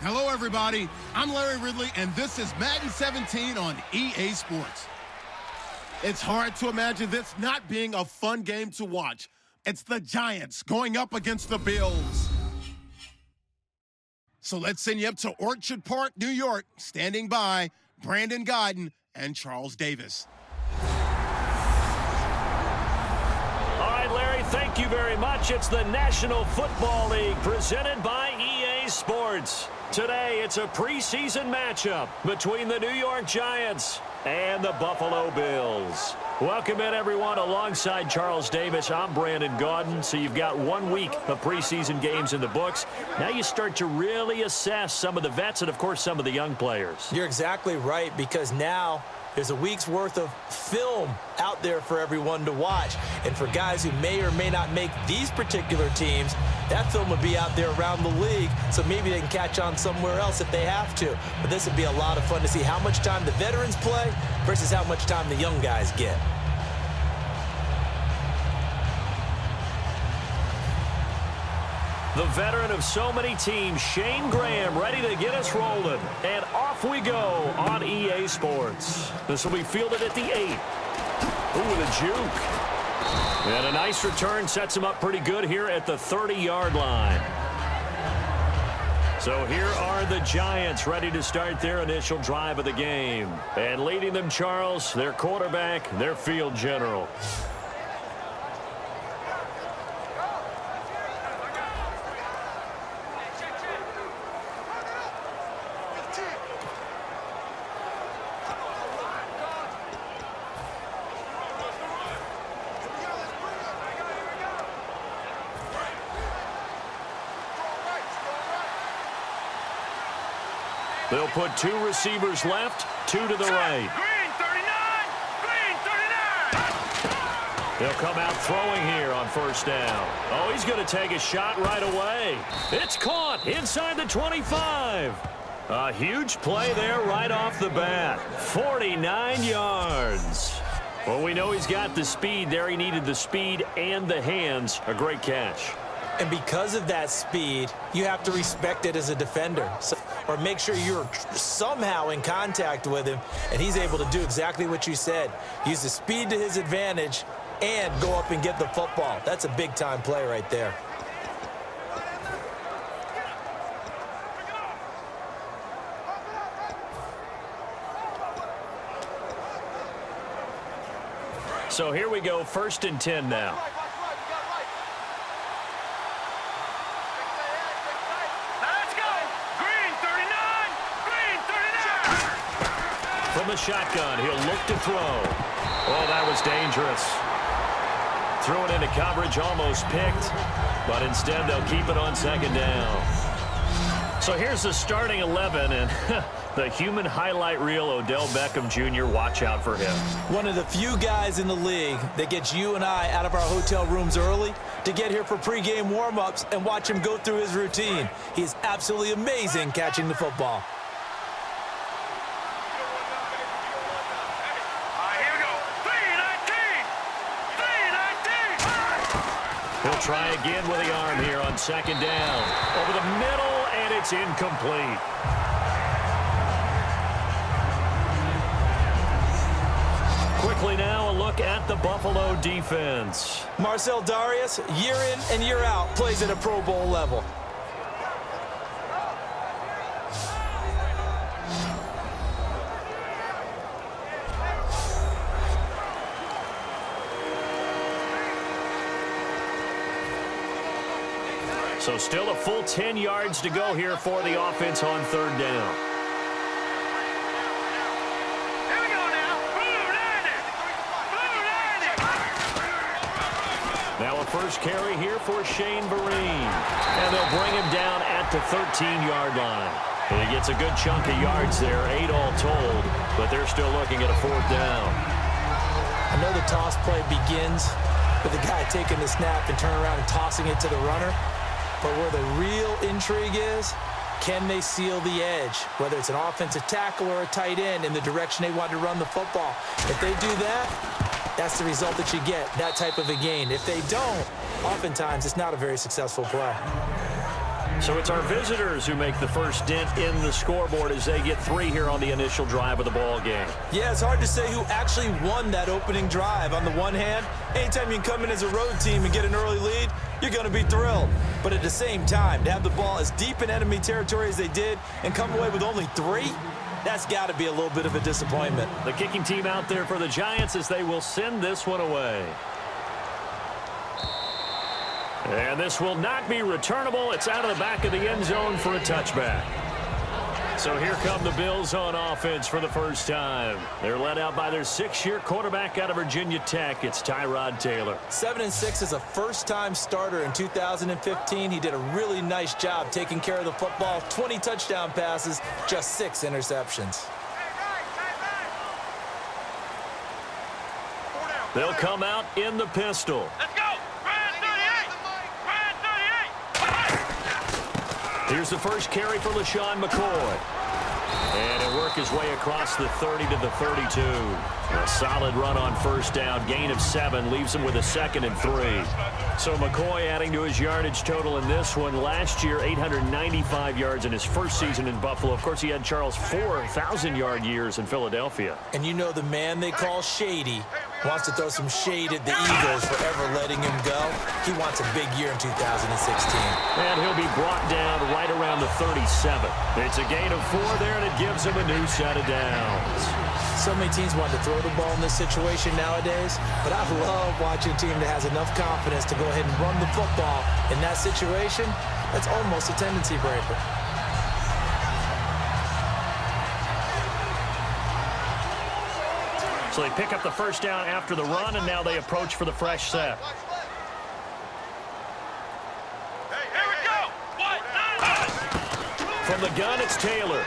Hello, everybody. I'm Larry Ridley, and this is Madden 17 on EA Sports. It's hard to imagine this not being a fun game to watch. It's the Giants going up against the Bills. So let's send you up to Orchard Park, New York. Standing by, Brandon Godden and Charles Davis. All right, Larry, thank you very much. It's the National Football League presented by EA Sports. Today, it's a preseason matchup between the New York Giants and the Buffalo Bills. Welcome in, everyone. Alongside Charles Davis, I'm Brandon Gaudin. So you've got 1 week of preseason games in the books. Now you start to really assess some of the vets and, of course, some of the young players. You're exactly right, because now there's a week's worth of film out there for everyone to watch. And for guys who may or may not make these particular teams, that film would be out there around the league, so maybe they can catch on somewhere else if they have to. But this would be a lot of fun to see how much time the veterans play versus how much time the young guys get. The veteran of so many teams, Shane Graham, ready to get us rolling. And off we go on EA Sports. This will be fielded at the 8. Ooh, with a juke. And a nice return sets him up pretty good here at the 30-yard line. So here are the Giants ready to start their initial drive of the game. And leading them, Charles, their quarterback, their field general. They'll put 2 receivers left, 2 to the right. Green 39! They'll come out throwing here on first down. Oh, he's going to take a shot right away. It's caught inside the 25. A huge play there right off the bat. 49 yards. Well, we know he's got the speed there. He needed the speed and the hands. A great catch. And because of that speed, you have to respect it as a defender. Or make sure you're somehow in contact with him, and he's able to do exactly what you said. Use the speed to his advantage and go up and get the football. That's a big-time play right there. So here we go, 1st and 10 now. From the shotgun, he'll look to throw. Oh, that was dangerous. Threw it into coverage, almost picked, but instead they'll keep it on 2nd down. So here's the starting 11, and the human highlight reel, Odell Beckham Jr., watch out for him. One of the few guys in the league that gets you and I out of our hotel rooms early to get here for pregame warm-ups and watch him go through his routine. He's absolutely amazing catching the football. He'll try again with the arm here on 2nd down. Over the middle, and it's incomplete. Quickly now, a look at the Buffalo defense. Marcel Darius, year in and year out, plays at a Pro Bowl level. So still a full 10 yards to go here for the offense on 3rd down. Here we go now. Now a first carry here for Shane Vereen. And they'll bring him down at the 13-yard line. And he gets a good chunk of yards there, 8 all told, but they're still looking at a 4th down. I know the toss play begins with the guy taking the snap and turning around and tossing it to the runner. But where the real intrigue is, can they seal the edge? Whether it's an offensive tackle or a tight end in the direction they want to run the football. If they do that, that's the result that you get, that type of a gain. If they don't, oftentimes it's not a very successful play. So it's our visitors who make the first dent in the scoreboard as they get 3 here on the initial drive of the ball game. Yeah, it's hard to say who actually won that opening drive. On the one hand, anytime you can come in as a road team and get an early lead, you're going to be thrilled. But at the same time, to have the ball as deep in enemy territory as they did and come away with only 3, that's got to be a little bit of a disappointment. The kicking team out there for the Giants as they will send this one away. And this will not be returnable. It's out of the back of the end zone for a touchback. So here come the Bills on offense for the first time. They're led out by their 6-year quarterback out of Virginia Tech. It's Tyrod Taylor. 7-6 as a first-time starter in 2015. He did a really nice job taking care of the football. 20 touchdown passes, just 6 interceptions. They'll come out in the pistol. Let's go. Here's the first carry for LaShawn McCoy. And he'll work his way across the 30 to the 32. A solid run on first down. Gain of 7 leaves him with a 2nd and 3. So McCoy adding to his yardage total in this one. Last year, 895 yards in his first season in Buffalo. Of course, he had Charles 4,000-yard years in Philadelphia. And you know the man they call Shady wants to throw some shade at the Eagles for ever letting him go. He wants a big year in 2016. And he'll be brought down right around the 37. It's a gain of 4 there, and it gives him a new set of downs. So many teams want to throw the ball in this situation nowadays, but I love watching a team that has enough confidence to go ahead and run the football. In that situation, that's almost a tendency breaker. So they pick up the first down after the run, and now they approach for the fresh set. Here we go. From the gun, it's Taylor.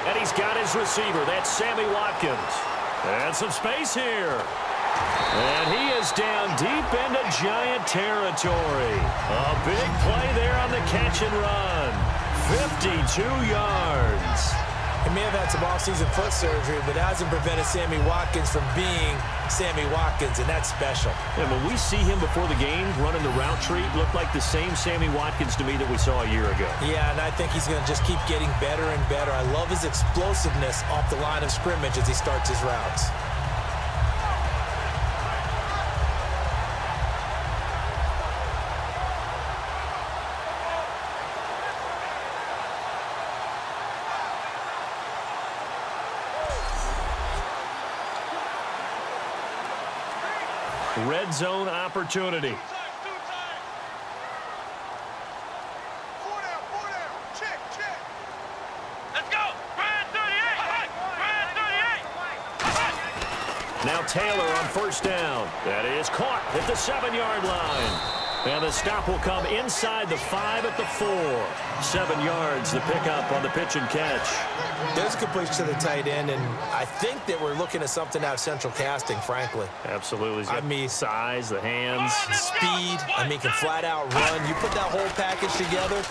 And he's got his receiver. That's Sammy Watkins. And some space here. And he is down deep into Giant territory. A big play there on the catch and run. 52 yards. He may have had some offseason foot surgery, but that hasn't prevented Sammy Watkins from being Sammy Watkins, and that's special. And when we see him before the game running the route tree, it looked like the same Sammy Watkins to me that we saw a year ago. Yeah, and I think he's going to just keep getting better and better. I love his explosiveness off the line of scrimmage as he starts his routes. Red zone opportunity. Let's go. Brand 38. Brand 38. Now Taylor on first down. That is caught at the 7-yard line. And the stop will come inside the 5 at the 4. 7 yards, the pickup on the pitch and catch. There's a completion to the tight end, and I think that we're looking at something out of central casting, frankly. Absolutely. He's got size, the hands. Speed. I mean, can flat out run. You put that whole package together,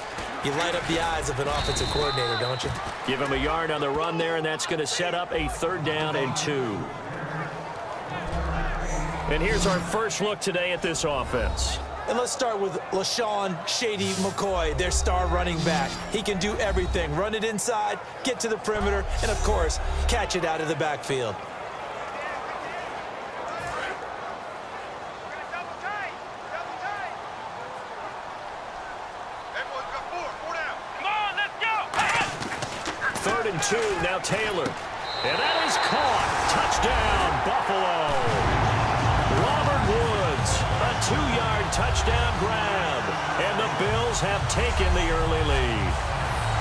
you light up the eyes of an offensive coordinator, don't you? Give him a yard on the run there, and that's going to set up a 3rd down and 2. And here's our first look today at this offense. And let's start with LaShawn Shady McCoy, their star running back. He can do everything. Run it inside, get to the perimeter, and, of course, catch it out of the backfield. Come on, let's go. 3rd and 2, now Taylor. And that is caught. Touchdown, Buffalo. Robert Woods, a 2-yard touchdown grab. And the Bills have taken the early lead.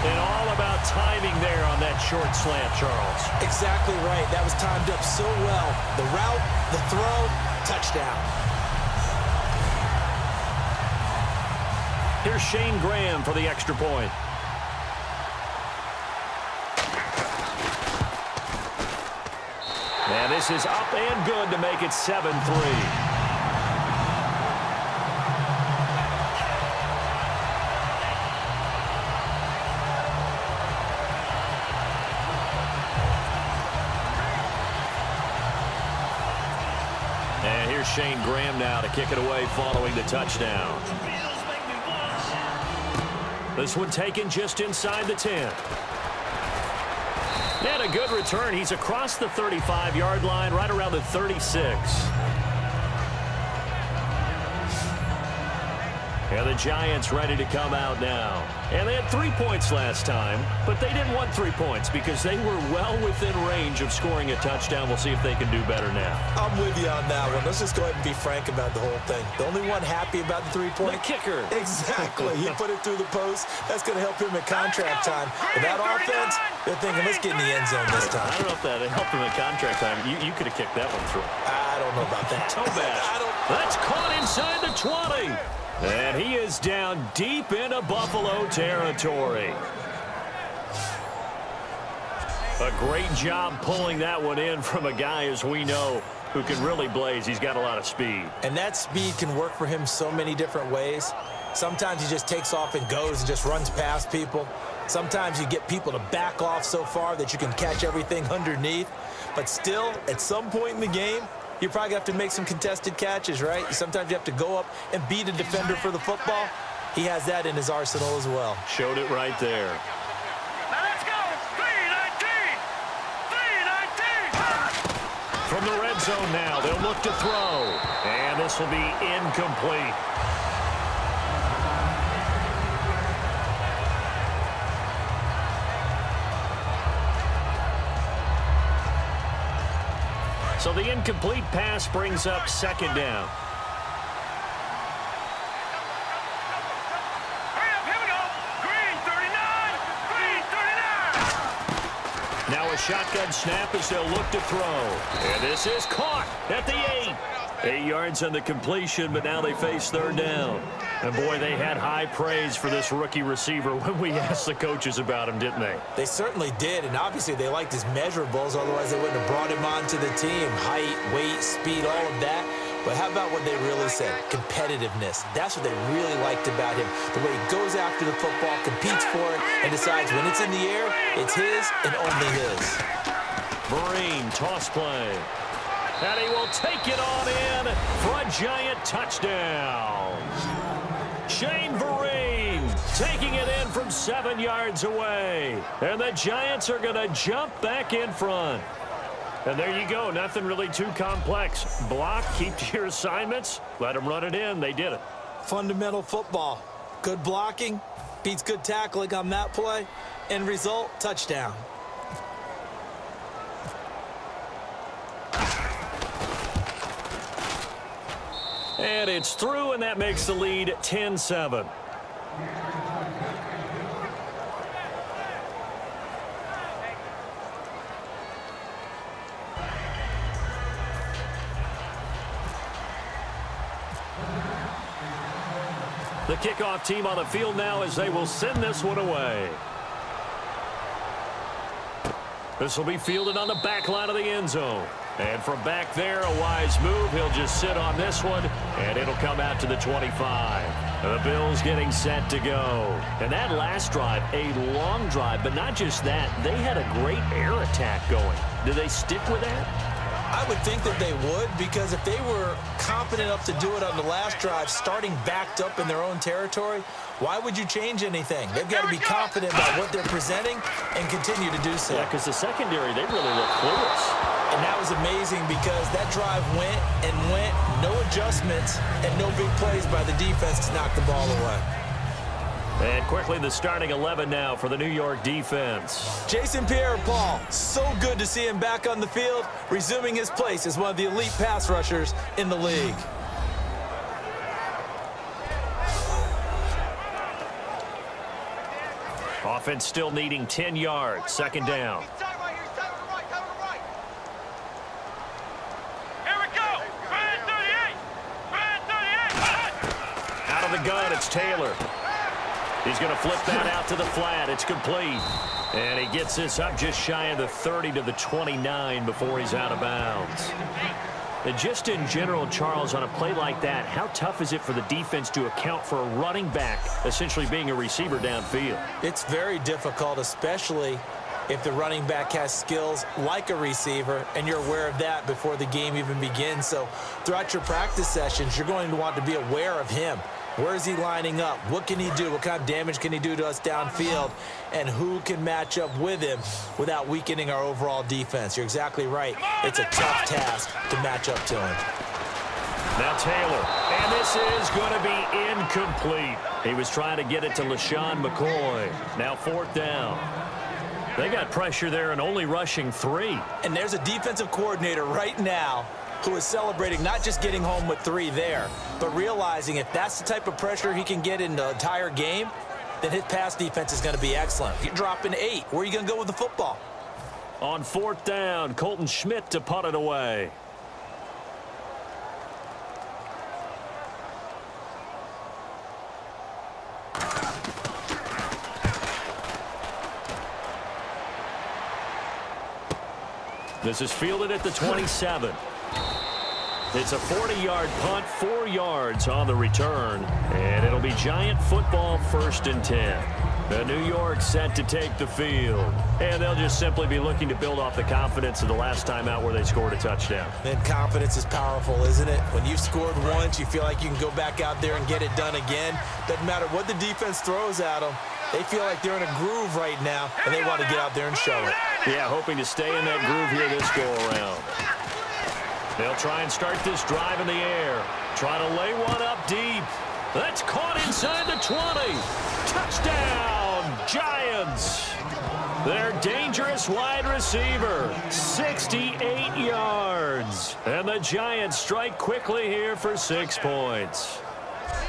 And all about timing there on that short slant, Charles. Exactly right. That was timed up so well. The route, the throw, touchdown. Here's Shane Graham for the extra point. And this is up and good to make it 7-3. And here's Shane Graham now to kick it away following the touchdown. This one taken just inside the 10. And a good return. He's across the 35-yard line, right around the 36. And the Giants ready to come out now. And they had 3 points last time, but they didn't want 3 points because they were well within range of scoring a touchdown. We'll see if they can do better now. I'm with you on that one. Let's just go ahead and be frank about the whole thing. The only one happy about the 3-point? The kicker. Exactly. He put it through the post. That's going to help him at contract time. But that offense, they're thinking, let's get in the end zone this time. I don't know if that helped him at contract time. You could have kicked that one through. I don't know about that. Toe bash. That's caught inside the 20. And he is down deep into Buffalo territory. A great job pulling that one in from a guy, as we know, who can really blaze. He's got a lot of speed. And that speed can work for him so many different ways. Sometimes he just takes off and goes and just runs past people. Sometimes you get people to back off so far that you can catch everything underneath. But still, at some point in the game, you probably have to make some contested catches, right? Sometimes you have to go up and beat a defender for the football. He has that in his arsenal as well. Showed it right there. Now let's go. 3-19. 3-19. From the red zone now, they'll look to throw. And this will be incomplete. So the incomplete pass brings up second down. Hurry up, here we go. Green 39. Green 39. Now a shotgun snap as they'll look to throw. And this is caught at the 8. 8 yards on the completion, but now they face third down. And boy, they had high praise for this rookie receiver when we asked the coaches about him, didn't they? They certainly did, and obviously they liked his measurables, otherwise they wouldn't have brought him onto the team. Height, weight, speed, all of that. But how about what they really said? Competitiveness. That's what they really liked about him. The way he goes after the football, competes for it, and decides when it's in the air, it's his and only his. Vereen, toss play. And he will take it on in for a Giant touchdown. Shane Vereen taking it in from 7 yards away. And the Giants are going to jump back in front. And there you go. Nothing really too complex. Block, keep to your assignments, let them run it in. They did it. Fundamental football. Good blocking, beats good tackling on that play. End result, touchdown. And it's through, and that makes the lead 10-7. The kickoff team on the field now as they will send this one away. This will be fielded on the back line of the end zone. And from back there, a wise move. He'll just sit on this one, and it'll come out to the 25. The Bills getting set to go. And that last drive, a long drive, but not just that. They had a great air attack going. Do they stick with that? I would think that they would, because if they were confident enough to do it on the last drive, starting backed up in their own territory, why would you change anything? They've got to be confident about what they're presenting and continue to do so. Yeah, because the secondary, they really look clueless. And that was amazing because that drive went and went, no adjustments, and no big plays by the defense to knock the ball away. And quickly, the starting 11 now for the New York defense. Jason Pierre-Paul, so good to see him back on the field, resuming his place as one of the elite pass rushers in the league. Offense still needing 10 yards, second down. Here we go. Brand 38. Brand 38. Out of the gun, it's Taylor. He's going to flip that out to the flat. It's complete. And he gets this up just shy of the 30 to the 29 before he's out of bounds. And just in general, Charles, on a play like that, how tough is it for the defense to account for a running back essentially being a receiver downfield? It's very difficult, especially if the running back has skills like a receiver, and you're aware of that before the game even begins. So throughout your practice sessions, you're going to want to be aware of him. Where is he lining up? What can he do? What kind of damage can he do to us downfield? And who can match up with him without weakening our overall defense? You're exactly right. It's a tough task to match up to him. Now Taylor, and this is going to be incomplete. He was trying to get it to LaShawn McCoy. Now 4th down. They got pressure there and only rushing 3. And there's a defensive coordinator right now who is celebrating not just getting home with 3 there, but realizing if that's the type of pressure he can get in the entire game, then his pass defense is going to be excellent. You're dropping 8. Where are you going to go with the football? On 4th down, Colton Schmidt to punt it away. This is fielded at the 27. It's a 40-yard punt, 4 yards on the return, and it'll be Giant football 1st and 10. The New York set to take the field, and they'll just simply be looking to build off the confidence of the last time out where they scored a touchdown. And confidence is powerful, isn't it? When you've scored once, you feel like you can go back out there and get it done again. Doesn't matter what the defense throws at them. They feel like they're in a groove right now, and they want to get out there and show it. Yeah, hoping to stay in that groove here this go-around. They'll try and start this drive in the air. Try to lay one up deep. That's caught inside the 20. Touchdown, Giants. Their dangerous wide receiver, 68 yards. And the Giants strike quickly here for 6 points.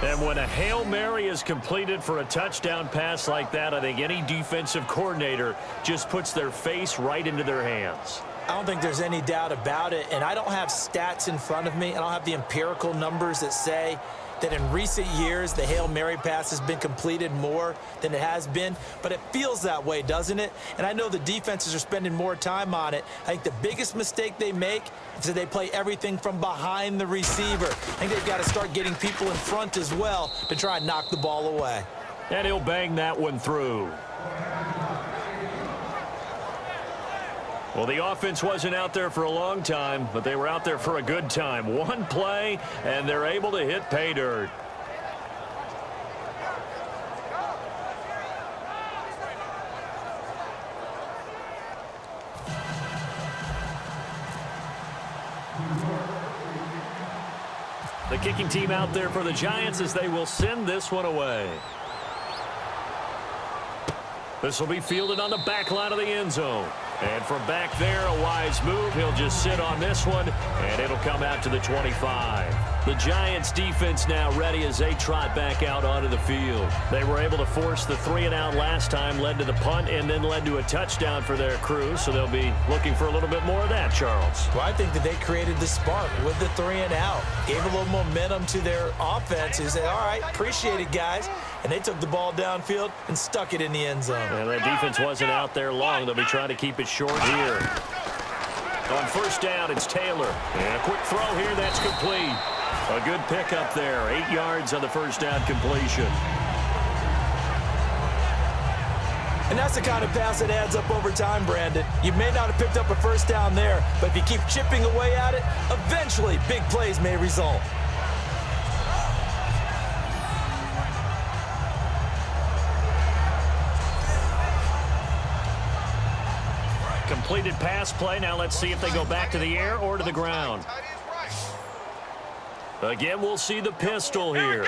And when a Hail Mary is completed for a touchdown pass like that, I think any defensive coordinator just puts their face right into their hands. I don't think there's any doubt about it, and I don't have stats in front of me. I don't have the empirical numbers that say that in recent years the Hail Mary pass has been completed more than it has been, but it feels that way, doesn't it? And I know the defenses are spending more time on it. I think the biggest mistake they make is that they play everything from behind the receiver. I think they've got to start getting people in front as well to try and knock the ball away. And he'll bang that one through. Well, the offense wasn't out there for a long time, but they were out there for a good time. One play, and they're able to hit pay dirt. The kicking team out there for the Giants as they will send this one away. This will be fielded on the back line of the end zone. And from back there, a wise move. He'll just sit on this one, and it'll come out to the 25. The Giants defense now ready as they trot back out onto the field. They were able to force the 3-and-out last time, led to the punt, and then led to a touchdown for their crew. So they'll be looking for a little bit more of that, Charles. Well, I think that they created the spark with the 3-and-out. Gave a little momentum to their offense. Who said, all right, appreciate it, guys. And they took the ball downfield and stuck it in the end zone. And that defense wasn't out there long. They'll be trying to keep it short here. On 1st down, it's Taylor. And a quick throw here, that's complete. A good pickup there. 8 yards on the 1st down completion. And that's the kind of pass that adds up over time, Brandon. You may not have picked up a 1st down there, but if you keep chipping away at it, eventually big plays may result. Completed pass play. Now let's see if they go back to the air or to the ground. Again, we'll see the pistol here.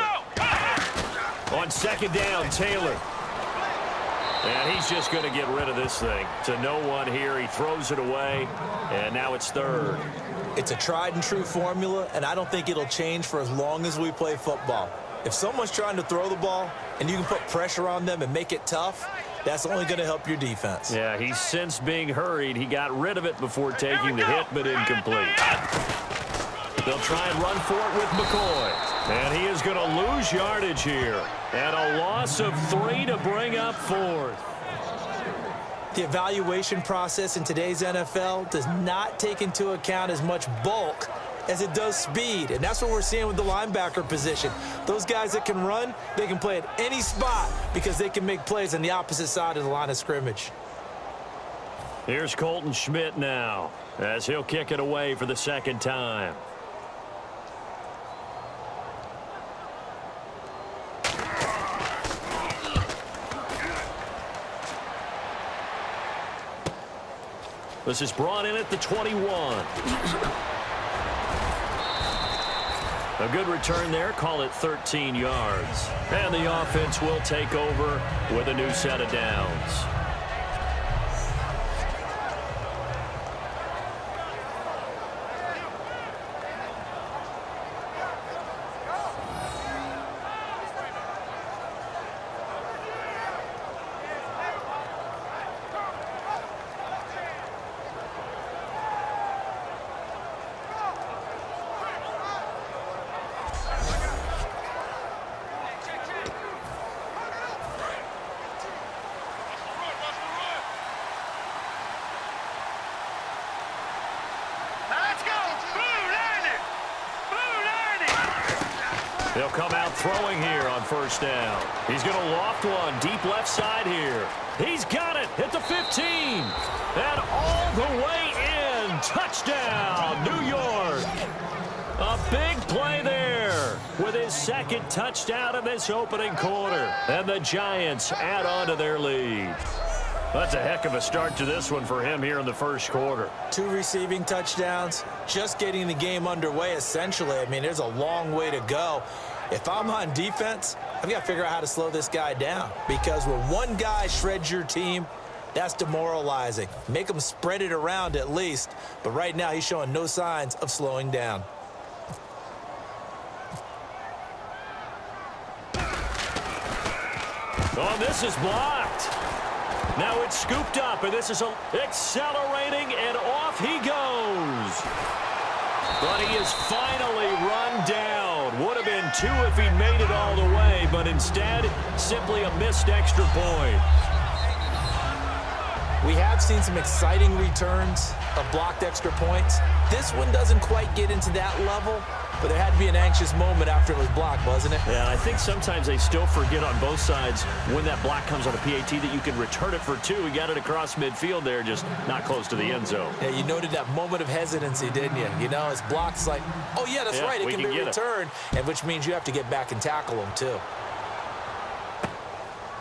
On 2nd down, Taylor. And he's just going to get rid of this thing. To no one here. He throws it away, and now it's 3rd. It's a tried-and-true formula, and I don't think it'll change for as long as we play football. If someone's trying to throw the ball and you can put pressure on them and make it tough, that's only going to help your defense. Yeah, he's since being hurried. He got rid of it before taking the hit, but incomplete. They'll try and run for it with McCoy. And he is going to lose yardage here. And a loss of 3 to bring up 4th. The evaluation process in today's NFL does not take into account as much bulk as it does speed. And that's what we're seeing with the linebacker position. Those guys that can run, they can play at any spot because they can make plays on the opposite side of the line of scrimmage. Here's Colton Schmidt now as he'll kick it away for the 2nd time. This is brought in at the 21. A good return there. Call it 13 yards. And the offense will take over with a new set of downs. They'll come out throwing here on first down. He's going to loft one deep left side here. He's got it at the 15. And all the way in. Touchdown, New York. A big play there with his second touchdown in this opening quarter. And the Giants add on to their lead. That's a heck of a start to this one for him here in the first quarter. 2 receiving touchdowns, just getting the game underway, essentially. I mean, there's a long way to go. If I'm on defense, I've got to figure out how to slow this guy down, because when one guy shreds your team, that's demoralizing. Make him spread it around at least, but right now he's showing no signs of slowing down. Oh, this is blocked. Now it's scooped up, and this is accelerating, and off he goes. But he is finally run down. Would have been 2 if he made it all the way, but instead, simply a missed extra point. We have seen some exciting returns of blocked extra points. This one doesn't quite get into that level, but there had to be an anxious moment after it was blocked, wasn't it? Yeah, I think sometimes they still forget on both sides when that block comes on a PAT that you can return it for 2. He got it across midfield there, just not close to the end zone. Yeah, you noted that moment of hesitancy, didn't you? You know, it's blocked, it's like, oh, yeah, that's right, it can be returned, and which means you have to get back and tackle him, too.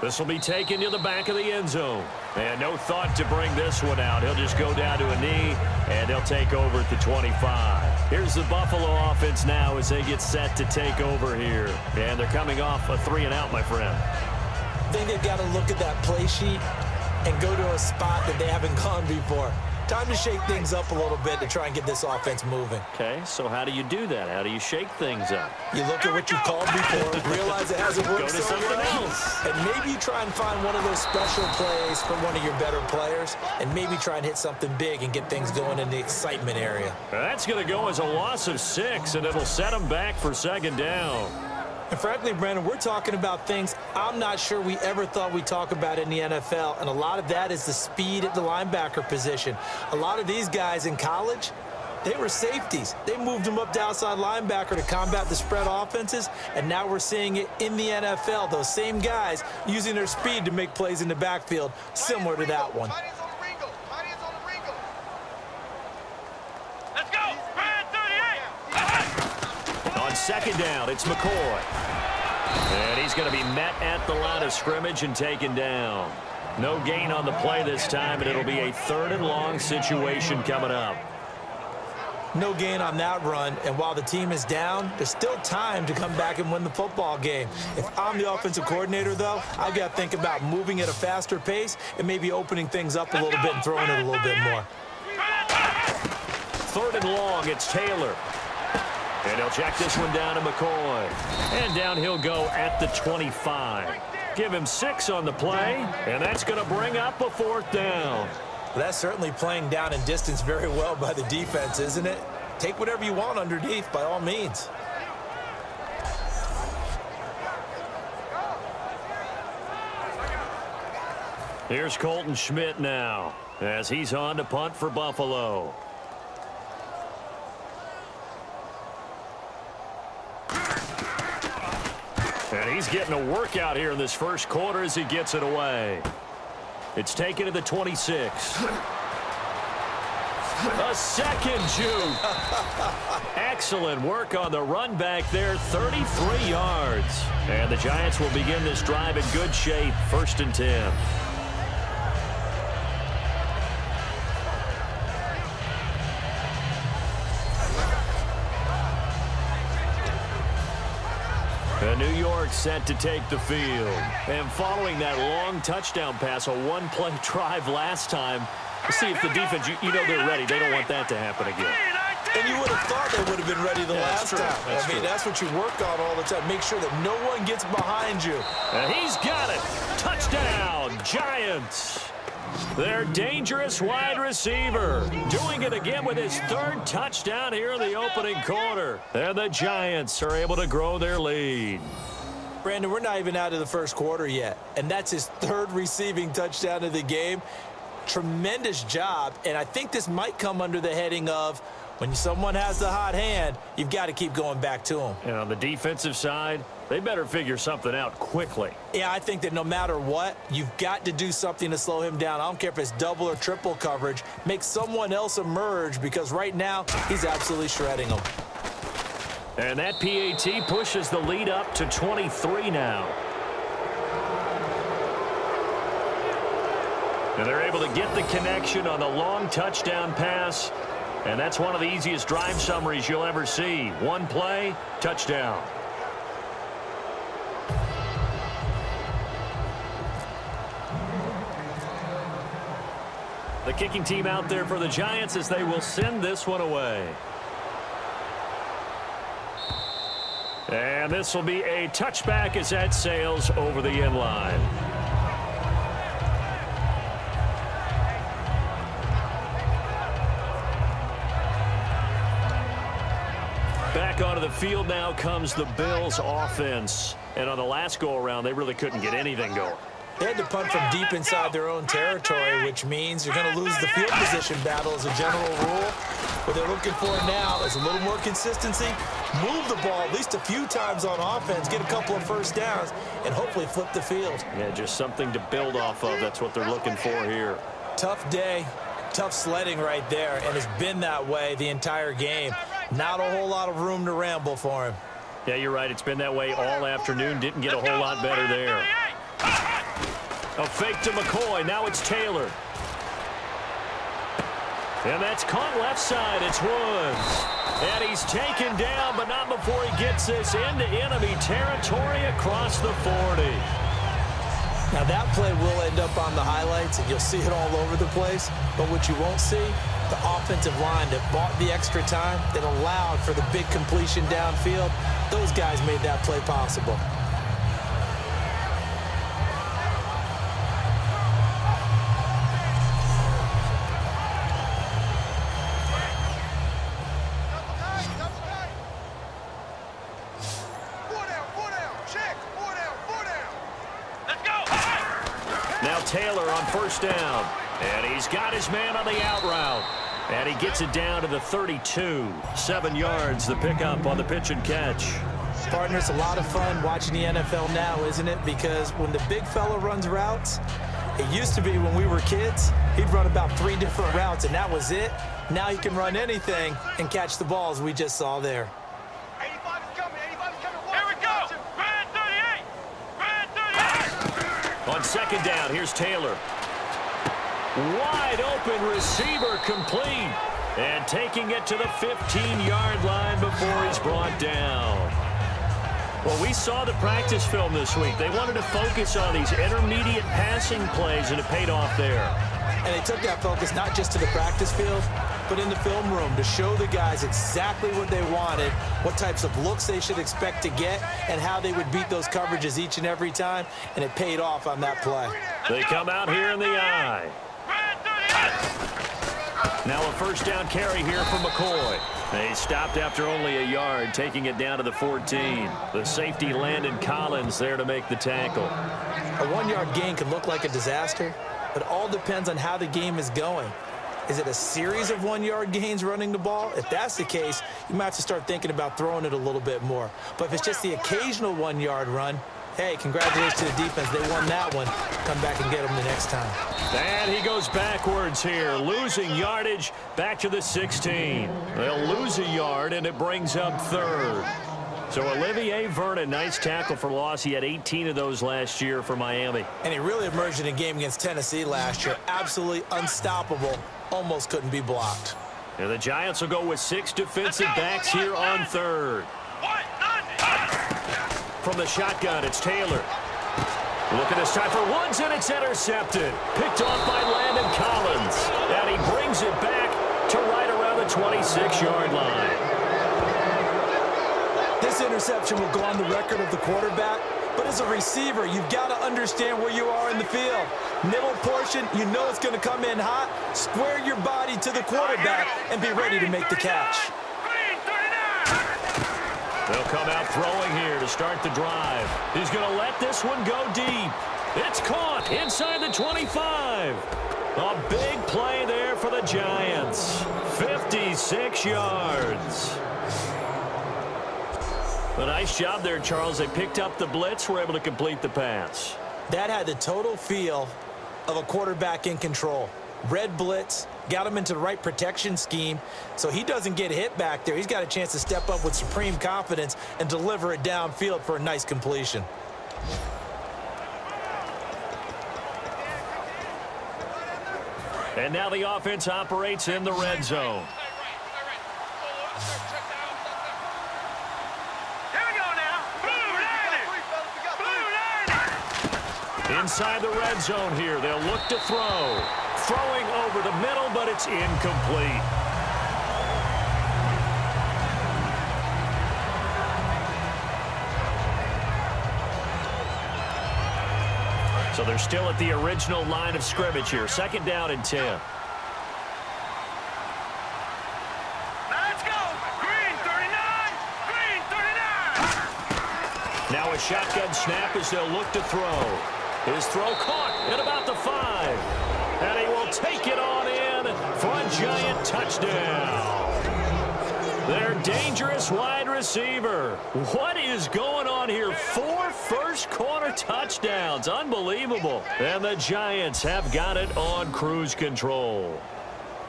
This will be taken to the back of the end zone. And no thought to bring this one out. He'll just go down to a knee, and they'll take over at the 25. Here's the Buffalo offense now as they get set to take over here. And they're coming off a 3-and-out, my friend. I think they've got to look at that play sheet and go to a spot that they haven't gone before. Time to shake things up a little bit to try and get this offense moving. Okay, so how do you do that? How do you shake things up? You look at what you called before, realize it hasn't worked Go to something else. and maybe you try and find one of those special plays from one of your better players, and maybe try and hit something big and get things going in the excitement area. That's going to go as a loss of 6, and it'll set them back for second down. And frankly, Brandon, we're talking about things I'm not sure we ever thought we'd talk about in the NFL, and a lot of that is the speed at the linebacker position. A lot of these guys in college, they were safeties. They moved them up to outside linebacker to combat the spread offenses, and now we're seeing it in the NFL. Those same guys using their speed to make plays in the backfield, similar to that one. Let's go! Brad 38! On second down, it's McCoy. And he's going to be met at the line of scrimmage and taken down. No gain on the play this time, and it'll be a 3rd-and-long situation coming up. No gain on that run, and while the team is down, there's still time to come back and win the football game. If I'm the offensive coordinator, though, I've got to think about moving at a faster pace and maybe opening things up a little bit and throwing it a little bit more. 3rd and long, it's Taylor. And he'll check this one down to McCoy. And down he'll go at the 25. Give him 6 on the play, and that's going to bring up a 4th down. That's certainly playing down in distance very well by the defense, isn't it? Take whatever you want underneath, by all means. Here's Colton Schmidt now, as he's on to punt for Buffalo. And he's getting a workout here in this first quarter as he gets it away. It's taken to the 26. A second juke. Excellent work on the run back there, 33 yards. And the Giants will begin this drive in good shape, 1st and 10. And New York set to take the field. And following that long touchdown pass, a one-play drive last time, let's see if the defense, you know they're ready. They don't want that to happen again. And you would have thought they would have been ready the last time. I mean, that's what you work on all the time. Make sure that no one gets behind you. And he's got it. Touchdown, Giants. Their dangerous wide receiver doing it again with his third touchdown here in the opening quarter. And the Giants are able to grow their lead. Brandon, we're not even out of the first quarter yet, and that's his third receiving touchdown of the game. Tremendous job, and I think this might come under the heading of when someone has the hot hand, you've got to keep going back to them. And on the defensive side, they better figure something out quickly. Yeah, I think that no matter what, you've got to do something to slow him down. I don't care if it's double or triple coverage. Make someone else emerge because right now he's absolutely shredding them. And that PAT pushes the lead up to 23 now. And they're able to get the connection on the long touchdown pass. And that's one of the easiest drive summaries you'll ever see. One play, touchdown. The kicking team out there for the Giants as they will send this one away. And this will be a touchback as that sails over the end line. Back onto the field now comes the Bills offense. And on the last go-around, they really couldn't get anything going. They had to punt from deep inside their own territory, which means you're going to lose the field position battle as a general rule. What they're looking for now is a little more consistency, move the ball at least a few times on offense, get a couple of first downs, and hopefully flip the field. Yeah, just something to build off of. That's what they're looking for here. Tough day, tough sledding right there, and it's been that way the entire game. Not a whole lot of room to ramble for him. Yeah, you're right. It's been that way all afternoon. Didn't get a whole lot better there. A fake to McCoy. Now it's Taylor. And that's caught left side. It's Woods. And he's taken down, but not before he gets this into enemy territory across the 40. Now that play will end up on the highlights, and you'll see it all over the place. But what you won't see, the offensive line that bought the extra time, that allowed for the big completion downfield, those guys made that play possible. Now Taylor on first down. And he's got his man on the out route. And he gets it down to the 32. 7 yards, the pickup on the pitch and catch. Partner, it's a lot of fun watching the NFL now, isn't it? Because when the big fella runs routes, it used to be when we were kids, he'd run about 3 different routes, and that was it. Now he can run anything and catch the balls we just saw there. 85 is coming. 85 is coming. Here we go. Brand 38. Brand 38. On second down, here's Taylor. Wide open receiver complete. And taking it to the 15-yard line before he's brought down. Well, we saw the practice film this week. They wanted to focus on these intermediate passing plays, and it paid off there. And they took that focus not just to the practice field, but in the film room to show the guys exactly what they wanted, what types of looks they should expect to get, and how they would beat those coverages each and every time, and it paid off on that play. They come out here in the eye. Now a first down carry here for McCoy. They stopped after only a yard, taking it down to the 14. The safety Landon Collins there to make the tackle. A 1-yard gain can look like a disaster, but it all depends on how the game is going. Is it a series of 1-yard gains running the ball? If that's the case, you might have to start thinking about throwing it a little bit more. But if it's just the occasional 1-yard run, hey, congratulations to the defense. They won that one. Come back and get them the next time. And he goes backwards here, losing yardage back to the 16. They'll lose a yard, and it brings up third. So Olivier Vernon, nice tackle for loss. He had 18 of those last year for Miami. And he really emerged in a game against Tennessee last year. Absolutely unstoppable. Almost couldn't be blocked. And the Giants will go with 6 defensive backs here on third. from the shotgun. It's Taylor. Looking this time for Woods, and it's intercepted. Picked off by Landon Collins. And he brings it back to right around the 26-yard line. This interception will go on the record of the quarterback, but as a receiver, you've got to understand where you are in the field. Middle portion, you know it's going to come in hot. Square your body to the quarterback and be ready to make the catch. They'll come out throwing here to start the drive. He's going to let this one go deep. It's caught inside the 25. A big play there for the Giants. 56 yards. A nice job there, Charles. They picked up the blitz, were able to complete the pass. That had the total feel of a quarterback in control. Red blitz, got him into the right protection scheme, so he doesn't get hit back there. He's got a chance to step up with supreme confidence and deliver it downfield for a nice completion. And now the offense operates in the red zone. Inside the red zone here, they'll look to throw. Throwing over the middle, but it's incomplete. So they're still at the original line of scrimmage here. 2nd down and 10. Let's go! Green 39! Green 39! Now a shotgun snap as they'll look to throw. His throw caught at about the 5. And he will take it on in for a Giant touchdown. Their dangerous wide receiver. What is going on here? 4 first-quarter touchdowns. Unbelievable. And the Giants have got it on cruise control.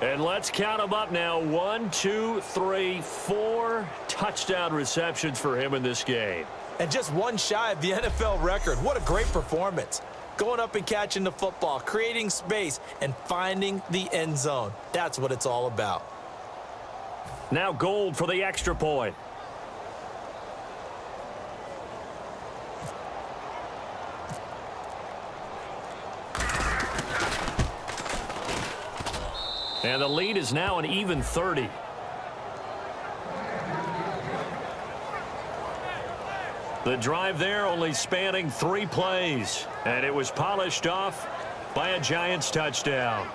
And let's count them up now. 1, 2, 3, 4 touchdown receptions for him in this game. And just one shy of the NFL record. What a great performance. Going up and catching the football, creating space, and finding the end zone. That's what it's all about. Now Gold for the extra point. And the lead is now an even 30. The drive there only spanning 3 plays. And it was polished off by a Giants touchdown.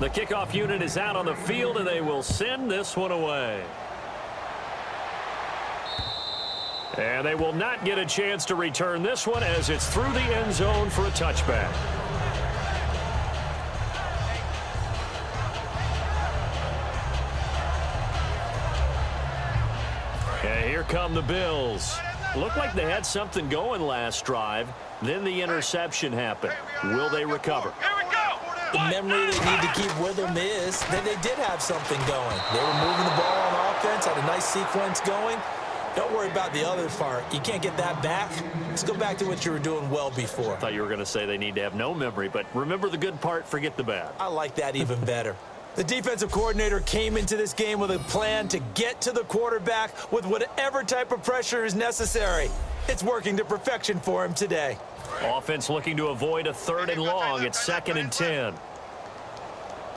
The kickoff unit is out on the field, and they will send this one away. And they will not get a chance to return this one as it's through the end zone for a touchback. And here come the Bills. Looked like they had something going last drive. Then the interception happened. Will they recover? Here we go! The memory they need to keep with them is that they did have something going. They were moving the ball on offense, had a nice sequence going. Don't worry about the other part. You can't get that back. Let's go back to what you were doing well before. I thought you were going to say they need to have no memory, but remember the good part, forget the bad. I like that even better. The defensive coordinator came into this game with a plan to get to the quarterback with whatever type of pressure is necessary. It's working to perfection for him today. Offense looking to avoid a 3rd and long. It's 2nd and 10.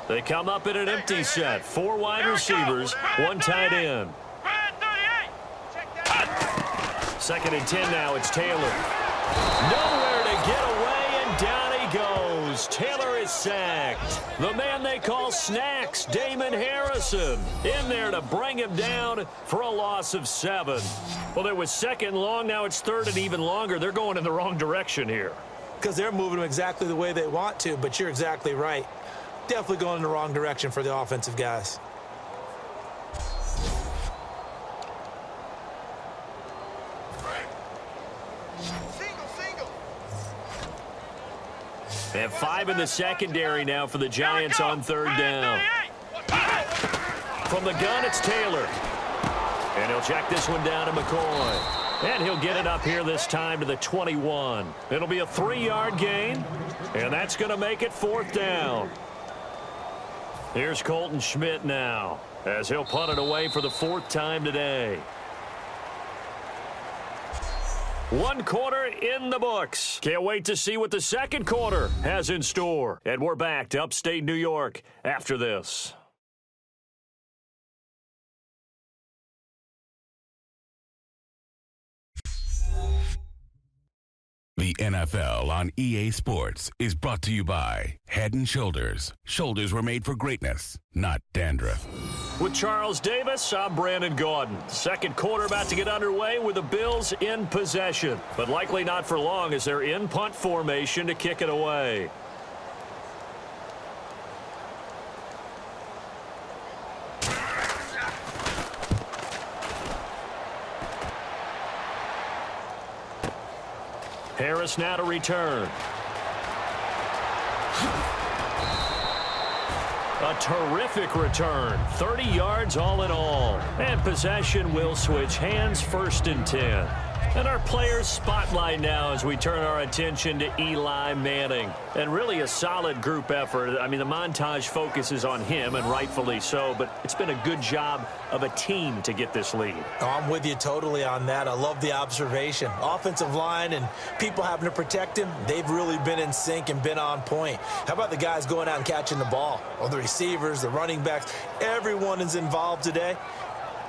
They come up in an empty set. 4 wide receivers, 1 tight end. 2nd and 10 now. It's Taylor. Nowhere to get away, and down he goes. Taylor is sacked. The man they call Snacks, Damon Harrison, in there to bring him down for a loss of 7. Well, there was 2nd long. Now it's 3rd and even longer. They're going in the wrong direction here. Because they're moving them exactly the way they want to, but you're exactly right. Definitely going in the wrong direction for the offensive guys. They have 5 in the secondary now for the Giants on 3rd down. From the gun, it's Taylor. And he'll check this one down to McCoy. And he'll get it up here this time to the 21. It'll be a 3-yard gain, and that's going to make it 4th down. Here's Colton Schmidt now, as he'll punt it away for the 4th time today. 1 quarter in the books. Can't wait to see what the 2nd quarter has in store. And we're back to upstate New York after this. The NFL on EA Sports is brought to you by Head & Shoulders. Shoulders were made for greatness, not dandruff. With Charles Davis, I'm Brandon Gaudin. 2nd quarter about to get underway with the Bills in possession, but likely not for long as they're in punt formation to kick it away. Harris now to return. A terrific return. 30 yards all in all. And possession will switch hands, 1st and 10. And our players spotlight now as we turn our attention to Eli Manning. And really a solid group effort. I mean, the montage focuses on him, and rightfully so, but it's been a good job of a team to get this lead. Oh, I'm with you totally on that. I love the observation. Offensive line and people having to protect him, they've really been in sync and been on point. How about the guys going out and catching the ball? Or the receivers, the running backs, everyone is involved today.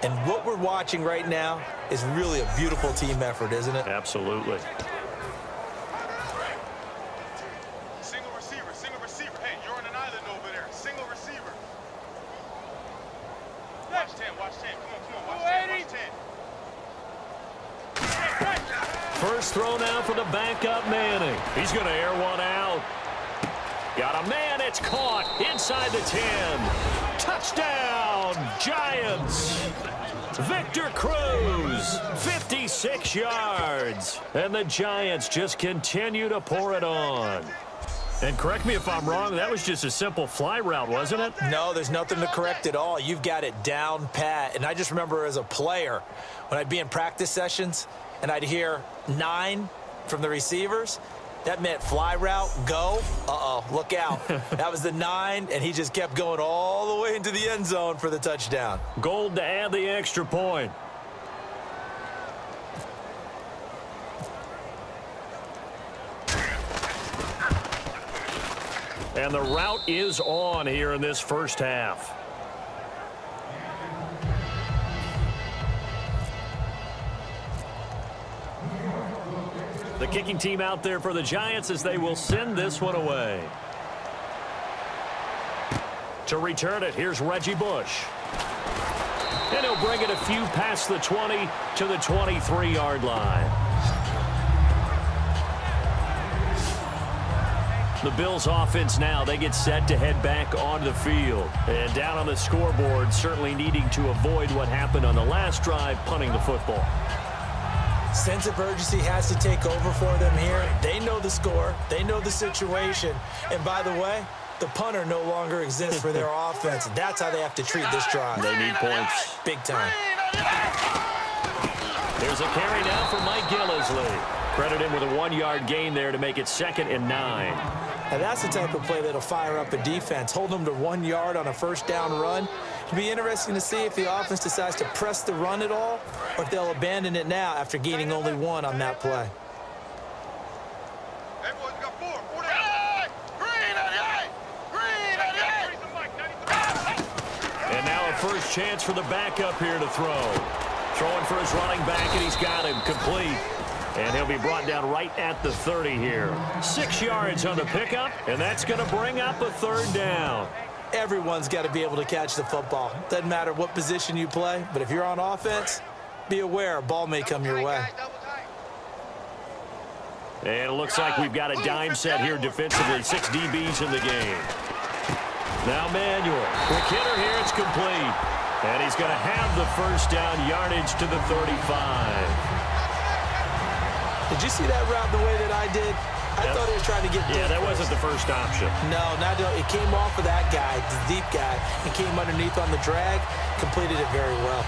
And what we're watching right now is really a beautiful team effort, isn't it? Absolutely. Single receiver. Hey, you're on an island over there. Single receiver. Watch 10. Come on. Watch 10. First throw now for the backup Manning. He's going to air one out. Got a man. It's caught inside the 10. Touchdown, Giants. Victor Cruz, 56 yards. And the Giants just continue to pour it on. And correct me if I'm wrong, that was just a simple fly route, wasn't it? No, there's nothing to correct at all. You've got it down pat. And I just remember as a player, when I'd be in practice sessions and I'd hear 9 from the receivers, that meant fly route, go. Look out. That was the 9, and he just kept going all the way into the end zone for the touchdown. Gold to add the extra point. And the route is on here in this first half. The kicking team out there for the Giants as they will send this one away. To return it, here's Reggie Bush. And he'll bring it a few past the 20 to the 23-yard line. The Bills offense now, they get set to head back onto the field. And down on the scoreboard, certainly needing to avoid what happened on the last drive, punting the football. Sense of urgency has to take over for them here. They know the score. They know the situation. And by the way, the punter no longer exists for their offense. That's how they have to treat this drive. They need points. Big time. There's a carry now for Mike Gillisley. Credit him with a 1-yard gain there to make it 2nd and 9. Now that's the type of play that'll fire up a defense. Hold them to 1 yard on a first down run. It'll be interesting to see if the offense decides to press the run at all or if they'll abandon it now after gaining only 1 on that play. Everyone's got 4. 4 down. Green 88. And now a first chance for the backup here to throw. Throwing for his running back, and he's got him complete. And he'll be brought down right at the 30 here. 6 yards on the pickup, and that's going to bring up a 3rd down. Everyone's got to be able to catch the football. Doesn't matter what position you play, but if you're on offense, be aware a ball may come your way. And it looks like we've got a dime set here defensively. 6 DBs in the game. Now Manuel. Quick hitter here. It's complete. And he's going to have the first down, yardage to the 35. Did you see that route the way that I did? I thought he was trying to get deep. Yeah, that wasn't the first option. No, it came off of that guy, the deep guy, and came underneath on the drag, completed it very well.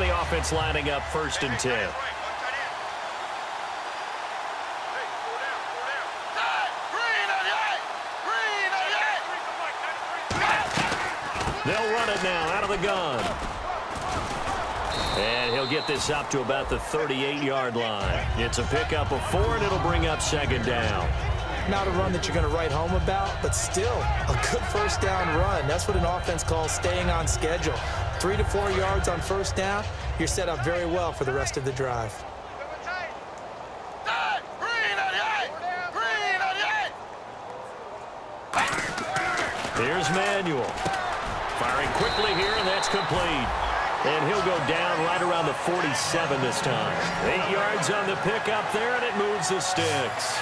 And the offense lining up 1st and 10. They'll run it now out of the gun. And he'll get this up to about the 38-yard line. It's a pickup of 4, and it'll bring up 2nd down. Not a run that you're going to write home about, but still a good 1st down run. That's what an offense calls staying on schedule. 3 to 4 yards on 1st down, you're set up very well for the rest of the drive. Here's Manuel. Firing quickly here, and that's complete. And he'll go down right around the 47 this time. 8 yards on the pickup there, and it moves the sticks.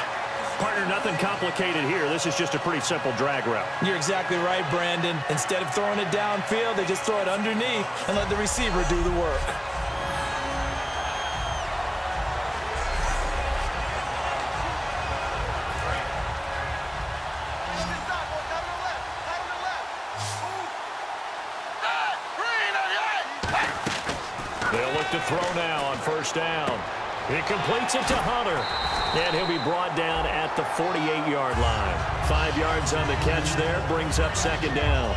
Partner, nothing complicated here. This is just a pretty simple drag route. You're exactly right, Brandon. Instead of throwing it downfield, they just throw it underneath and let the receiver do the work. They'll look to throw now on 1st down. He completes it to Hunter. And he'll be brought down at the 48-yard line. 5 yards on the catch there. Brings up 2nd down.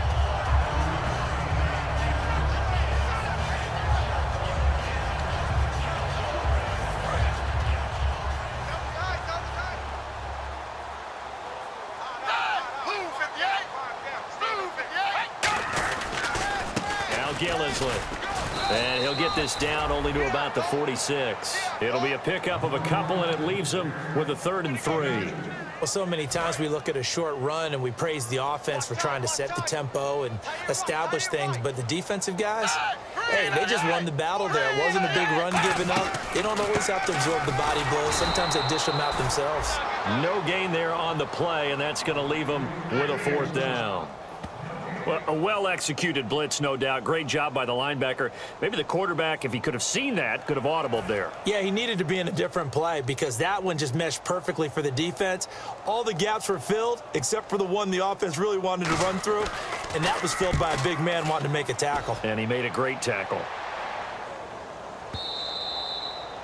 Now Gillisley. And he'll get this down only to about the 46. It'll be a pickup of a couple, and it leaves him with a 3rd and 3. Well, so many times we look at a short run and we praise the offense for trying to set the tempo and establish things, but the defensive guys, hey, they just won the battle there. It wasn't a big run given up. They don't always have to absorb the body blows. Sometimes they dish them out themselves. No gain there on the play, and that's going to leave them with a 4th down. Well, a well-executed blitz, no doubt. Great job by the linebacker. Maybe the quarterback, if he could have seen that, could have audibled there. Yeah, he needed to be in a different play because that one just meshed perfectly for the defense. All the gaps were filled except for the one the offense really wanted to run through, and that was filled by a big man wanting to make a tackle. And he made a great tackle.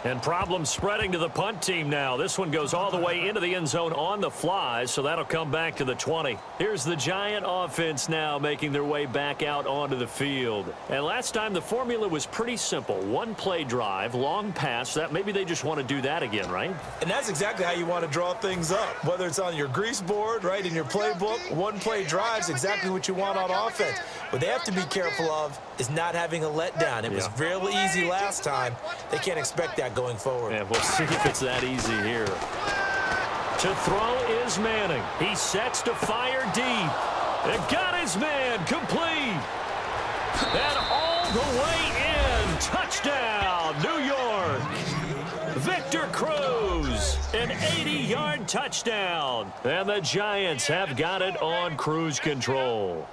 And problems spreading to the punt team now. This one goes all the way into the end zone on the fly, so that'll come back to the 20. Here's the Giant offense now making their way back out onto the field. And last time the formula was pretty simple. 1-play drive, long pass. That maybe they just want to do that again, right? And that's exactly how you want to draw things up. Whether it's on your grease board, right, in your playbook, 1-play drive's exactly what you want on offense. What they have to be careful of is not having a letdown. It was real easy last time. They can't expect that going forward. Yeah, we'll see if it's that easy here. To throw is Manning. He sets to fire deep. And got his man complete. And all the way in. Touchdown, New York. Victor Cruz, an 80-yard touchdown. And the Giants have got it on cruise control.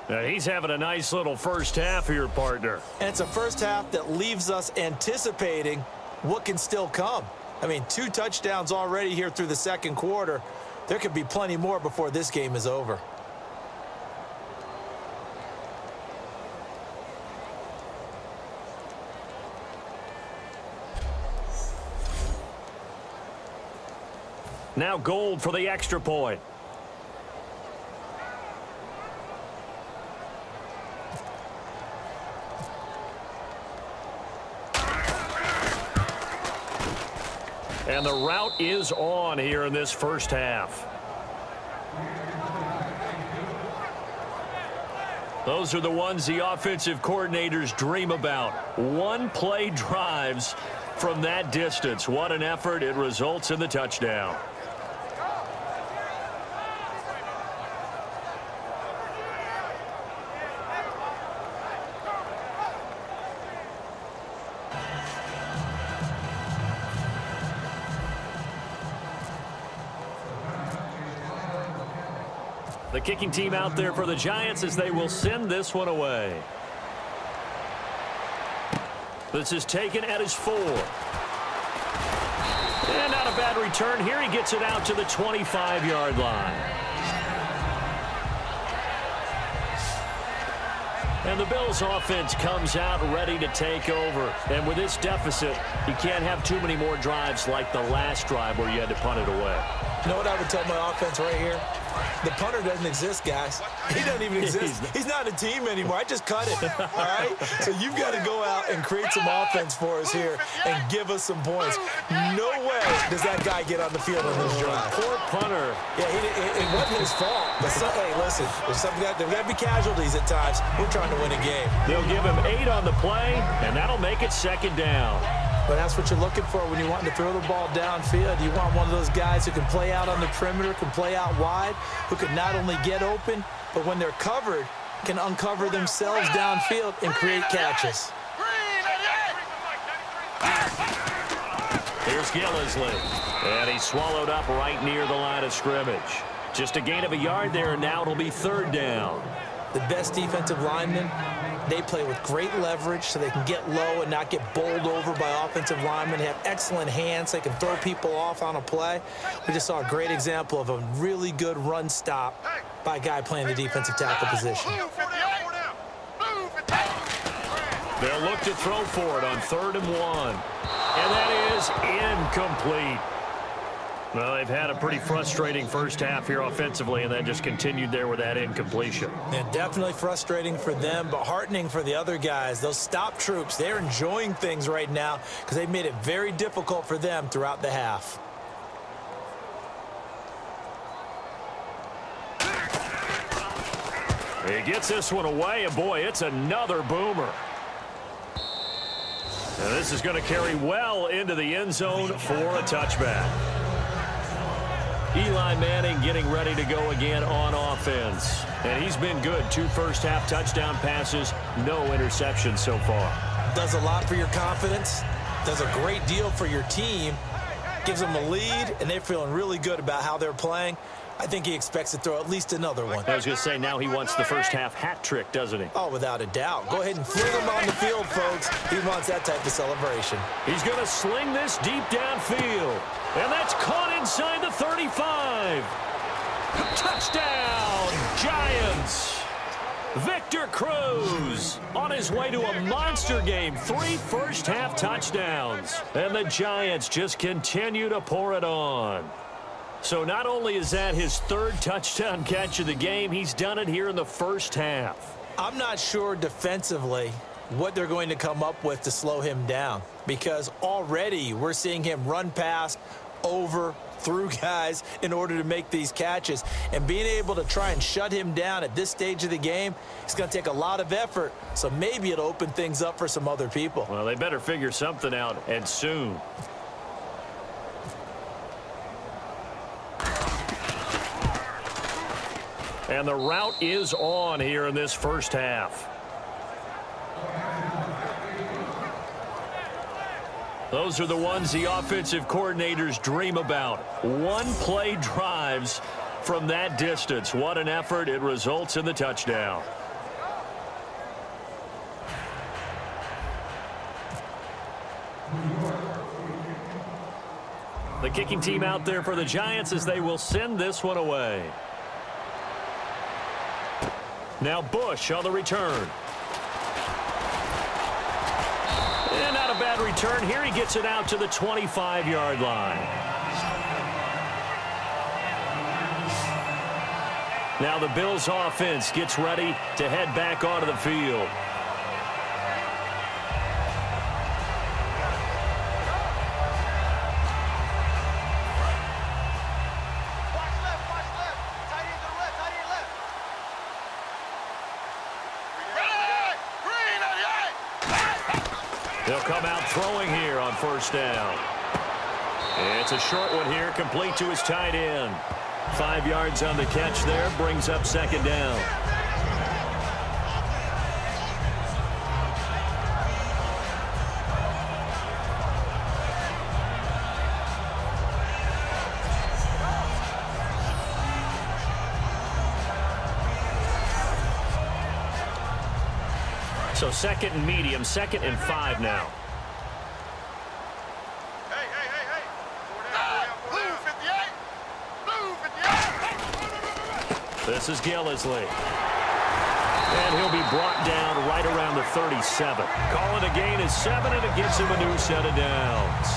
Now, he's having a nice little first half here, partner. And it's a first half that leaves us anticipating what can still come. I mean, 2 touchdowns already here through the second quarter. There could be plenty more before this game is over. Now Gold for the extra point. And the route is on here in this first half. Those are the ones the offensive coordinators dream about. 1-play drives from that distance. What an effort. It results in the touchdown. The kicking team out there for the Giants as they will send this one away. This is taken at his 4. And not a bad return here. He gets it out to the 25-yard line. And the Bills offense comes out ready to take over. And with this deficit, you can't have too many more drives like the last drive where you had to punt it away. You know what I would tell my offense right here? The punter doesn't exist, guys. He doesn't even exist. He's not a team anymore. I just cut it, all right? So you've got to go out and create some offense for us here and give us some points. No way does that guy get on the field on this drive. Poor punter. Yeah, it wasn't his fault. But hey, listen, there's got to be casualties at times. We're trying to win a game. They'll give him 8 on the play, and that'll make it second down. But that's what you're looking for when you want to throw the ball downfield. You want one of those guys who can play out on the perimeter, can play out wide, who can not only get open, but when they're covered, can uncover themselves downfield and create catches. Here's Gillisley, and he's swallowed up right near the line of scrimmage. Just a gain of a yard there, and now it'll be third down. The best defensive linemen, they play with great leverage so they can get low and not get bowled over by offensive linemen. They have excellent hands. They can throw people off on a play. We just saw a great example of a really good run stop by a guy playing the defensive tackle position. They'll look to throw for it on 3rd and 1. And that is incomplete. Well, they've had a pretty frustrating first half here offensively, and then just continued there with that incompletion. Yeah, definitely frustrating for them, but heartening for the other guys. Those stop troops, they're enjoying things right now because they've made it very difficult for them throughout the half. He gets this one away, and boy, it's another boomer. And this is going to carry well into the end zone for a touchback. Eli Manning getting ready to go again on offense. And he's been good. 2 first-half touchdown passes, no interceptions so far. Does a lot for your confidence, does a great deal for your team, gives them a lead, and they're feeling really good about how they're playing. I think he expects to throw at least another one. I was going to say, now he wants the first-half hat trick, doesn't he? Oh, without a doubt. Go ahead and fling him on the field, folks. He wants that type of celebration. He's going to sling this deep downfield. And that's caught inside the 35. Touchdown, Giants. Victor Cruz on his way to a monster game. 3 first-half touchdowns. And the Giants just continue to pour it on. So not only is that his 3rd touchdown catch of the game, he's done it here in the first half. I'm not sure defensively what they're going to come up with to slow him down, because already we're seeing him run past, over, through guys in order to make these catches. And being able to try and shut him down at this stage of the game, it's going to take a lot of effort. So maybe it'll open things up for some other people. Well, they better figure something out, and soon. And the route is on here in this first half. Those are the ones the offensive coordinators dream about. One-play drives from that distance. What an effort. It results in the touchdown. The kicking team out there for the Giants as they will send this one away. Now Bush on the return. And not a bad return. Here he gets it out to the 25-yard line. Now the Bills offense gets ready to head back onto the field. They'll come out throwing here on first down. It's a short one here, complete to his tight end. 5 yards on the catch there, brings up second down. So 2nd and medium, 2nd and 5 now. Hey. Blue 58. Blue 58. This is Gillisley. And he'll be brought down right around the 37. Calling a gain is 7, and it gives him a new set of downs.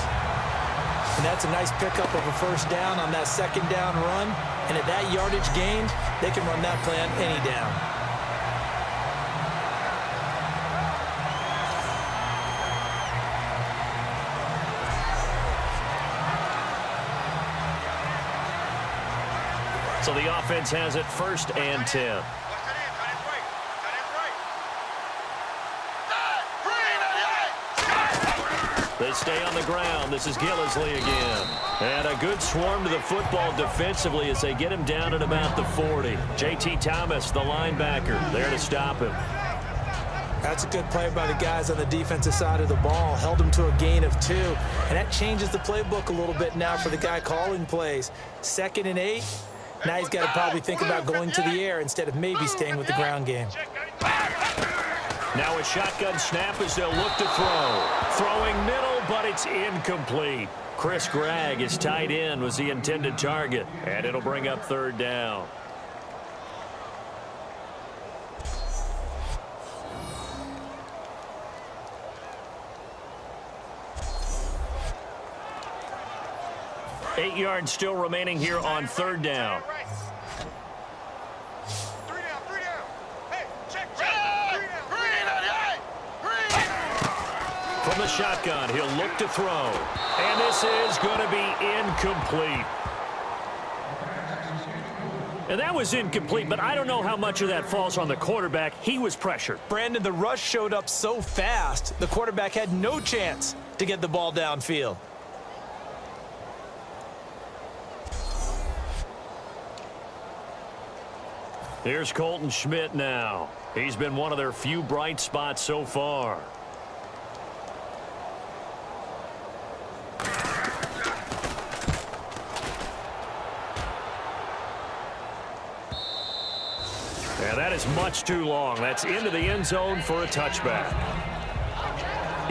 And that's a nice pickup of a first down on that second down run. And at that yardage gained, they can run that play on any down. So the offense has it 1st and 10. They stay on the ground. This is Gillisley again. And a good swarm to the football defensively as they get him down at about the 40. J.T. Thomas, the linebacker, there to stop him. That's a good play by the guys on the defensive side of the ball. Held him to a gain of 2. And that changes the playbook a little bit now for the guy calling plays. 2nd and 8. Now he's got to probably think about going to the air instead of maybe staying with the ground game. Now a shotgun snap as they'll look to throw. Throwing middle, but it's incomplete. Chris Gregg, his tight end, was the intended target. And it'll bring up 3rd down. Eight yards still remaining here on 3rd down. From the shotgun, he'll look to throw. And this is going to be incomplete. And that was incomplete, but I don't know how much of that falls on the quarterback. He was pressured. Brandon, the rush showed up so fast, the quarterback had no chance to get the ball downfield. Here's Colton Schmidt now. He's been one of their few bright spots so far. And that is much too long. That's into the end zone for a touchback.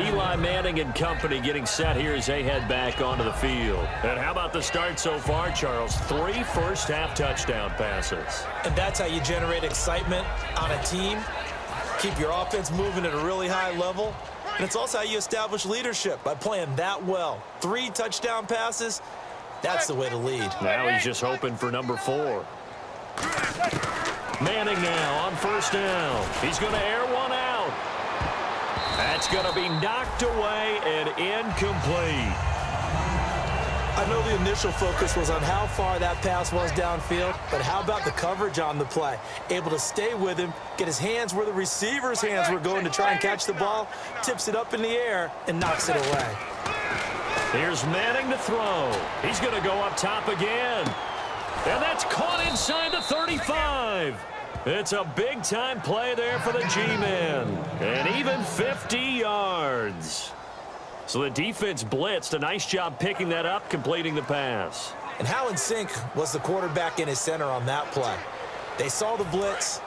Eli Manning and company getting set here as they head back onto the field. And how about the start so far, Charles? 3 first-half touchdown passes. And that's how you generate excitement on a team. Keep your offense moving at a really high level. And it's also how you establish leadership by playing that well. 3 touchdown passes, that's the way to lead. Now he's just hoping for number 4. Manning now on 1st down. He's going to air one out. That's going to be knocked away and incomplete. I know the initial focus was on how far that pass was downfield, but how about the coverage on the play? Able to stay with him, get his hands where the receiver's hands were going to try and catch the ball, tips it up in the air, and knocks it away. Here's Manning to throw. He's going to go up top again. And that's caught inside the 35. It's a big-time play there for the G-men. And even 50 yards. So the defense blitzed. A nice job picking that up, completing the pass. And how in sync was the quarterback and his center on that play? They saw the blitz,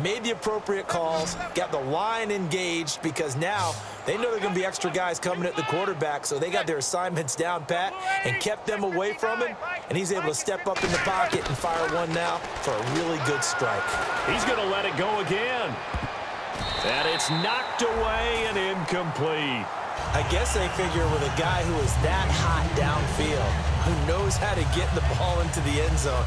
made the appropriate calls, got the line engaged because now they know there are going to be extra guys coming at the quarterback, so they got their assignments down pat and kept them away from him, and he's able to step up in the pocket and fire one now for a really good strike. He's going to let it go again. And it's knocked away and incomplete. I guess they figure with a guy who is that hot downfield, who knows how to get the ball into the end zone,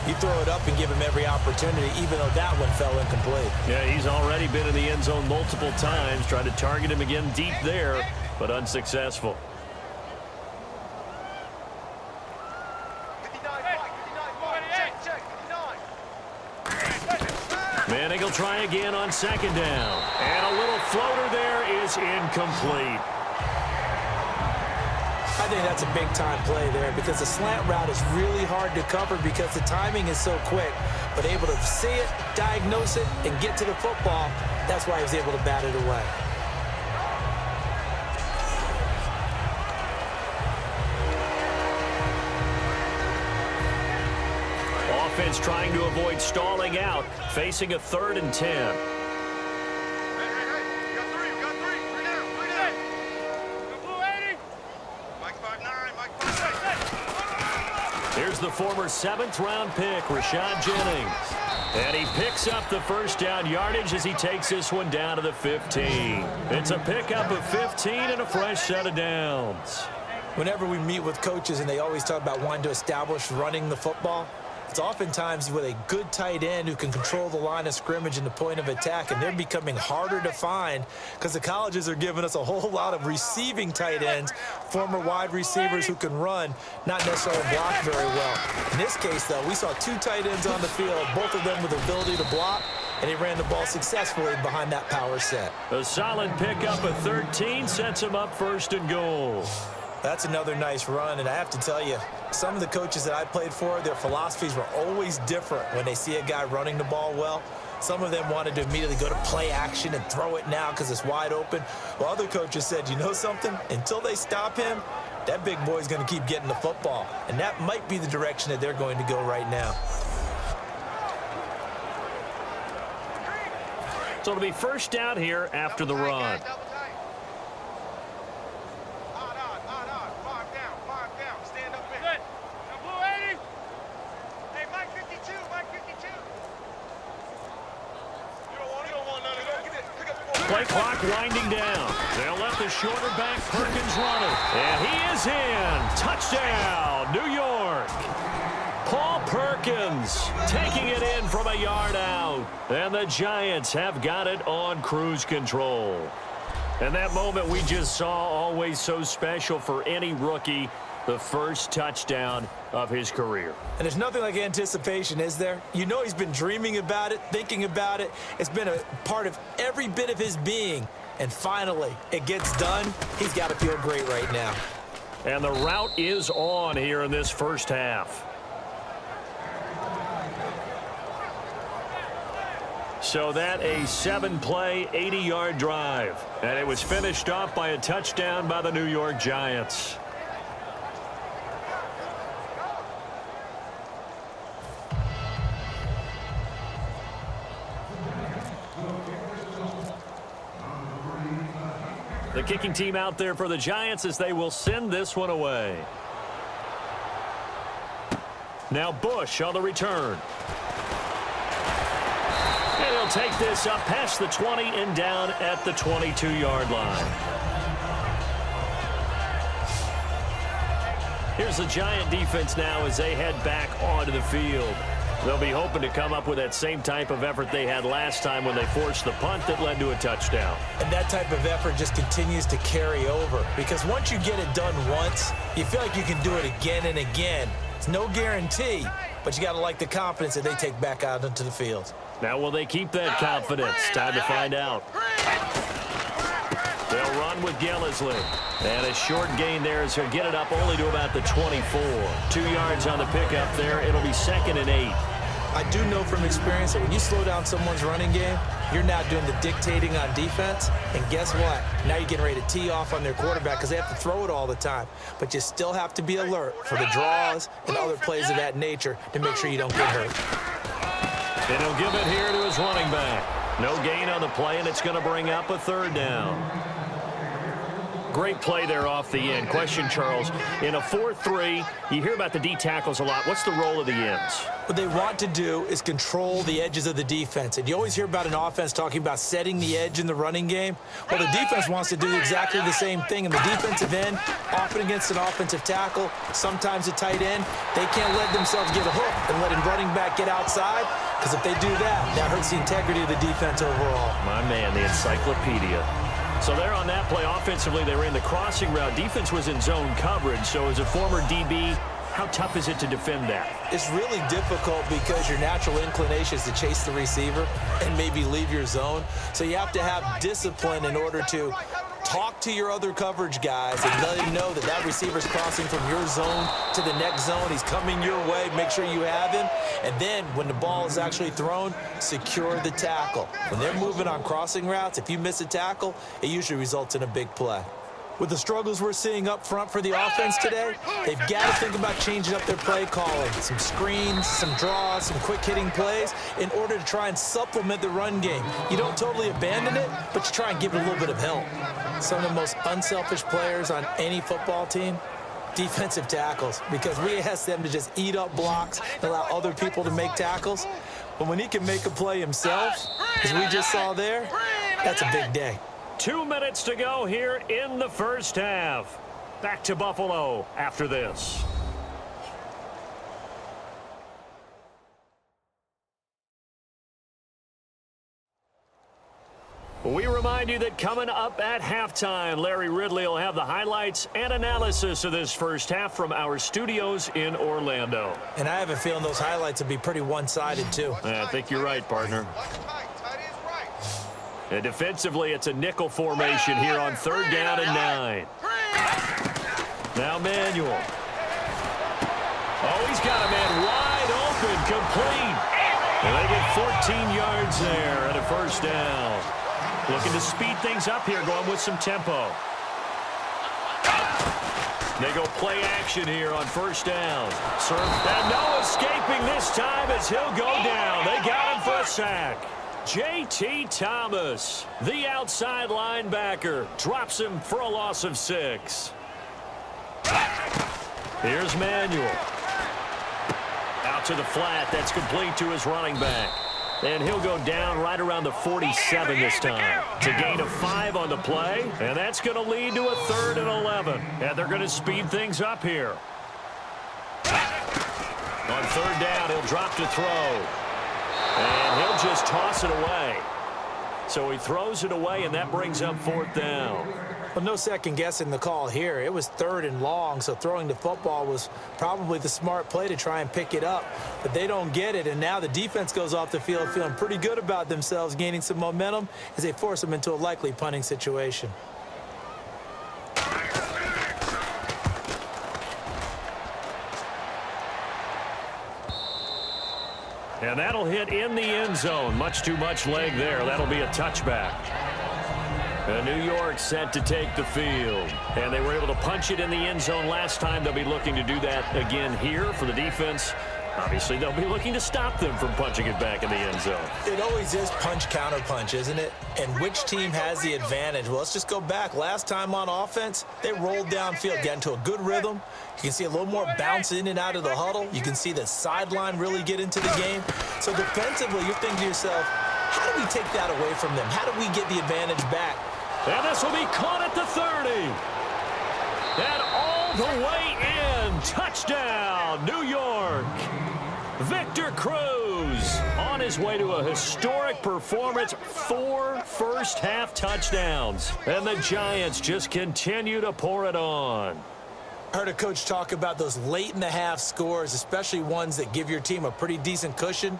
you throw it up and give him every opportunity, even though that one fell incomplete. Yeah, he's already been in the end zone multiple times, tried to target him again deep there, but unsuccessful. Manning will try again on 2nd down. And a little floater there is incomplete. I think that's a big-time play there because the slant route is really hard to cover because the timing is so quick. But able to see it, diagnose it, and get to the football, that's why he was able to bat it away. Offense trying to avoid stalling out, facing a 3rd and 10. Here's the former 7th-round pick, Rashad Jennings. And he picks up the first down yardage as he takes this one down to the 15. It's a pickup of 15 and a fresh set of downs. Whenever we meet with coaches and they always talk about wanting to establish running the football, it's oftentimes with a good tight end who can control the line of scrimmage and the point of attack, and they're becoming harder to find because the colleges are giving us a whole lot of receiving tight ends, former wide receivers who can run, not necessarily block very well. In this case, though, we saw two tight ends on the field, both of them with the ability to block, and he ran the ball successfully behind that power set. A solid pickup of 13 sets him up first and goal. That's another nice run, and I have to tell you, some of the coaches that I played for, their philosophies were always different when they see a guy running the ball well. Some of them wanted to immediately go to play action and throw it now because it's wide open. While other coaches said, you know something? Until they stop him, that big boy's going to keep getting the football. And that might be the direction that they're going to go right now. So it'll be first down here after the run. Play clock winding down. They'll let the shorter back Perkins run it. And he is in. Touchdown, New York. Paul Perkins taking it in from a yard out. And the Giants have got it on cruise control. And that moment we just saw, always so special for any rookie. The first touchdown of his career. And there's nothing like anticipation, is there? You know he's been dreaming about it, thinking about it. It's been a part of every bit of his being. And finally, it gets done. He's got to feel great right now. And the route is on here in this first half. So that a 7-play, 80-yard drive. And it was finished off by a touchdown by the New York Giants. The kicking team out there for the Giants as they will send this one away. Now Bush on the return. And he'll take this up past the 20 and down at the 22-yard line. Here's the Giant defense now as they head back onto the field. They'll be hoping to come up with that same type of effort they had last time when they forced the punt that led to a touchdown. And that type of effort just continues to carry over because once you get it done once, you feel like you can do it again and again. It's no guarantee, but you got to like the confidence that they take back out into the field. Now, will they keep that confidence? Time to find out. They'll run with Gillisley. And a short gain there as he'll get it up only to about the 24. 2 yards on the pickup there. It'll be 2nd and 8. I do know from experience that when you slow down someone's running game, you're now doing the dictating on defense. And guess what? Now you're getting ready to tee off on their quarterback because they have to throw it all the time. But you still have to be alert for the draws and other plays of that nature to make sure you don't get hurt. And he'll give it here to his running back. No gain on the play, and it's going to bring up a 3rd down. Great play there off the end. Question, Charles, in a 4-3, you hear about the D tackles a lot. What's the role of the ends? What they want to do is control the edges of the defense. And you always hear about an offense talking about setting the edge in the running game. Well, the defense wants to do exactly the same thing. And the defensive end, often against an offensive tackle, sometimes a tight end, they can't let themselves get a hook and let a running back get outside. Because if they do that, that hurts the integrity of the defense overall. My man, the encyclopedia. So there on that play, offensively, they ran the crossing route. Defense was in zone coverage. So as a former DB, how tough is it to defend that? It's really difficult because your natural inclination is to chase the receiver and maybe leave your zone. So you have to have discipline in order to talk to your other coverage guys and let him know that that receiver's crossing from your zone to the next zone. He's coming your way. Make sure you have him. And then when the ball is actually thrown, secure the tackle. When they're moving on crossing routes, if you miss a tackle, it usually results in a big play. With the struggles we're seeing up front for the offense today, they've got to think about changing up their play calling. Some screens, some draws, some quick-hitting plays in order to try and supplement the run game. You don't totally abandon it, but you try and give it a little bit of help. Some of the most unselfish players on any football team, defensive tackles, because we ask them to just eat up blocks and allow other people to make tackles. But when he can make a play himself, as we just saw there, that's a big day. 2 minutes to go here in the first half. Back to Buffalo after this. We remind you that coming up at halftime, Larry Ridley will have the highlights and analysis of this first half from our studios in Orlando. And I have a feeling those highlights will be pretty one-sided, too. I think you're right, partner. And defensively, it's a nickel formation here on 3rd down and 9. Now Manuel. Oh, he's got a man wide open, complete. And they get 14 yards there and a first down. Looking to speed things up here, going with some tempo. They go play action here on 1st down. Serve, and no escaping this time as he'll go down. They got him for a sack. J.T. Thomas, the outside linebacker, drops him for a loss of 6. Here's Manuel. Out to the flat. That's complete to his running back. And he'll go down right around the 47 this time. To gain of 5 on the play. And that's going to lead to a 3rd and 11. And they're going to speed things up here. On 3rd down, he'll drop to throw. And he'll just toss it away. So he throws it away, and that brings up 4th down. Well, no second guessing the call here. It was 3rd and long, so throwing the football was probably the smart play to try and pick it up. But they don't get it, and now the defense goes off the field feeling pretty good about themselves, gaining some momentum as they force them into a likely punting situation. And that'll hit in the end zone. Much too much leg there. That'll be a touchback. And New York set to take the field. And they were able to punch it in the end zone last time. They'll be looking to do that again here for the defense. Obviously, they'll be looking to stop them from punching it back in the end zone. It always is punch-counter-punch, isn't it? And which team has the advantage? Well, let's just go back. Last time on offense, they rolled downfield, got into a good rhythm. You can see a little more bounce in and out of the huddle. You can see the sideline really get into the game. So defensively, you're thinking to yourself, how do we take that away from them? How do we get the advantage back? And this will be caught at the 30. And all the way in. Touchdown, New York. Victor Cruz on his way to a historic performance. 4 first-half touchdowns. And the Giants just continue to pour it on. I heard a coach talk about those late-in-the-half scores, especially ones that give your team a pretty decent cushion.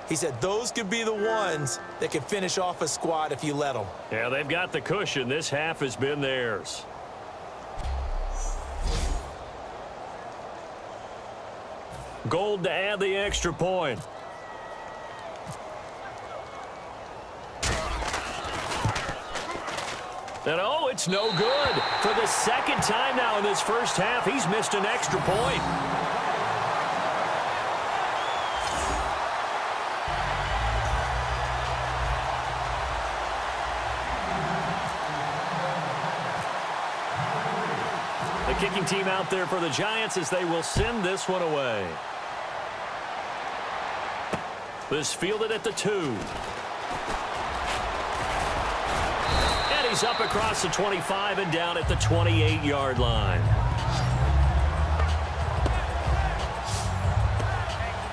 He said those could be the ones that can finish off a squad if you let them. Yeah, they've got the cushion. This half has been theirs. Gold to add the extra point. And oh, it's no good. For the second time now in this first half, he's missed an extra point. The kicking team out there for the Giants as they will send this one away. This fielded at the 2. And he's up across the 25 and down at the 28-yard line.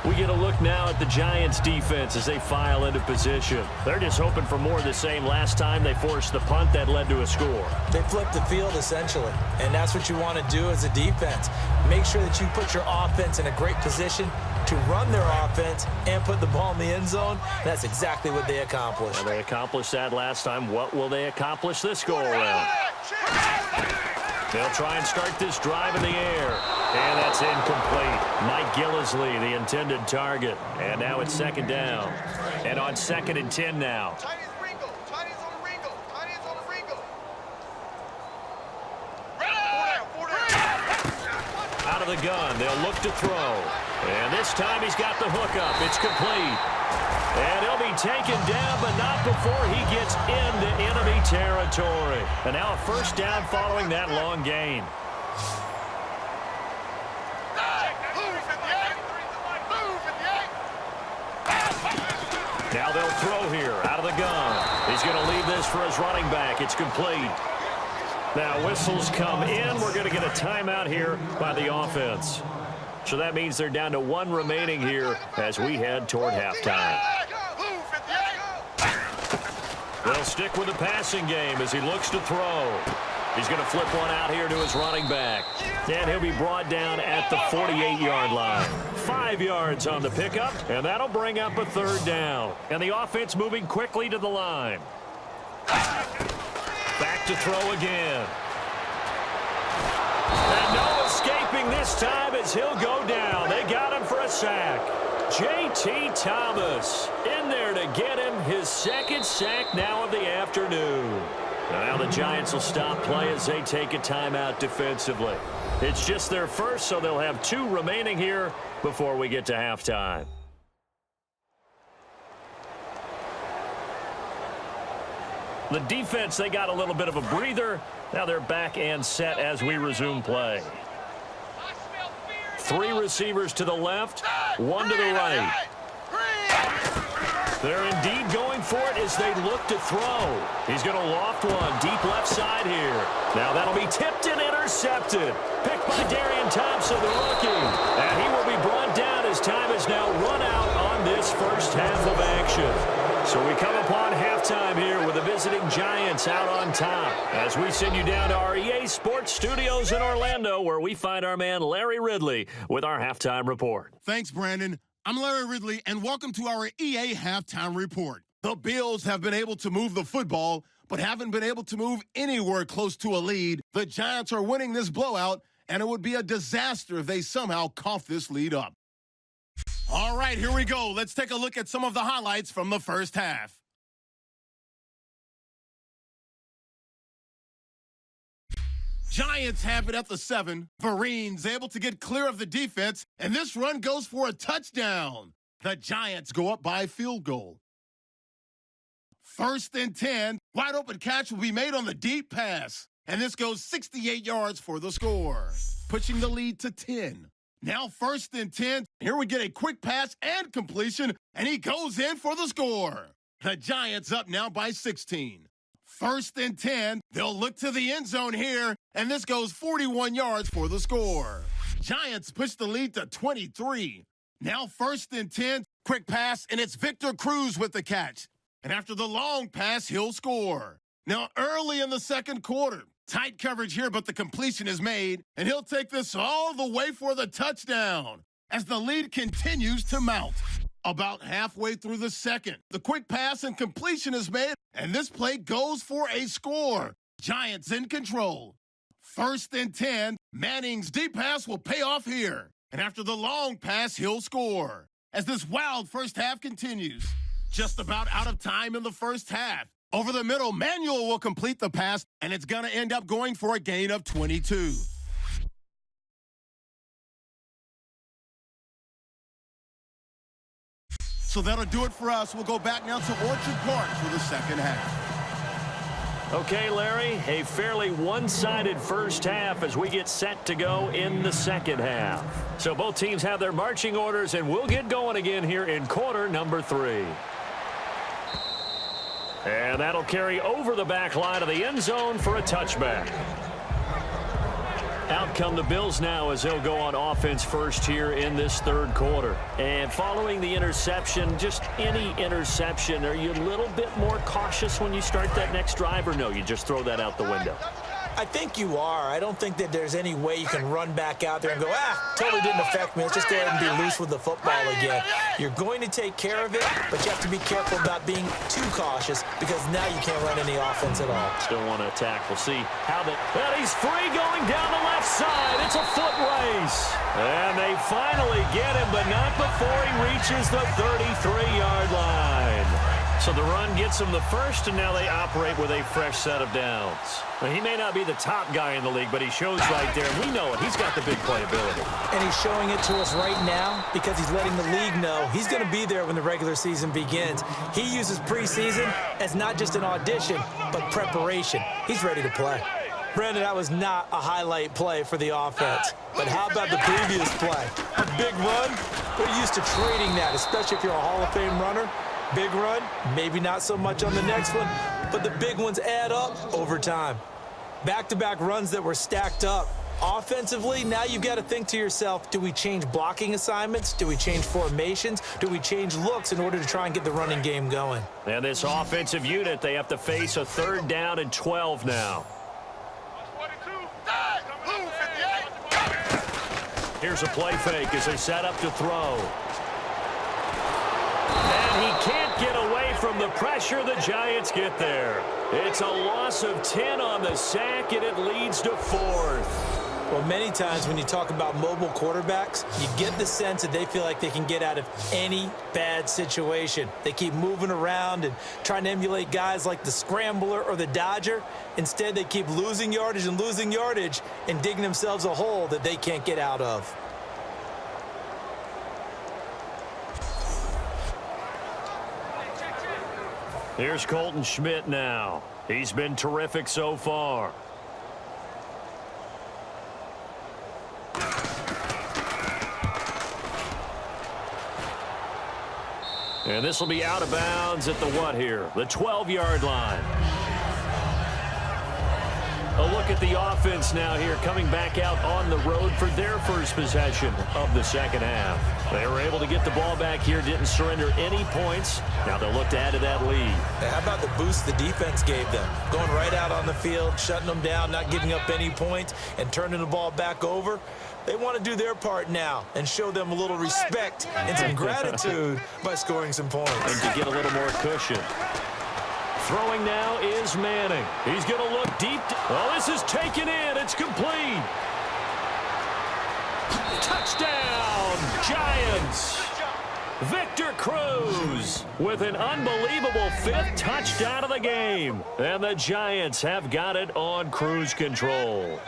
We get a look now at the Giants defense as they file into position. They're just hoping for more of the same. Last time they forced the punt that led to a score. They flipped the field essentially, and that's what you want to do as a defense. Make sure that you put your offense in a great position to run their offense and put the ball in the end zone. That's exactly what they accomplished. Well, they accomplished that last time. What will they accomplish this go-around? They'll try and start this drive in the air. And that's incomplete. Mike Gillisley, the intended target. And now it's 2nd down. And on 2nd and 10 now. Out of the gun, they'll look to throw. And this time he's got the hook up. It's complete. And he'll be taken down, but not before he gets into enemy territory. And now a first down following that long gain. He'll throw here out of the gun. He's going to leave this for his running back. It's complete. Now whistles come in. We're going to get a timeout here by the offense. So that means they're down to one remaining here as we head toward halftime. They'll stick with the passing game as he looks to throw. He's going to flip one out here to his running back. And he'll be brought down at the 48-yard line. 5 yards on the pickup, and that'll bring up a third down. And the offense moving quickly to the line. Back to throw again. And no escaping this time as he'll go down. They got him for a sack. J.T. Thomas in there to get him his second sack now of the afternoon. Now the Giants will stop play as they take a timeout defensively. It's just their first, so they'll have 2 remaining here before we get to halftime. The defense, they got a little bit of a breather. Now they're back and set as we resume play. 3 receivers to the left, 1 to the right. They're indeed going for it as they look to throw. He's going to loft one deep left side here. Now that'll be tipped and intercepted. Picked by Darian Thompson, the rookie. And he will be brought down as time is now run out on this first half of action. So we come upon halftime here with the visiting Giants out on top as we send you down to our EA Sports Studios in Orlando where we find our man Larry Ridley with our halftime report. Thanks, Brandon. I'm Larry Ridley, and welcome to our EA Halftime Report. The Bills have been able to move the football, but haven't been able to move anywhere close to a lead. The Giants are winning this blowout, and it would be a disaster if they somehow cough this lead up. All right, here we go. Let's take a look at some of the highlights from the first half. Giants have it at the 7. Vereen's able to get clear of the defense, and this run goes for a touchdown. The Giants go up by a field goal. 1st and 10. Wide open catch will be made on the deep pass, and this goes 68 yards for the score, pushing the lead to 10. Now 1st and 10. Here we get a quick pass and completion, and he goes in for the score. The Giants up now by 16. 1st and 10. They'll look to the end zone here, and this goes 41 yards for the score. Giants push the lead to 23. Now 1st and 10. Quick pass, and it's Victor Cruz with the catch. And after the long pass, he'll score. Now early in the second quarter, tight coverage here, but the completion is made, and he'll take this all the way for the touchdown as the lead continues to mount. About halfway through the second, the quick pass and completion is made, and this play goes for a score. Giants in control. 1st and 10. Manning's deep pass will pay off here. And after the long pass, he'll score. As this wild first half continues. Just about out of time in the first half. Over the middle, Manuel will complete the pass, and it's going to end up going for a gain of 22. So that'll do it for us. We'll go back now to Orchard Park for the second half. Okay, Larry, a fairly one-sided first half as we get set to go in the second half. So both teams have their marching orders, and we'll get going again here in quarter number 3. And that'll carry over the back line of the end zone for a touchback. Out come the Bills now as they'll go on offense first here in this third quarter. And following the interception, just any interception, are you a little bit more cautious when you start that next drive, or no, you just throw that out the window? I think you are. I don't think that there's any way you can run back out there and go, totally didn't affect me. Let's just go ahead and be loose with the football again. You're going to take care of it, but you have to be careful about being too cautious because now you can't run any offense at all. Still want to attack. We'll see how that. Well, he's free going down the left side. It's a foot race. And they finally get him, but not before he reaches the 33-yard line. So the run gets him the first, and now they operate with a fresh set of downs. Now, he may not be the top guy in the league, but he shows right there, and we know it. He's got the big playability. And he's showing it to us right now because he's letting the league know he's going to be there when the regular season begins. He uses preseason as not just an audition, but preparation. He's ready to play. Brandon, that was not a highlight play for the offense. But how about the previous play? A big run? We're used to trading that, especially if you're a Hall of Fame runner. Big run, maybe not so much on the next one, but the big ones add up over time. Back-to-back runs that were stacked up. Offensively, now you've got to think to yourself, do we change blocking assignments? Do we change formations? Do we change looks in order to try and get the running game going? And this offensive unit, they have to face a 3rd down and 12 now. Here's a play fake as they set up to throw. And he can't get away from the pressure. The Giants get there. It's a loss of 10 on the sack, and it leads to 4th. Well, many times when you talk about mobile quarterbacks, you get the sense that they feel like they can get out of any bad situation. They keep moving around and trying to emulate guys like the Scrambler or the Dodger. Instead, they keep losing yardage and digging themselves a hole that they can't get out of. Here's Colton Schmidt now. He's been terrific so far. And this will be out of bounds at the what here? The 12-yard line. A look at the offense now here, coming back out on the road for their first possession of the second half. They were able to get the ball back here, didn't surrender any points. Now they'll look to add to that lead. How about the boost the defense gave them? Going right out on the field, shutting them down, not giving up any points, and turning the ball back over. They want to do their part now and show them a little respect and some gratitude by scoring some points. And to get a little more cushion. Throwing now is Manning. He's going to look deep. Oh, this is taken in. It's complete. Touchdown, Giants. Victor Cruz with an unbelievable 5th touchdown of the game. And the Giants have got it on cruise control.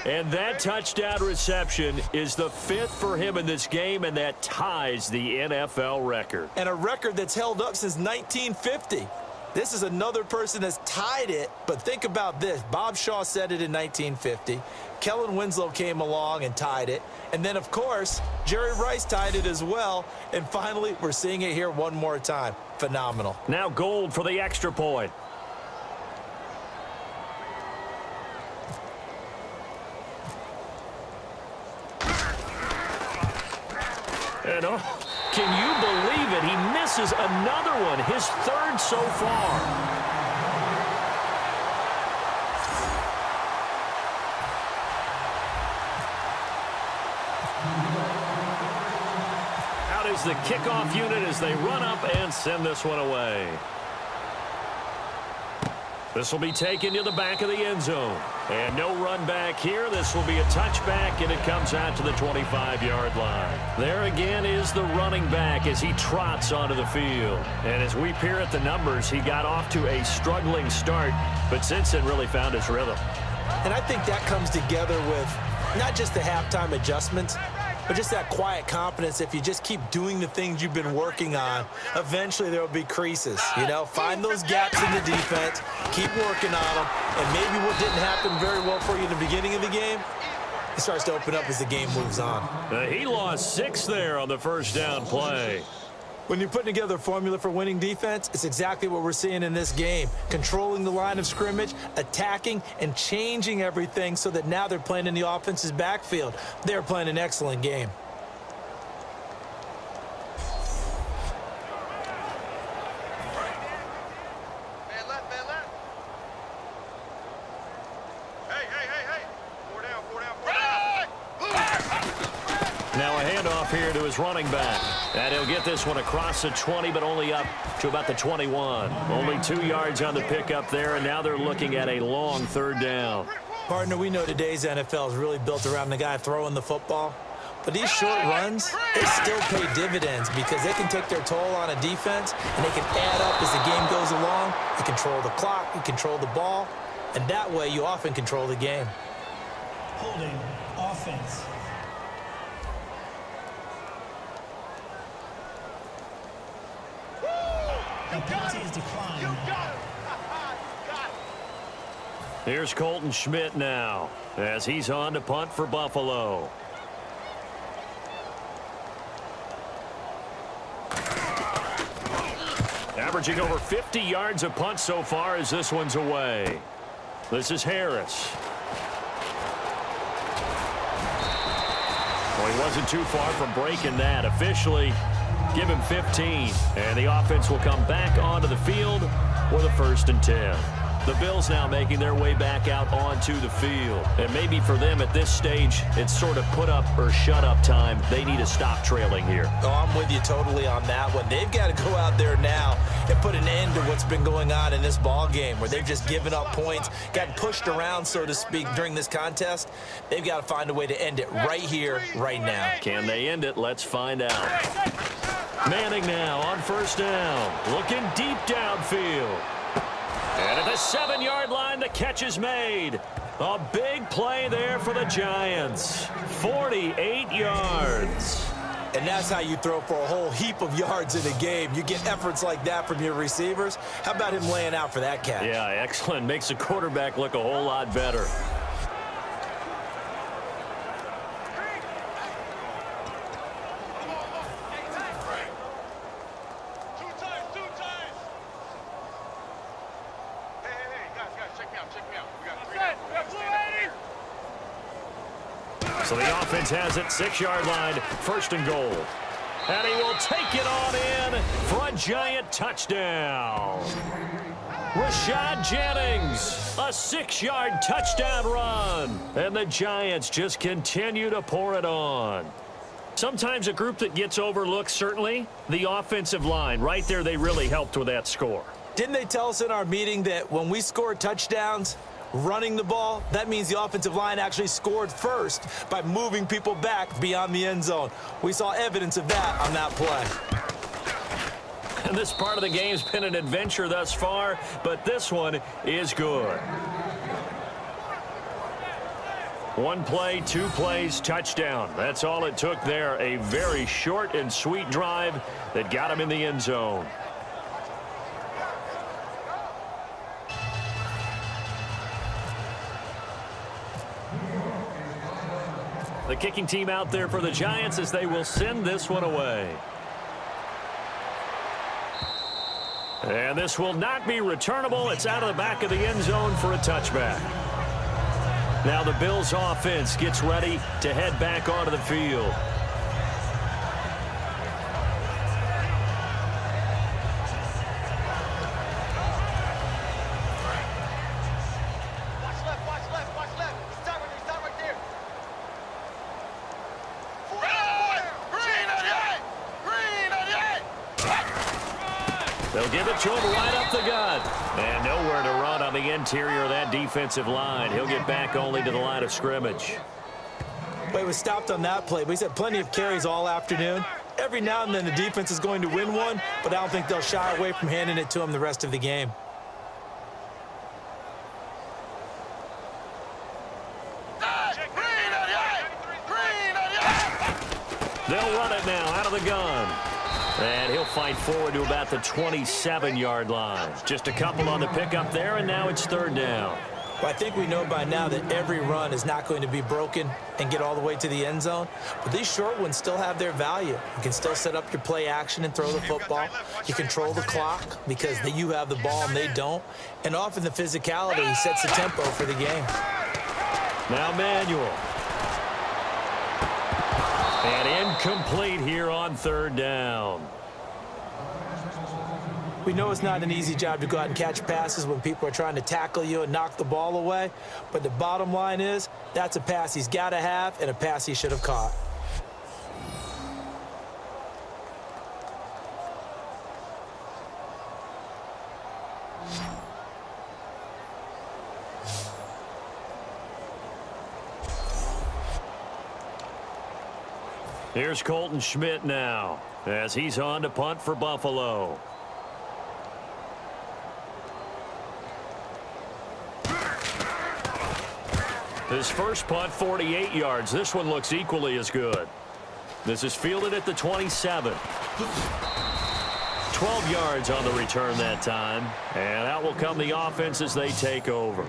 And that touchdown reception is the 5th for him in this game, and that ties the NFL record. And a record that's held up since 1950. This is another person that's tied it, but think about this. Bob Shaw said it in 1950. Kellen Winslow came along and tied it. And then, of course, Jerry Rice tied it as well. And finally, we're seeing it here one more time. Phenomenal. Now Gold for the extra point. And can you believe it? He misses another one, his 3rd so far. Out is the kickoff unit as they run up and send this one away. This will be taken to the back of the end zone. And no run back here. This will be a touchback, and it comes out to the 25-yard line. There again is the running back as he trots onto the field. And as we peer at the numbers, he got off to a struggling start, but since then really found his rhythm. And I think that comes together with not just the halftime adjustments, but just that quiet confidence. If you just keep doing the things you've been working on, eventually there will be creases. You know, find those gaps in the defense, keep working on them, and maybe what didn't happen very well for you in the beginning of the game, it starts to open up as the game moves on. He lost 6 there on the first down play. When you're putting together a formula for winning defense, it's exactly what we're seeing in this game. Controlling the line of scrimmage, attacking, and changing everything so that now they're playing in the offense's backfield. They're playing an excellent game. Man left. Hey. 4 down. Now a handoff here to his running back. And he'll get this one across the 20, but only up to about the 21. Only 2 yards on the pickup there, and now they're looking at a long 3rd down. Partner, we know today's NFL is really built around the guy throwing the football. But these short runs, they still pay dividends because they can take their toll on a defense, and they can add up as the game goes along. You control the clock, you control the ball, and that way you often control the game. Holding offense. The penalty is declined. Here's Colton Schmidt now as he's on to punt for Buffalo. Averaging over 50 yards a punt so far as this one's away. This is Harris. Well, he wasn't too far from breaking that. Officially, give him 15. And the offense will come back onto the field with a 1st and 10. The Bills now making their way back out onto the field. And maybe for them at this stage, it's sort of put up or shut up time. They need to stop trailing here. Oh, I'm with you totally on that one. They've got to go out there now and put an end to what's been going on in this ball game where they've just given up points, gotten pushed around, so to speak, during this contest. They've got to find a way to end it right here, right now. Can they end it? Let's find out. Manning now on 1st down. Looking deep downfield. And at the 7-yard line, the catch is made. A big play there for the Giants. 48 yards. And that's how you throw for a whole heap of yards in a game. You get efforts like that from your receivers. How about him laying out for that catch? Yeah, excellent. Makes the quarterback look a whole lot better. So the offense has it, 6-yard line, 1st and goal. And he will take it on in for a Giant touchdown. Rashad Jennings, a 6-yard touchdown run. And the Giants just continue to pour it on. Sometimes a group that gets overlooked, certainly, the offensive line. Right there, they really helped with that score. Didn't they tell us in our meeting that when we score touchdowns, running the ball, that means the offensive line actually scored first by moving people back beyond the end zone. We saw evidence of that on that play. And this part of the game's been an adventure thus far, but this one is good. 1 play, 2 plays, touchdown. That's all it took there. A very short and sweet drive that got him in the end zone. The kicking team out there for the Giants as they will send this one away. And this will not be returnable. It's out of the back of the end zone for a touchback. Now the Bills offense gets ready to head back onto the field. They'll give it to him right up the gut. And nowhere to run on the interior of that defensive line. He'll get back only to the line of scrimmage. Well, he was stopped on that play, but he's had plenty of carries all afternoon. Every now and then the defense is going to win one, but I don't think they'll shy away from handing it to him the rest of the game. They'll run it now out of the gun. And he'll fight forward to about the 27-yard line. Just a couple on the pickup there, and now it's 3rd down. Well, I think we know by now that every run is not going to be broken and get all the way to the end zone. But these short ones still have their value. You can still set up your play action and throw the football. You control the clock because you have the ball and they don't. And often the physicality sets the tempo for the game. Now Manuel. And incomplete here on 3rd down. We know it's not an easy job to go out and catch passes when people are trying to tackle you and knock the ball away. But the bottom line is that's a pass he's got to have and a pass he should have caught. Here's Colton Schmidt now as he's on to punt for Buffalo. His first punt, 48 yards. This one looks equally as good. This is fielded at the 27. 12 yards on the return that time. And out will come the offense as they take over.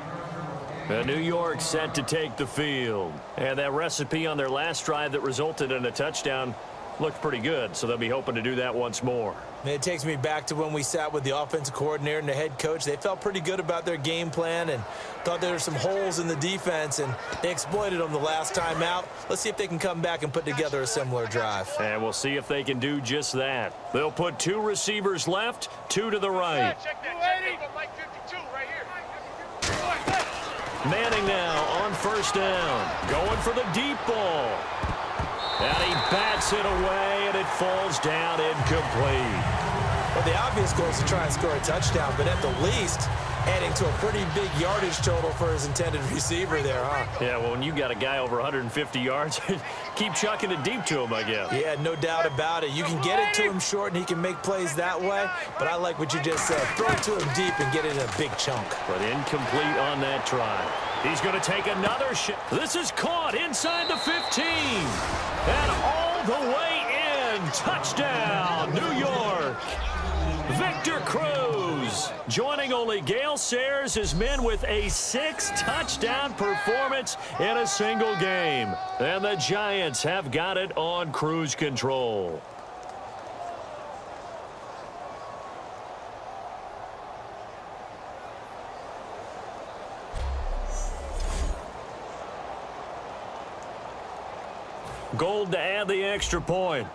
New York set to take the field. And that recipe on their last drive that resulted in a touchdown looked pretty good, so they'll be hoping to do that once more. And it takes me back to when we sat with the offensive coordinator and the head coach. They felt pretty good about their game plan and thought there were some holes in the defense, and they exploited them the last time out. Let's see if they can come back and put together a similar drive. And we'll see if they can do just that. They'll put 2 receivers left, 2 to the right. Check that, Mike 52 right here. Manning now on first down, going for the deep ball. And he bats it away, and it falls down incomplete. Well, the obvious goal is to try and score a touchdown, but at the least, adding to a pretty big yardage total for his intended receiver there, huh? Yeah, well, when you got a guy over 150 yards, keep chucking it deep to him, I guess. Yeah, no doubt about it. You can get it to him short, and he can make plays that way, but I like what you just said. Throw it to him deep and get it in a big chunk. But incomplete on that try. He's going to take another shot. This is caught inside the 15. And all the way in. Touchdown, New York. Victor Cruz joining only Gale Sayers, his men with a 6-touchdown performance in a single game. And the Giants have got it on cruise control. Gold to add the extra point.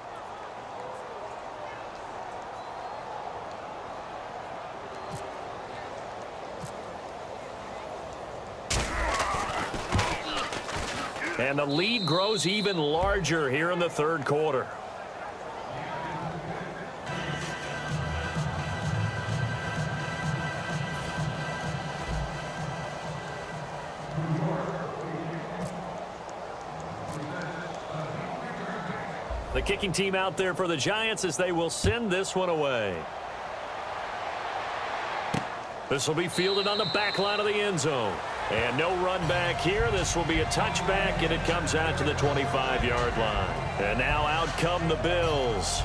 And the lead grows even larger here in the third quarter. The kicking team out there for the Giants as they will send this one away. This will be fielded on the back line of the end zone. And no run back here. This will be a touchback, and it comes out to the 25-yard line. And now out come the Bills.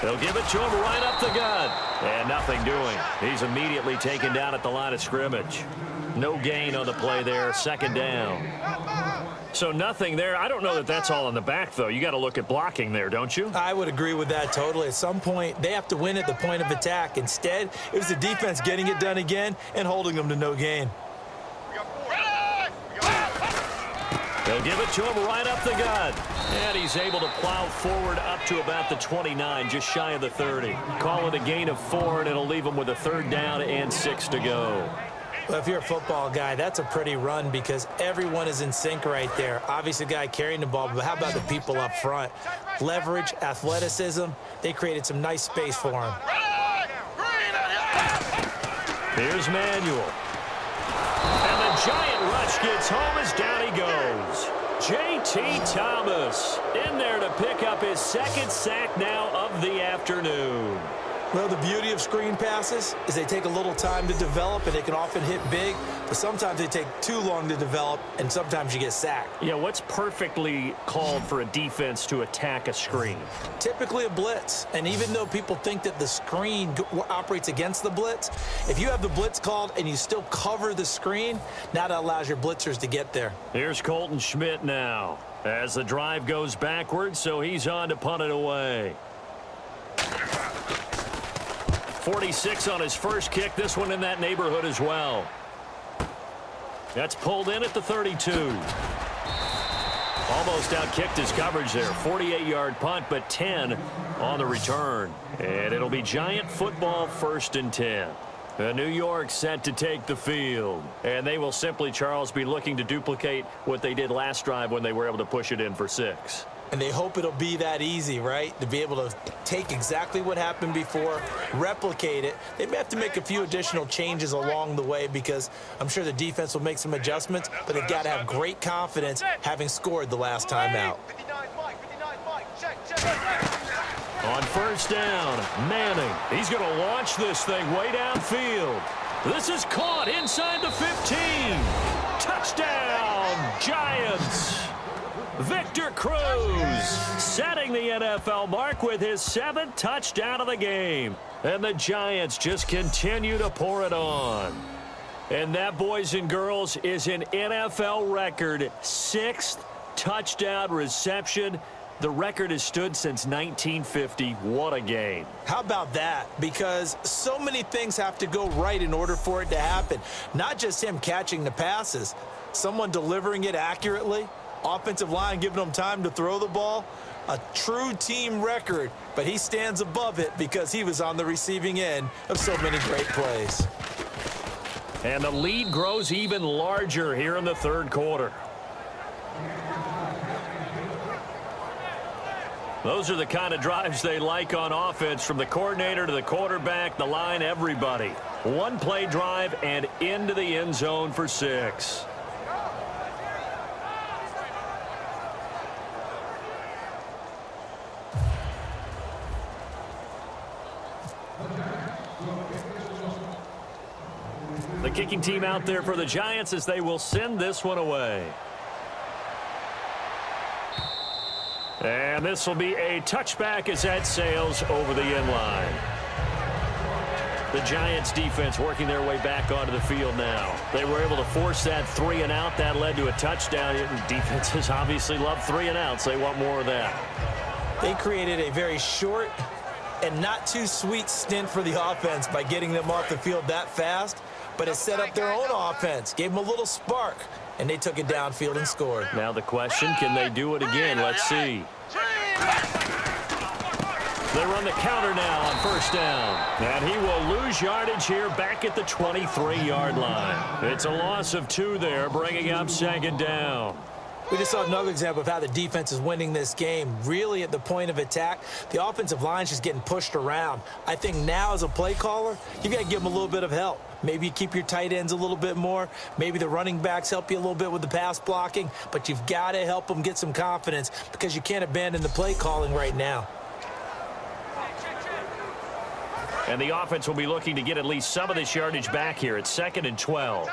They'll give it to him right up the gut. And nothing doing. He's immediately taken down at the line of scrimmage. No gain on the play there. Second down. So nothing there. I don't know that that's all in the back, though. You got to look at blocking there, don't you? I would agree with that totally. At some point, they have to win at the point of attack. Instead, it was the defense getting it done again and holding them to no gain. They'll give it to him right up the gut. And he's able to plow forward up to about the 29, just shy of the 30. Call it a gain of 4, and it'll leave him with a third down and 6 to go. Well, if you're a football guy, that's a pretty run because everyone is in sync right there. Obviously, the guy carrying the ball, but how about the people up front? Leverage, athleticism, they created some nice space for him. Here's Manuel. And the giant rush gets home as down he goes. J.T. Thomas in there to pick up his second sack now of the afternoon. Well, the beauty of screen passes is they take a little time to develop, and they can often hit big, but sometimes they take too long to develop, and sometimes you get sacked. Yeah, what's perfectly called for a defense to attack a screen? Typically a blitz, and even though people think that the screen operates against the blitz, if you have the blitz called and you still cover the screen, now that allows your blitzers to get there. Here's Colton Schmidt now as the drive goes backwards, so he's on to punt it away. 46 on his first kick. This one in that neighborhood as well. That's pulled in at the 32. Almost outkicked his coverage there. 48-yard punt, but 10 on the return. And it'll be Giant football, 1st and 10. New York set to take the field. And they will simply, Charles, be looking to duplicate what they did last drive when they were able to push it in for 6. And they hope it'll be that easy, right? To be able to take exactly what happened before, replicate it. They may have to make a few additional changes along the way because I'm sure the defense will make some adjustments, but they've got to have great confidence having scored the last time out. On first down, Manning. He's going to launch this thing way downfield. This is caught inside the 15. Touchdown! Cruz setting the NFL mark with his 7th touchdown of the game. And the Giants just continue to pour it on. And that, boys and girls, is an NFL record 6th touchdown reception. The record has stood since 1950. What a game. How about that? Because so many things have to go right in order for it to happen. Not just him catching the passes, someone delivering it accurately, offensive line giving him time to throw the ball. A true team record, but he stands above it because he was on the receiving end of so many great plays. And the lead grows even larger here in the third quarter. Those are the kind of drives they like on offense, from the coordinator to the quarterback, the line, everybody. One-play drive and into the end zone for 6. The kicking team out there for the Giants as they will send this one away. And this will be a touchback as that sails over the end line. The Giants defense working their way back onto the field now. They were able to force that 3 and out. That led to a touchdown. Defenses obviously love 3 and outs. They want more of that. They created a very short and not too sweet stint for the offense by getting them off the field that fast, but it set up their own offense, gave them a little spark, and they took it downfield and scored. Now the question, can they do it again? Let's see. They run the counter now on first down. And he will lose yardage here back at the 23-yard line. It's a loss of 2 there, bringing up second down. We just saw another example of how the defense is winning this game. Really at the point of attack, the offensive line's just getting pushed around. I think now as a play caller, you got to give them a little bit of help. Maybe you keep your tight ends a little bit more. Maybe the running backs help you a little bit with the pass blocking. But you've got to help them get some confidence because you can't abandon the play calling right now. And the offense will be looking to get at least some of this yardage back here. It's 2nd and 12.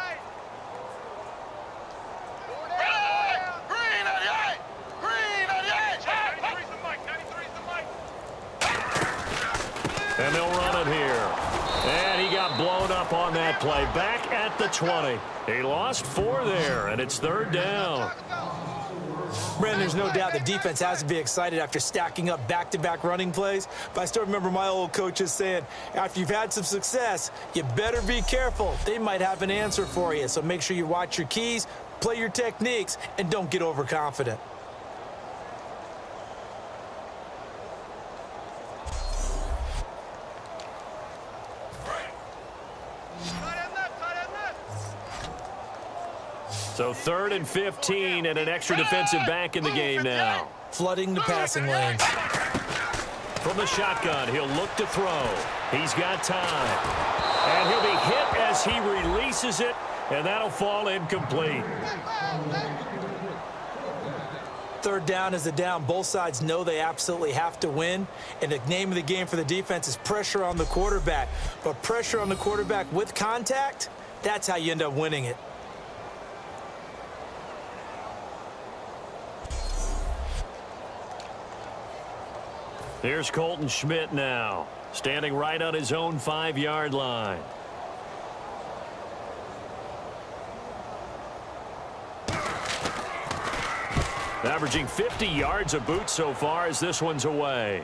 And they'll run it here. And he got blown up on that play. Back at the 20. He lost 4 there, and it's 3rd down. Brandon, there's no doubt the defense has to be excited after stacking up back-to-back running plays. But I still remember my old coaches saying, after you've had some success, you better be careful. They might have an answer for you. So make sure you watch your keys, play your techniques, and don't get overconfident. So 3rd and 15 and an extra defensive back in the game now. Flooding the passing lanes. From the shotgun, he'll look to throw. He's got time. And he'll be hit as he releases it, and that'll fall incomplete. 3rd down is the down. Both sides know they absolutely have to win. And the name of the game for the defense is pressure on the quarterback. But pressure on the quarterback with contact, that's how you end up winning it. Here's Colton Schmidt now, standing right on his own 5-yard line. Averaging 50 yards a boot so far as this one's away.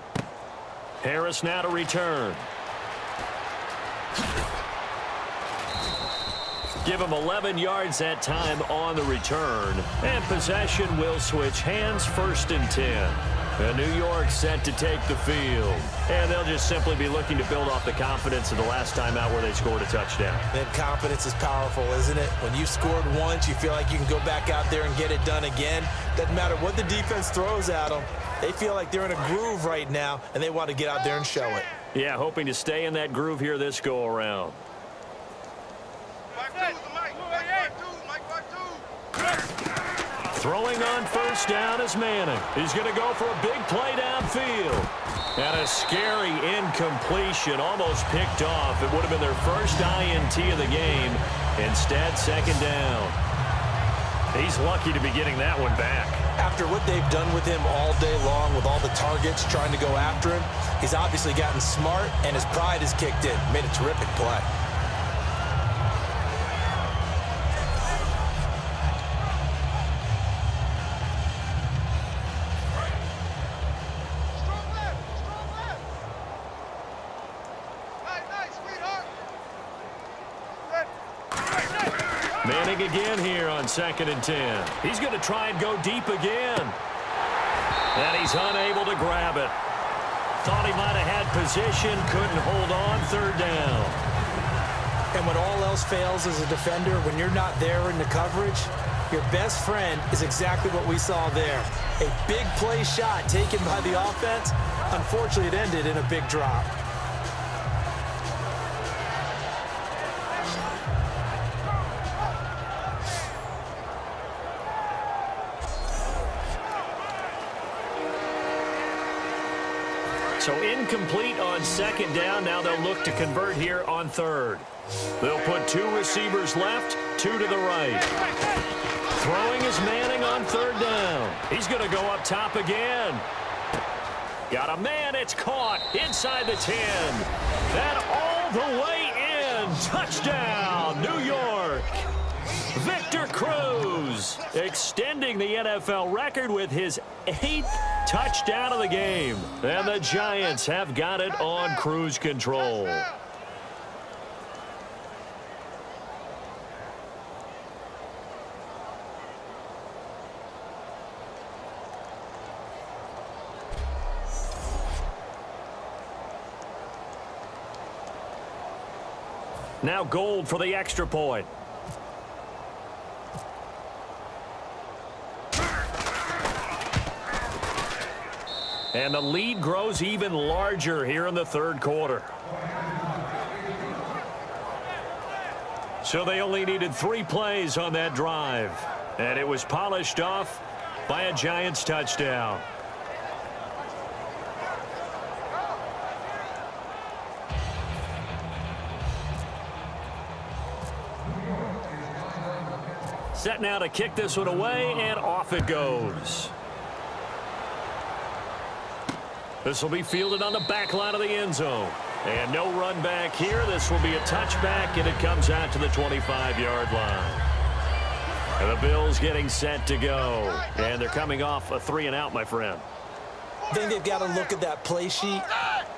Harris now to return. Give him 11 yards that time on the return. And possession will switch hands, 1st and 10. And New York set to take the field. And they'll just simply be looking to build off the confidence of the last time out where they scored a touchdown. And confidence is powerful, isn't it? When you've scored once, you feel like you can go back out there and get it done again. Doesn't matter what the defense throws at them. They feel like they're in a groove right now, and they want to get out there and show it. Yeah, hoping to stay in that groove here this go-around. Throwing on first down is Manning. He's going to go for a big play downfield. And a scary incompletion, almost picked off. It would have been their first INT of the game. Instead, 2nd down. He's lucky to be getting that one back. After what they've done with him all day long, with all the targets trying to go after him, he's obviously gotten smart, and his pride has kicked in. Made a terrific play. Manning again here on 2nd and 10. He's going to try and go deep again. And he's unable to grab it. Thought he might have had position, couldn't hold on, 3rd down. And when all else fails as a defender, when you're not there in the coverage, your best friend is exactly what we saw there. A big play shot taken by the offense. Unfortunately, it ended in a big drop. So incomplete on 2nd down. Now they'll look to convert here on 3rd. They'll put 2 receivers left, 2 to the right. Throwing is Manning on 3rd down. He's going to go up top again. Got a man. It's caught inside the 10. And all the way in. Touchdown, New York. Victor Cruz extending the NFL record with his 8th touchdown of the game. And the Giants have got it on cruise control. Now Gold for the extra point. And the lead grows even larger here in the 3rd quarter. So they only needed 3 plays on that drive. And it was polished off by a Giants touchdown. Set now to kick this one away, and off it goes. This will be fielded on the back line of the end zone. And no run back here. This will be a touchback, and it comes out to the 25-yard line. And the Bills getting set to go. And they're coming off a 3-and-out, my friend. I think they've got to look at that play sheet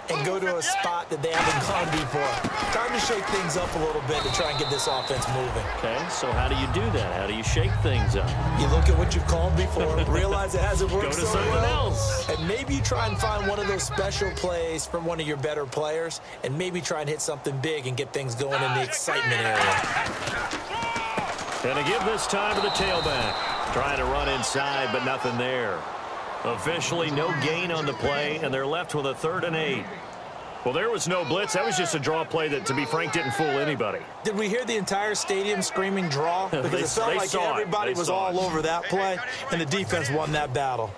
and go to a spot that they haven't gone before. Time to shake things up a little bit to try and get this offense moving. Okay, so how do you do that? How do you shake things up? You look at what you've called before, realize it hasn't worked Go to so something well, else. and maybe you try and find one of those special plays from one of your better players, and maybe try and hit something big and get things going in the excitement area. And to give this time to the tailback. Trying to run inside, but nothing there. Officially no gain on the play, and they're left with a 3rd and 8. Well, there was no blitz. That was just a draw play that, to be frank, didn't fool anybody. Did we hear the entire stadium screaming draw? Because it felt like everybody was all over that play, and the defense won that battle.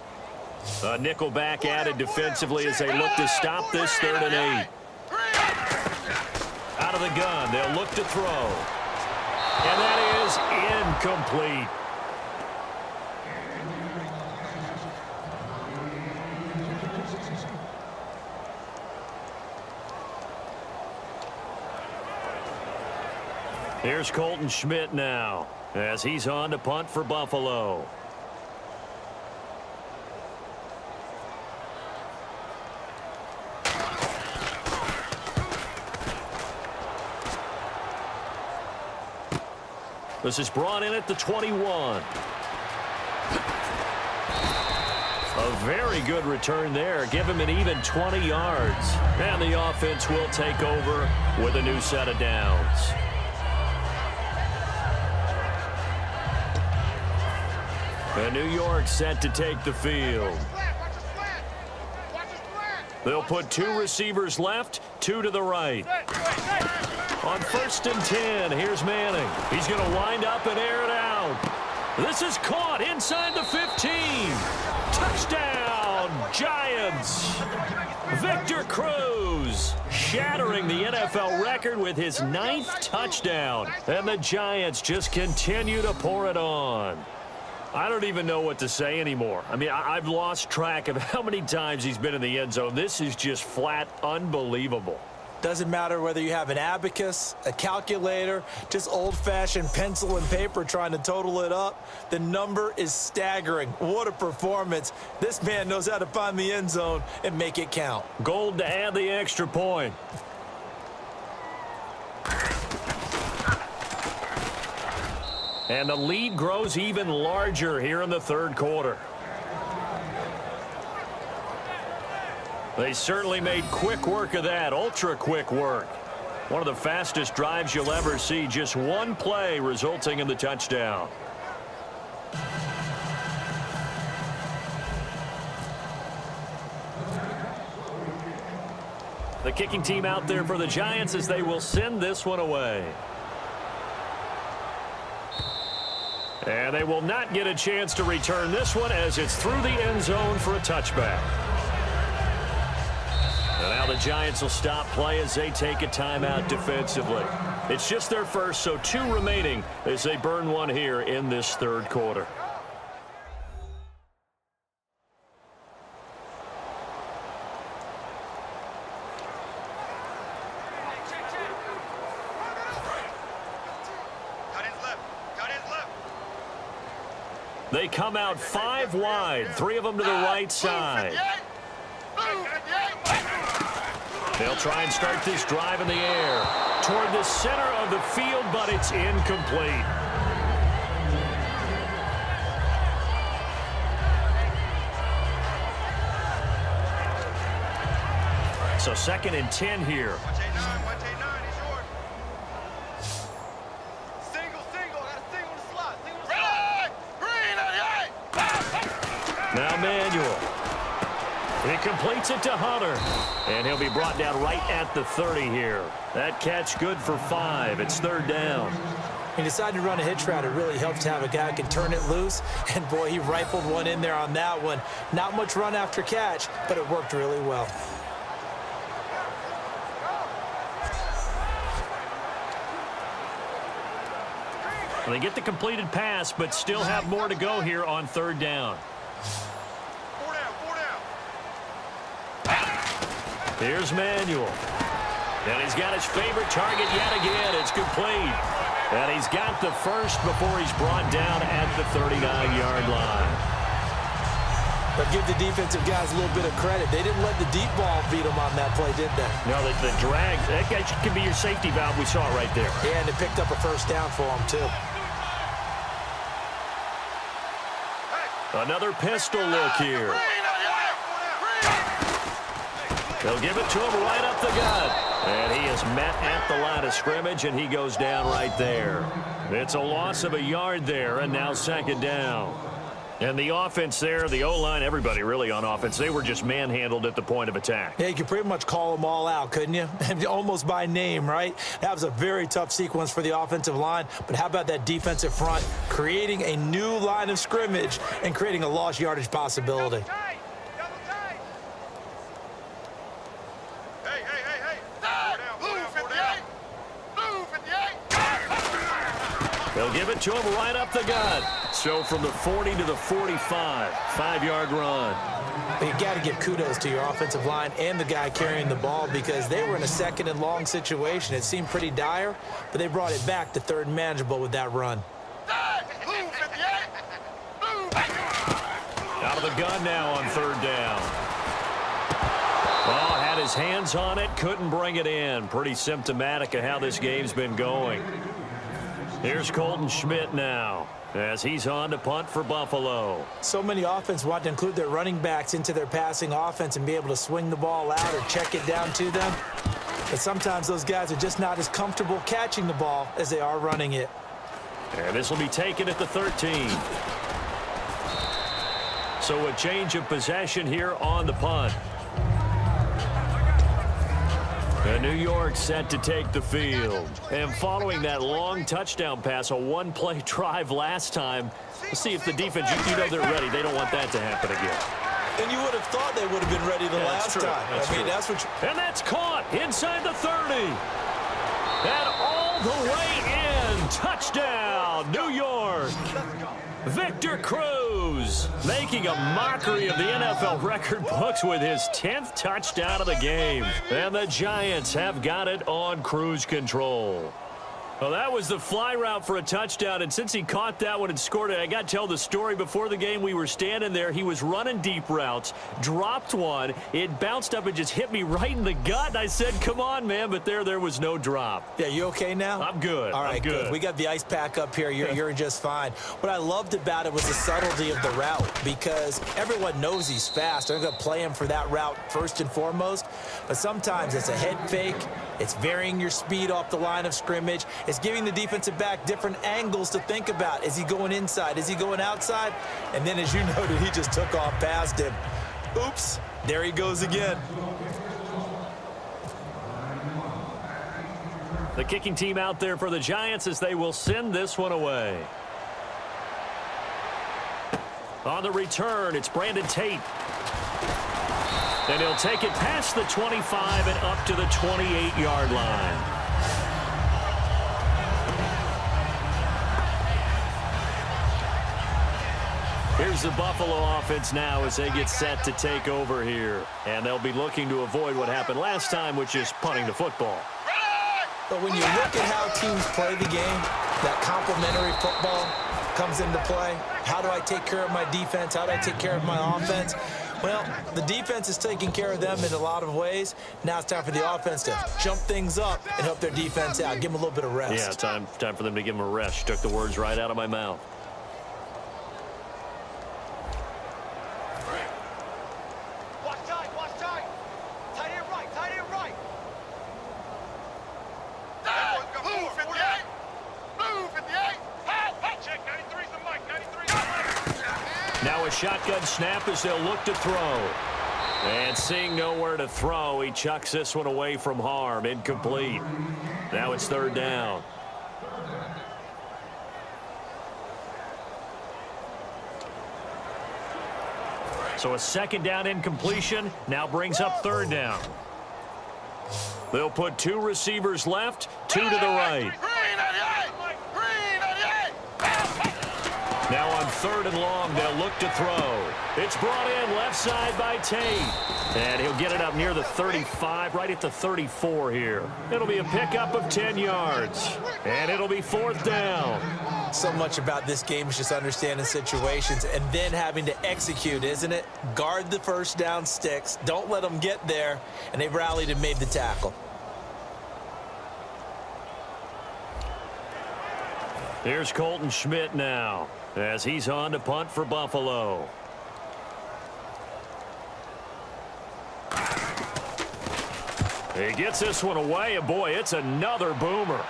A nickel back added defensively as they look to stop this 3rd and 8. Out of the gun, they'll look to throw. And that is incomplete. Here's Colton Schmidt now as he's on to punt for Buffalo. This is brought in at the 21. A very good return there. Give him an even 20 yards. And the offense will take over with a new set of downs. And New York set to take the field. They'll put 2 receivers left, 2 to the right. On 1st and 10, here's Manning. He's going to wind up and air it out. This is caught inside the 15. Touchdown, Giants. Victor Cruz shattering the NFL record with his 9th touchdown. And the Giants just continue to pour it on. I don't even know what to say anymore. I mean, I've lost track of how many times he's been in the end zone. This is just flat unbelievable. Doesn't matter whether you have an abacus, a calculator, just old-fashioned pencil and paper trying to total it up. The number is staggering. What a performance. This man knows how to find the end zone and make it count. Gold to add the extra point. And the lead grows even larger here in the third quarter. They certainly made quick work of that, ultra-quick work. One of the fastest drives you'll ever see, just one play resulting in the touchdown. The kicking team out there for the Giants as they will send this one away. And they will not get a chance to return this one as it's through the end zone for a touchback. And now the Giants will stop play as they take a timeout defensively. It's just their first, so 2 remaining as they burn one here in this third quarter. They come out 5 wide, 3 of them to the right side. They'll try and start this drive in the air toward the center of the field, but it's incomplete. So 2nd and 10 here. Now Manuel. He completes it to Hunter. And he'll be brought down right at the 30 here. That catch good for 5. It's 3rd down. He decided to run a hitch route. It really helps to have a guy who can turn it loose. And, boy, he rifled one in there on that one. Not much run after catch, but it worked really well. They get the completed pass, but still have more to go here on 3rd down. Here's Manuel. And he's got his favorite target yet again. It's complete. And he's got the first before he's brought down at the 39-yard line. But give the defensive guys a little bit of credit. They didn't let the deep ball beat them on that play, did they? No, the drag, that guy can be your safety valve. We saw it right there. Yeah, and it picked up a first down for him, too. Another pistol look here. They'll give it to him right up the gut. And he is met at the line of scrimmage, and he goes down right there. It's a loss of a yard there, and now 2nd down. And the offense there, the O-line, everybody really on offense, they were just manhandled at the point of attack. Yeah, you could pretty much call them all out, couldn't you? Almost by name, right? That was a very tough sequence for the offensive line. But how about that defensive front creating a new line of scrimmage and creating a lost yardage possibility? They'll give it to him right up the gut. So from the 40 to the 45, 5-yard run. But you got to give kudos to your offensive line and the guy carrying the ball because they were in a 2nd and long situation. It seemed pretty dire, but they brought it back to 3rd and manageable with that run. Out of the gun now on 3rd down. Well, had his hands on it, couldn't bring it in. Pretty symptomatic of how this game's been going. Here's Colton Schmidt now as he's on to punt for Buffalo. So many offense want to include their running backs into their passing offense and be able to swing the ball out or check it down to them. But sometimes those guys are just not as comfortable catching the ball as they are running it. And this will be taken at the 13. So a change of possession here on the punt. And New York set to take the field. And following that long touchdown pass, a one-play drive last time, let's see if the defense, you know they're ready. They don't want that to happen again. And you would have thought they would have been ready the last time. That's what and that's caught inside the 30. And all the way in. Touchdown, New York. Victor Cruz making a mockery of the NFL record books with his 10th touchdown of the game. And the Giants have got it on cruise control. Well, that was the fly route for a touchdown, and since he caught that one and scored it, I got to tell the story. Before the game, we were standing there. He was running deep routes, dropped one. It bounced up and just hit me right in the gut, and I said, come on, man, but there was no drop. Yeah, you okay now? I'm good. All right, I'm good. We got the ice pack up here. You're just fine. What I loved about it was the subtlety of the route, because everyone knows he's fast. They're going to play him for that route first and foremost, but sometimes it's a head fake. It's varying your speed off the line of scrimmage. It's giving the defensive back different angles to think about. Is he going inside? Is he going outside? And then, as you noted, he just took off past him. Oops, there he goes again. The kicking team out there for the Giants as they will send this one away. On the return, it's Brandon Tate. And he'll take it past the 25 and up to the 28-yard line. Here's the Buffalo offense now as they get set to take over here. And they'll be looking to avoid what happened last time, which is punting the football. But when you look at how teams play the game, that complementary football comes into play. How do I take care of my defense? How do I take care of my offense? Well, the defense is taking care of them in a lot of ways. Now it's time for the offense to jump things up and help their defense out. Give them a little bit of rest. Yeah, time for them to give them a rest. You took the words right out of my mouth. Watch tight, watch tight. Tight end right, tight end right. Blue 58. Blue 58. Help. Check 93's the mic, 93's the mic. Now a shotgun snap as they'll look to throw. And seeing nowhere to throw, he chucks this one away from harm. Incomplete. Now it's third down. So a second down incompletion now brings up third down. They'll put two receivers left, two to the right. Now on third and long, they'll look to throw. It's brought in left side by Tate. And he'll get it up near the 35, right at the 34 here. It'll be a pickup of 10 yards. And it'll be fourth down. So much about this game is just understanding situations and then having to execute, isn't it? Guard the first down sticks. Don't let them get there. And they've rallied and made the tackle. Here's Colton Schmidt now as he's on to punt for Buffalo. He gets this one away, and boy, it's another boomer.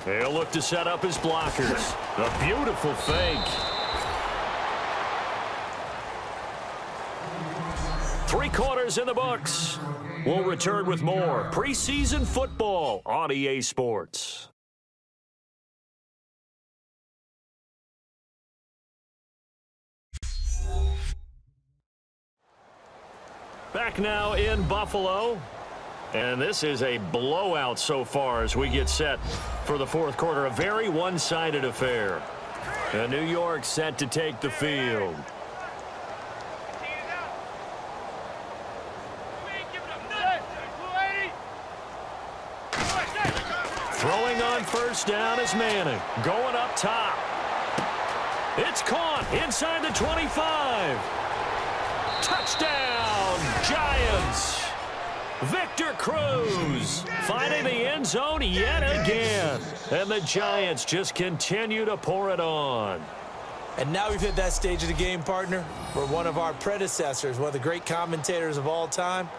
He'll look to set up his blockers. A beautiful fake. 3 quarters in the books. We'll return with more preseason football on EA Sports. Back now in Buffalo. And this is a blowout so far as we get set for the fourth quarter. A very one-sided affair. And New York set to take the field. Throwing on first down is Manning. Going up top. It's caught inside the 25. Touchdown, Giants. Victor Cruz finding the end zone yet again. And the Giants just continue to pour it on. And now we've hit that stage of the game, partner, where one of our predecessors, one of the great commentators of all time,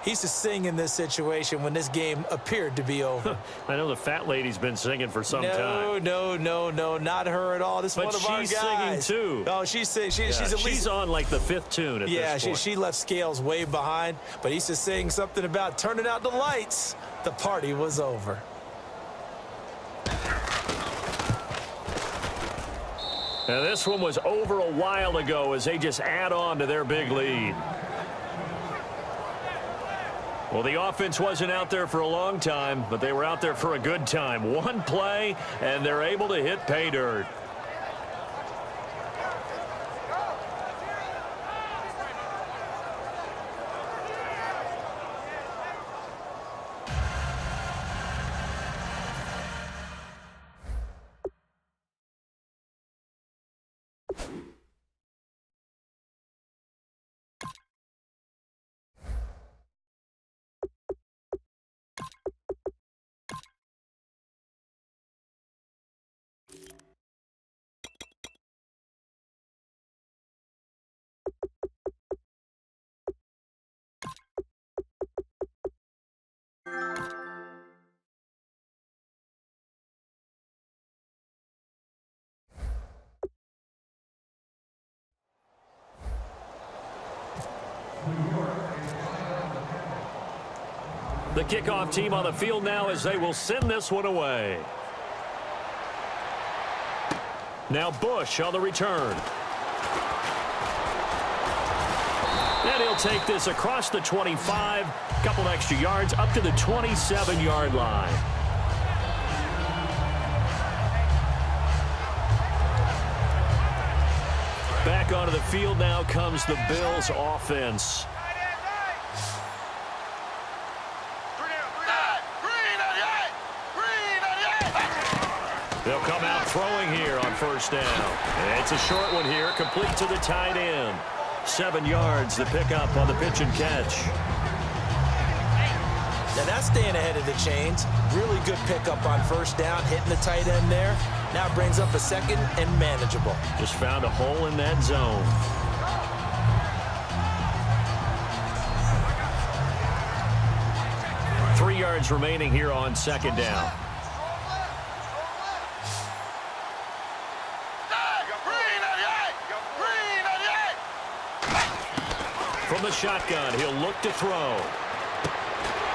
he used to sing in this situation when this game appeared to be over. I know the fat lady's been singing for some time. No, not her at all. This is one of our guys. But she's singing, too. Oh, she's at least... She's on, like, the 5th tune at this point. She left Scales way behind, but he used to sing something about turning out the lights. The party was over. Now, this one was over a while ago as they just add on to their big lead. Well, the offense wasn't out there for a long time, but they were out there for a good time. One play, and they're able to hit pay dirt. The kickoff team on the field now as they will send this one away. Now Bush on the return. And he'll take this across the 25, couple extra yards up to the 27-yard line. Back onto the field now comes the Bills offense. They'll come out throwing here on first down. It's a short one here, complete to the tight end. 7 yards, the pickup on the pitch and catch. Now that's staying ahead of the chains. Really good pickup on first down, hitting the tight end there. Now brings up a second and manageable. Just found a hole in that zone. Three yards remaining here on second down. From the shotgun, he'll look to throw.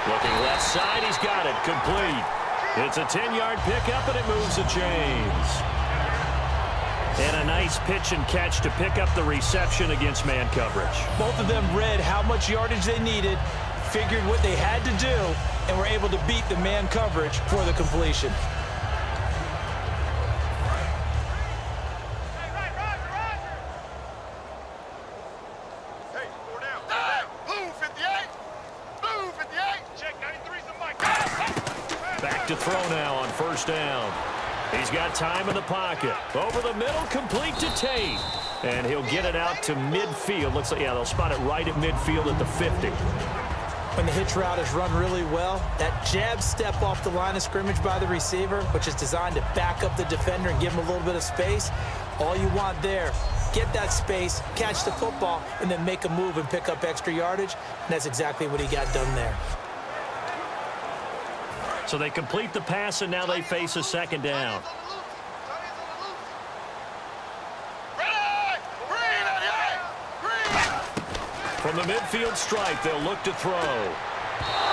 Looking left side, he's got it. Complete. It's a 10-yard pickup, and it moves the chains. And a nice pitch and catch to pick up the reception against man coverage. Both of them read how much yardage they needed, figured what they had to do, and were able to beat the man coverage for the completion. Back to throw now on first down. He's got time in the pocket. Over the middle, complete to Tate. And he'll get it out to midfield. Looks like, yeah, they'll spot it right at midfield at the 50. When the hitch route is run really well, that jab step off the line of scrimmage by the receiver, which is designed to back up the defender and give him a little bit of space, all you want there, get that space, catch the football, and then make a move and pick up extra yardage. And that's exactly what he got done there. So they complete the pass, and now they face a second down. From the midfield stripe, they'll look to throw.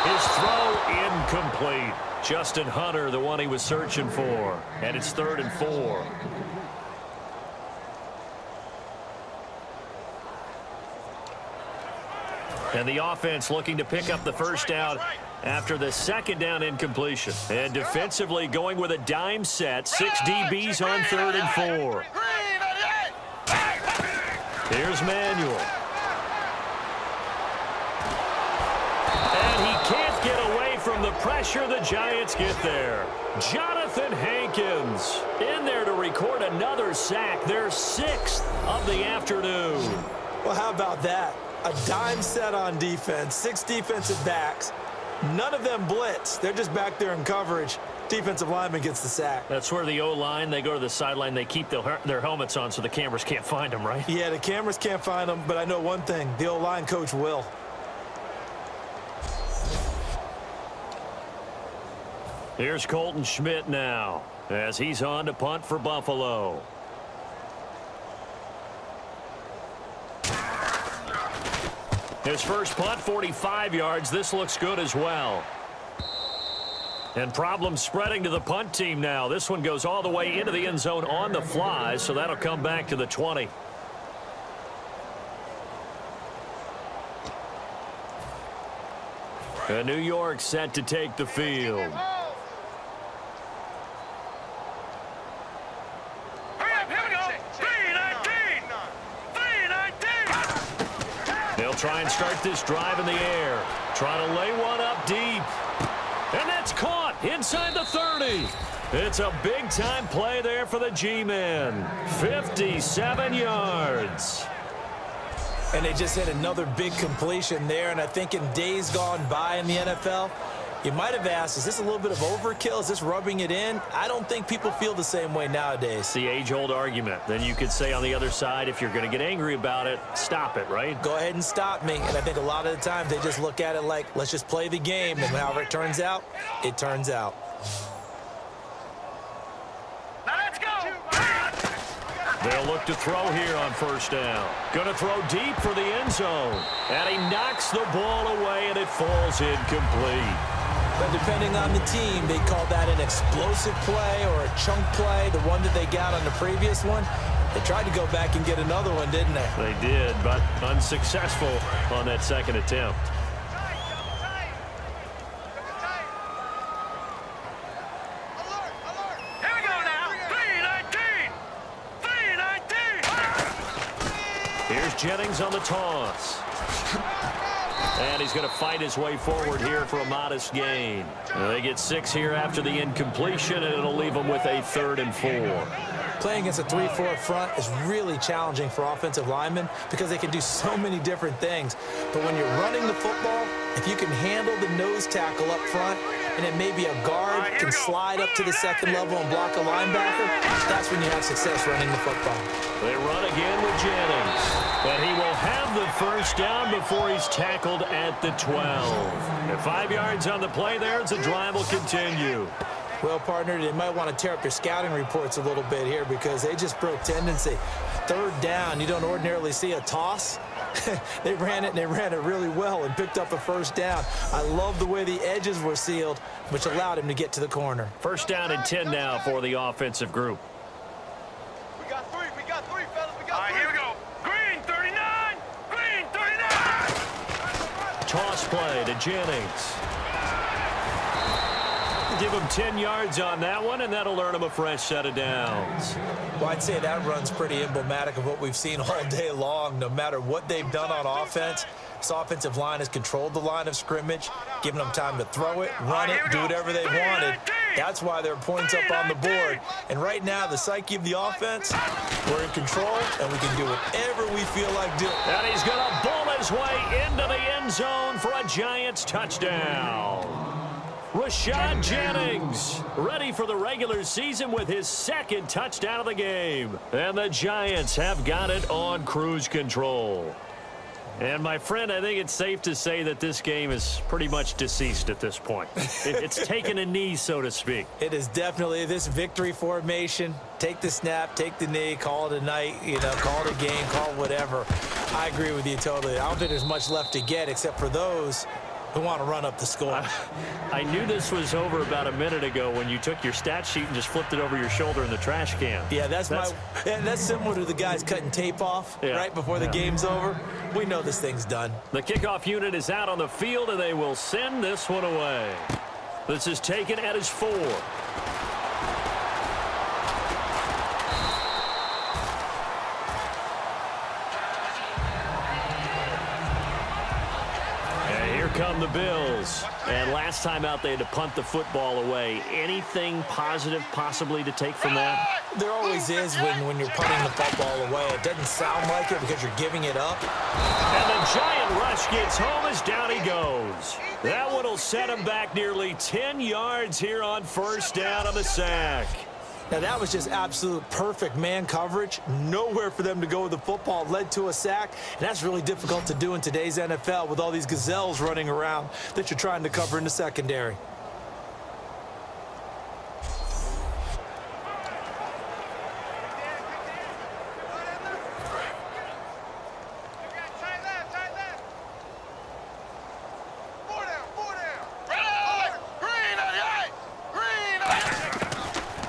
His throw incomplete. Justin Hunter, the one he was searching for. And it's 3rd and 4. And the offense looking to pick up the first down after the second down incompletion. And defensively going with a dime set. 6 DBs on 3rd and 4. Here's Manuel. And he can't get away from the pressure. The Giants get there. Jonathan Hankins in there to record another sack. Their 6th of the afternoon. Well, how about that? A dime set on defense, 6 defensive backs. None of them blitz. They're just back there in coverage. Defensive lineman gets the sack. That's where the O-line, they go to the sideline, they keep their helmets on so the cameras can't find them, right? Yeah, the cameras can't find them, but I know one thing. The O-line coach will. Here's Colton Schmidt now as he's on to punt for Buffalo. His first punt, 45 yards. This looks good as well. And problems spreading to the punt team now. This one goes all the way into the end zone on the fly, so that'll come back to the 20. And New York set to take the field. Try and start this drive in the air. Trying to lay one up deep. And that's caught inside the 30. It's a big-time play there for the G-men. 57 yards. And they just hit another big completion there. And I think in days gone by in the NFL, you might have asked, is this a little bit of overkill? Is this rubbing it in? I don't think people feel the same way nowadays. It's the age-old argument. Then you could say on the other side, if you're going to get angry about it, stop it, right? Go ahead and stop me. And I think a lot of the times they just look at it like, let's just play the game. And however it turns out, it turns out. Now let's go. They'll look to throw here on first down. Going to throw deep for the end zone. And he knocks the ball away, and it falls incomplete. But depending on the team, they call that an explosive play or a chunk play, the one that they got on the previous one. They tried to go back and get another one, didn't they? They did, but unsuccessful on that second attempt. Here we go now. 3-19. Here's Jennings on the toss. And he's going to fight his way forward here for a modest gain. They get 6 here after the incompletion, and it'll leave them with a 3rd and 4. Playing against a 3-4 front is really challenging for offensive linemen because they can do so many different things. But when you're running the football, if you can handle the nose tackle up front, and then maybe a guard can slide up to the second level and block a linebacker, that's when you have success running the football. They run again with Jennings. And he will have the first down before he's tackled at the 12. And 5 yards on the play there as the drive will continue. Well, partner, they might want to tear up their scouting reports a little bit here because they just broke tendency. 3rd down, you don't ordinarily see a toss. They ran it, and they ran it really well and picked up a first down. I love the way the edges were sealed, which allowed him to get to the corner. First down and 10 now for the offensive group. We got three, fellas. We got three. All right, here we go. Green, 39. Green, 39. Toss play to Jennings. Give him 10 yards on that one, and that'll earn him a fresh set of downs. Well, I'd say that run's pretty emblematic of what we've seen all day long. No matter what they've done on offense, this offensive line has controlled the line of scrimmage, giving them time to throw it, run it, do whatever they wanted. That's why there are points up on the board. And right now, the psyche of the offense, we're in control, and we can do whatever we feel like doing. And he's going to bull his way into the end zone for a Giants touchdown. Rashad Jennings ready for the regular season with his 2nd touchdown of the game. And the Giants have got it on cruise control. And, my friend, I think it's safe to say that this game is pretty much deceased at this point. It's taken a knee, so to speak. It is definitely this victory formation. Take the snap, take the knee, call it a night, call it a game, call it whatever. I agree with you totally. I don't think there's much left to get except for those who want to run up the score. I knew this was over about a minute ago when you took your stat sheet and just flipped it over your shoulder in the trash can. Yeah, that's similar to the guys cutting tape off right before the game's over. We know this thing's done. The kickoff unit is out on the field, and they will send this one away. This is taken at his 4. Come the Bills. And last time out, they had to punt the football away. Anything positive possibly to take from that? There always is when you're punting the football away. It doesn't sound like it because you're giving it up. And the giant rush gets home as down he goes. That one will set him back nearly 10 yards here on first down on the sack. Now, that was just absolute perfect man coverage. Nowhere for them to go with the football. Led to a sack, and that's really difficult to do in today's NFL with all these gazelles running around that you're trying to cover in the secondary.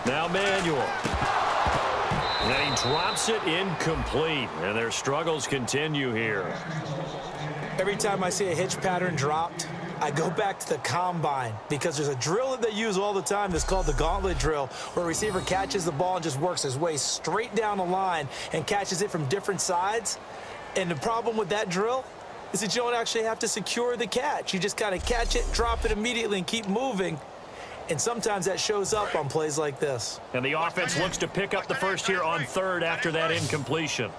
Now Manuel. And he drops it incomplete. And their struggles continue here. Every time I see a hitch pattern dropped, I go back to the combine because there's a drill that they use all the time that's called the gauntlet drill, where a receiver catches the ball and just works his way straight down the line and catches it from different sides. And the problem with that drill is that you don't actually have to secure the catch. You just kind of catch it, drop it immediately, and keep moving. And sometimes that shows up on plays like this. And the offense looks to pick up the first here on 3rd after that incompletion.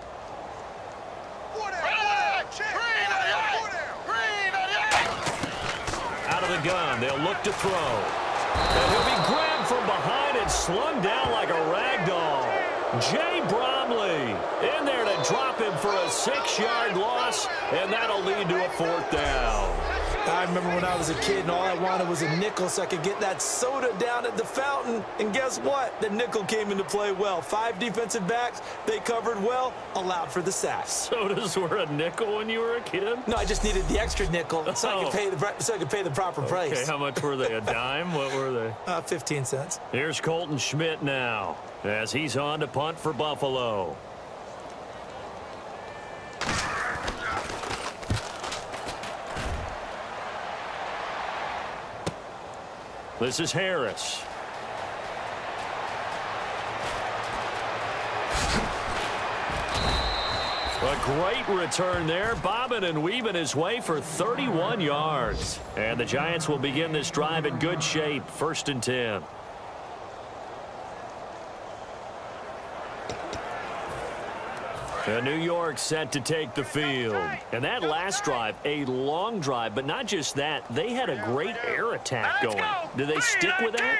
Out of the gun, they'll look to throw. And he'll be grabbed from behind and slung down like a rag doll. Jay Bromley in there to drop him for a 6-yard loss, and that'll lead to a 4th down. I remember when I was a kid and all I wanted was a nickel so I could get that soda down at the fountain. And guess what? The nickel came into play well. 5 defensive backs, they covered well, allowed for the sack. Sodas were a nickel when you were a kid? No, I just needed the extra nickel so I could pay the proper price. Okay, how much were they? A dime? What were they? 15 cents. Here's Colton Schmidt now as he's on to punt for Buffalo. This is Harris. A great return there, bobbing and weaving his way for 31 yards. And the Giants will begin this drive in good shape, 1st and 10. New York set to take the field. And that last drive, a long drive, but not just that. They had a great air attack going. Do they stick with that?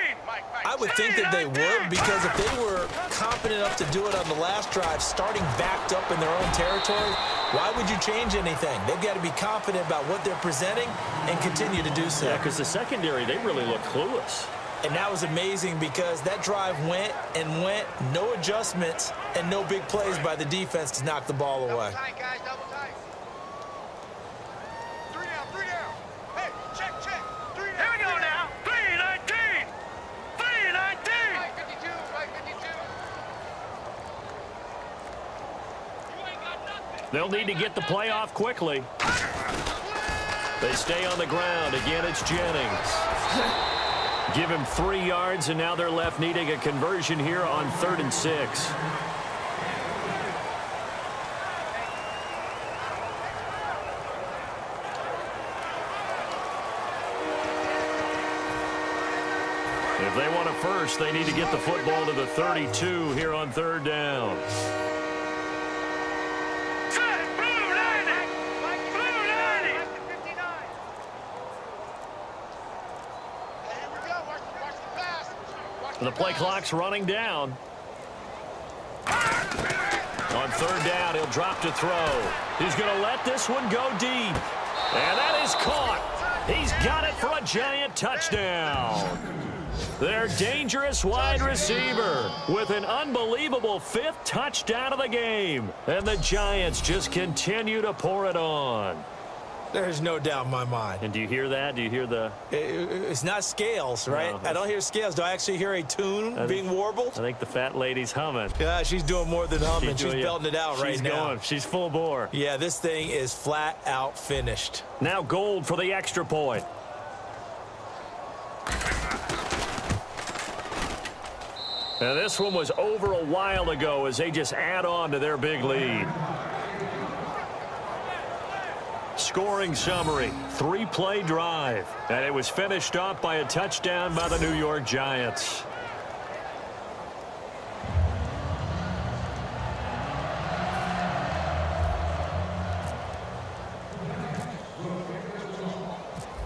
I would think that they would, because if they were confident enough to do it on the last drive, starting backed up in their own territory, why would you change anything? They've got to be confident about what they're presenting and continue to do so. Yeah, because the secondary, they really look clueless. And that was amazing because that drive went and went, no adjustments, and no big plays by the defense to knock the ball away. Double tight, guys, double tight. 3 down, 3 down. Hey, check, check. 3 down. Here we go now. 3-19. 3-19. Right 52, right 52. You ain't got nothing. They'll need to get the play off quickly. They stay on the ground. Again, it's Jennings. Give him 3 yards, and now they're left needing a conversion here on 3rd and 6. If they want a first, they need to get the football to the 32 here on 3rd down. The play clock's running down. On 3rd down, he'll drop to throw. He's going to let this one go deep. And that is caught. He's got it for a Giant touchdown. Their dangerous wide receiver with an unbelievable 5th touchdown of the game. And the Giants just continue to pour it on. There's no doubt in my mind. And do you hear that? Do you hear the... It's not scales, right? No, I don't hear scales. Do I actually hear a tune being warbled? I think the fat lady's humming. Yeah, she's doing more than humming. She's belting it out right now. She's full bore. Yeah, this thing is flat out finished. Now Gold for the extra point. And this one was over a while ago as they just add on to their big lead. Scoring summary, 3-play drive. And it was finished off by a touchdown by the New York Giants.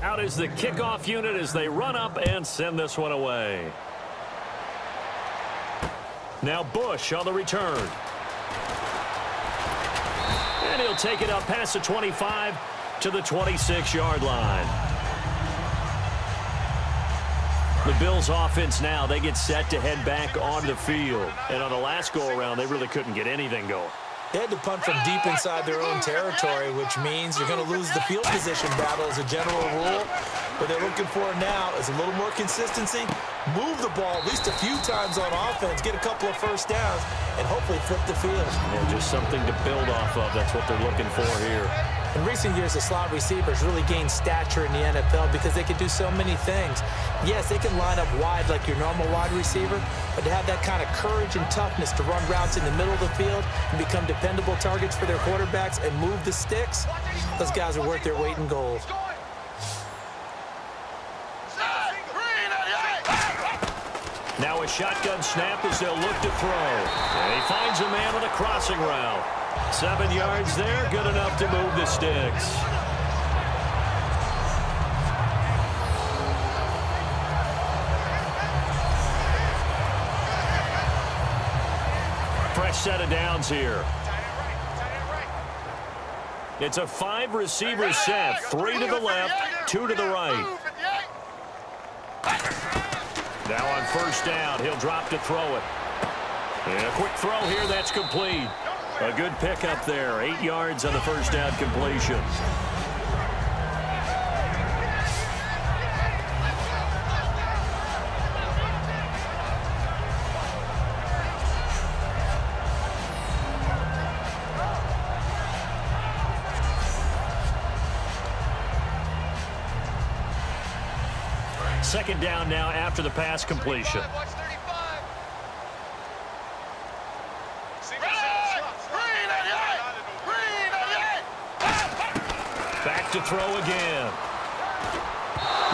Out is the kickoff unit as they run up and send this one away. Now Bush on the return. And he'll take it up past the 25 to the 26-yard line. The Bills offense now, they get set to head back on the field. And on the last go-around, they really couldn't get anything going. They had to punt from deep inside their own territory, which means you're going to lose the field position battle as a general rule. What they're looking for now is a little more consistency, move the ball at least a few times on offense, get a couple of first downs, and hopefully flip the field. Yeah, just something to build off of. That's what they're looking for here. In recent years, the slot receivers really gained stature in the NFL because they can do so many things. Yes, they can line up wide like your normal wide receiver, but to have that kind of courage and toughness to run routes in the middle of the field and become dependable targets for their quarterbacks and move the sticks, those guys are worth their weight in gold. Now a shotgun snap as they'll look to throw. And he finds a man on a crossing route. 7 yards there, good enough to move the sticks. Fresh set of downs here. It's a 5-receiver set. 3 to the left, 2 to the right. Now on first down, he'll drop to throw it. And a quick throw here, that's complete. A good pickup there. 8 yards on the first down completion. Second down now after the pass completion. Back to throw again.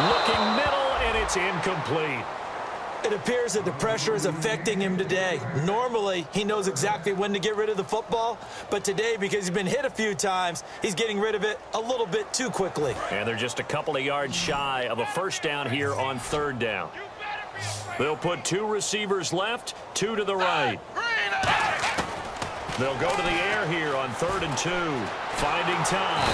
Looking middle, and it's incomplete. It appears that the pressure is affecting him today. Normally, he knows exactly when to get rid of the football, but today, because he's been hit a few times, he's getting rid of it a little bit too quickly. And they're just a couple of yards shy of a first down here on third down. They'll put 2 receivers left, 2 to the right. They'll go to the air here on 3rd and 2, finding time.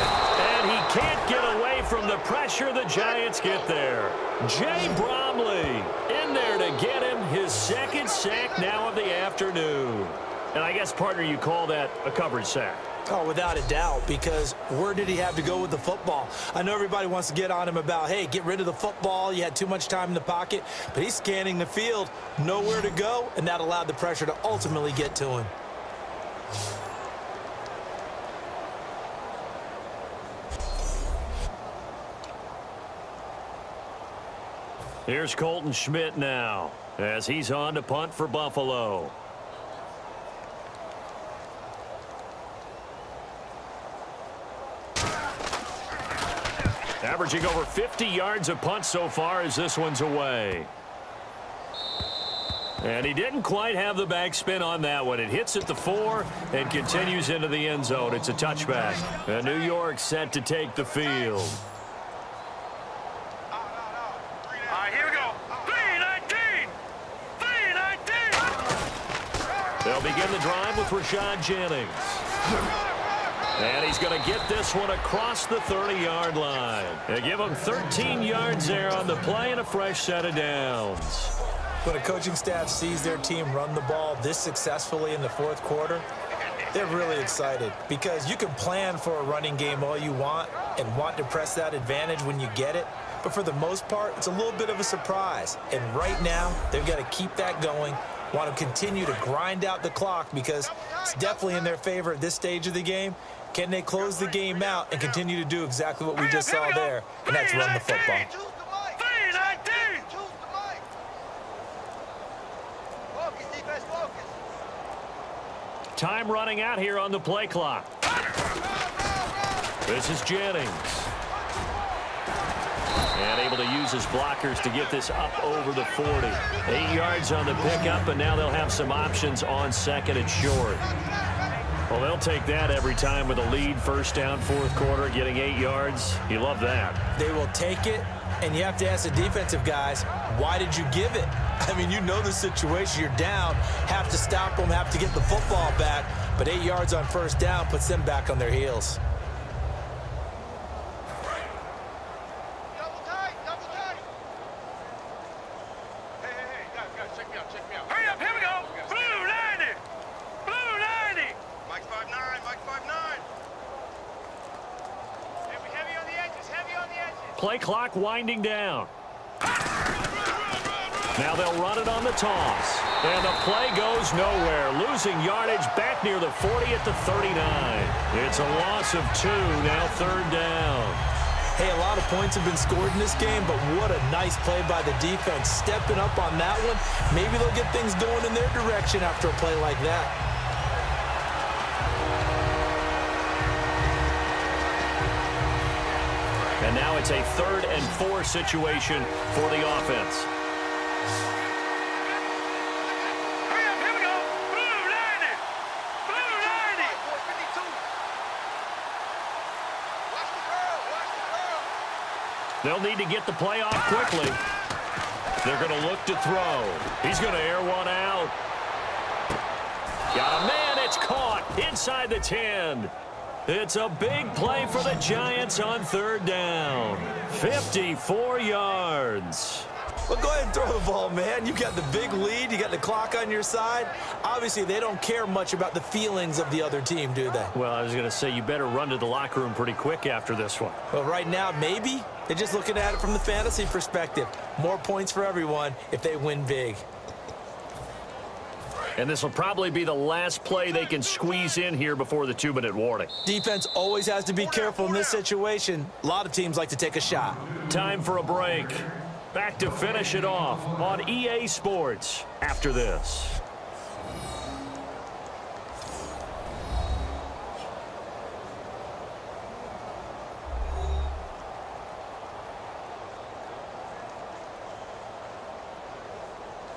And he can't get away from the pressure. The Giants get there. Jay Bromley in there to get him his 2nd sack now of the afternoon. And I guess, partner, you call that a coverage sack. Oh, without a doubt, because where did he have to go with the football? I know everybody wants to get on him about, hey, get rid of the football. You had too much time in the pocket. But he's scanning the field, nowhere to go, and that allowed the pressure to ultimately get to him. Here's Colton Schmidt now as he's on to punt for Buffalo. Averaging over 50 yards a punt so far as this one's away. And he didn't quite have the backspin on that one. It hits at the 4 and continues into the end zone. It's a touchback. And New York set to take the field. They'll begin the drive with Rashad Jennings. And he's going to get this one across the 30-yard line. They give him 13 yards there on the play and a fresh set of downs. When a coaching staff sees their team run the ball this successfully in the 4th quarter, they're really excited because you can plan for a running game all you want and want to press that advantage when you get it. But for the most part, it's a little bit of a surprise. And right now, they've got to keep that going. Want to continue to grind out the clock because it's definitely in their favor at this stage of the game. Can they close the game out and continue to do exactly what we just saw there, and that's run the football? Time running out here on the play clock. This is Jennings. And able to use his blockers to get this up over the 40. 8 yards on the pickup, and now they'll have some options on 2nd and short. Well, they'll take that every time with a lead, first down, 4th quarter, getting 8 yards. You love that. They will take it, and you have to ask the defensive guys, why did you give it? I mean, you know the situation. You're down, have to stop them, have to get the football back, but 8 yards on first down puts them back on their heels. Play clock winding down. Now they'll run it on the toss. And the play goes nowhere. Losing yardage back near the 40 at the 39. It's a loss of 2, now 3rd down. Hey, a lot of points have been scored in this game, but what a nice play by the defense. Stepping up on that one. Maybe they'll get things going in their direction after a play like that. And now it's a 3rd and 4 situation for the offense. They'll need to get the play off quickly. They're going to look to throw. He's going to air one out. Got a man. It's caught inside the 10. It's a big play for the Giants on third down. 54 yards. Well, go ahead and throw the ball, man. You got the big lead. You got the clock on your side. Obviously, they don't care much about the feelings of the other team, do they? Well, I was going to say, you better run to the locker room pretty quick after this one. Well, right now, maybe. They're just looking at it from the fantasy perspective. More points for everyone if they win big. And this will probably be the last play they can squeeze in here before the 2-minute warning. Defense always has to be careful in this situation. A lot of teams like to take a shot. Time for a break. Back to finish it off on EA Sports after this.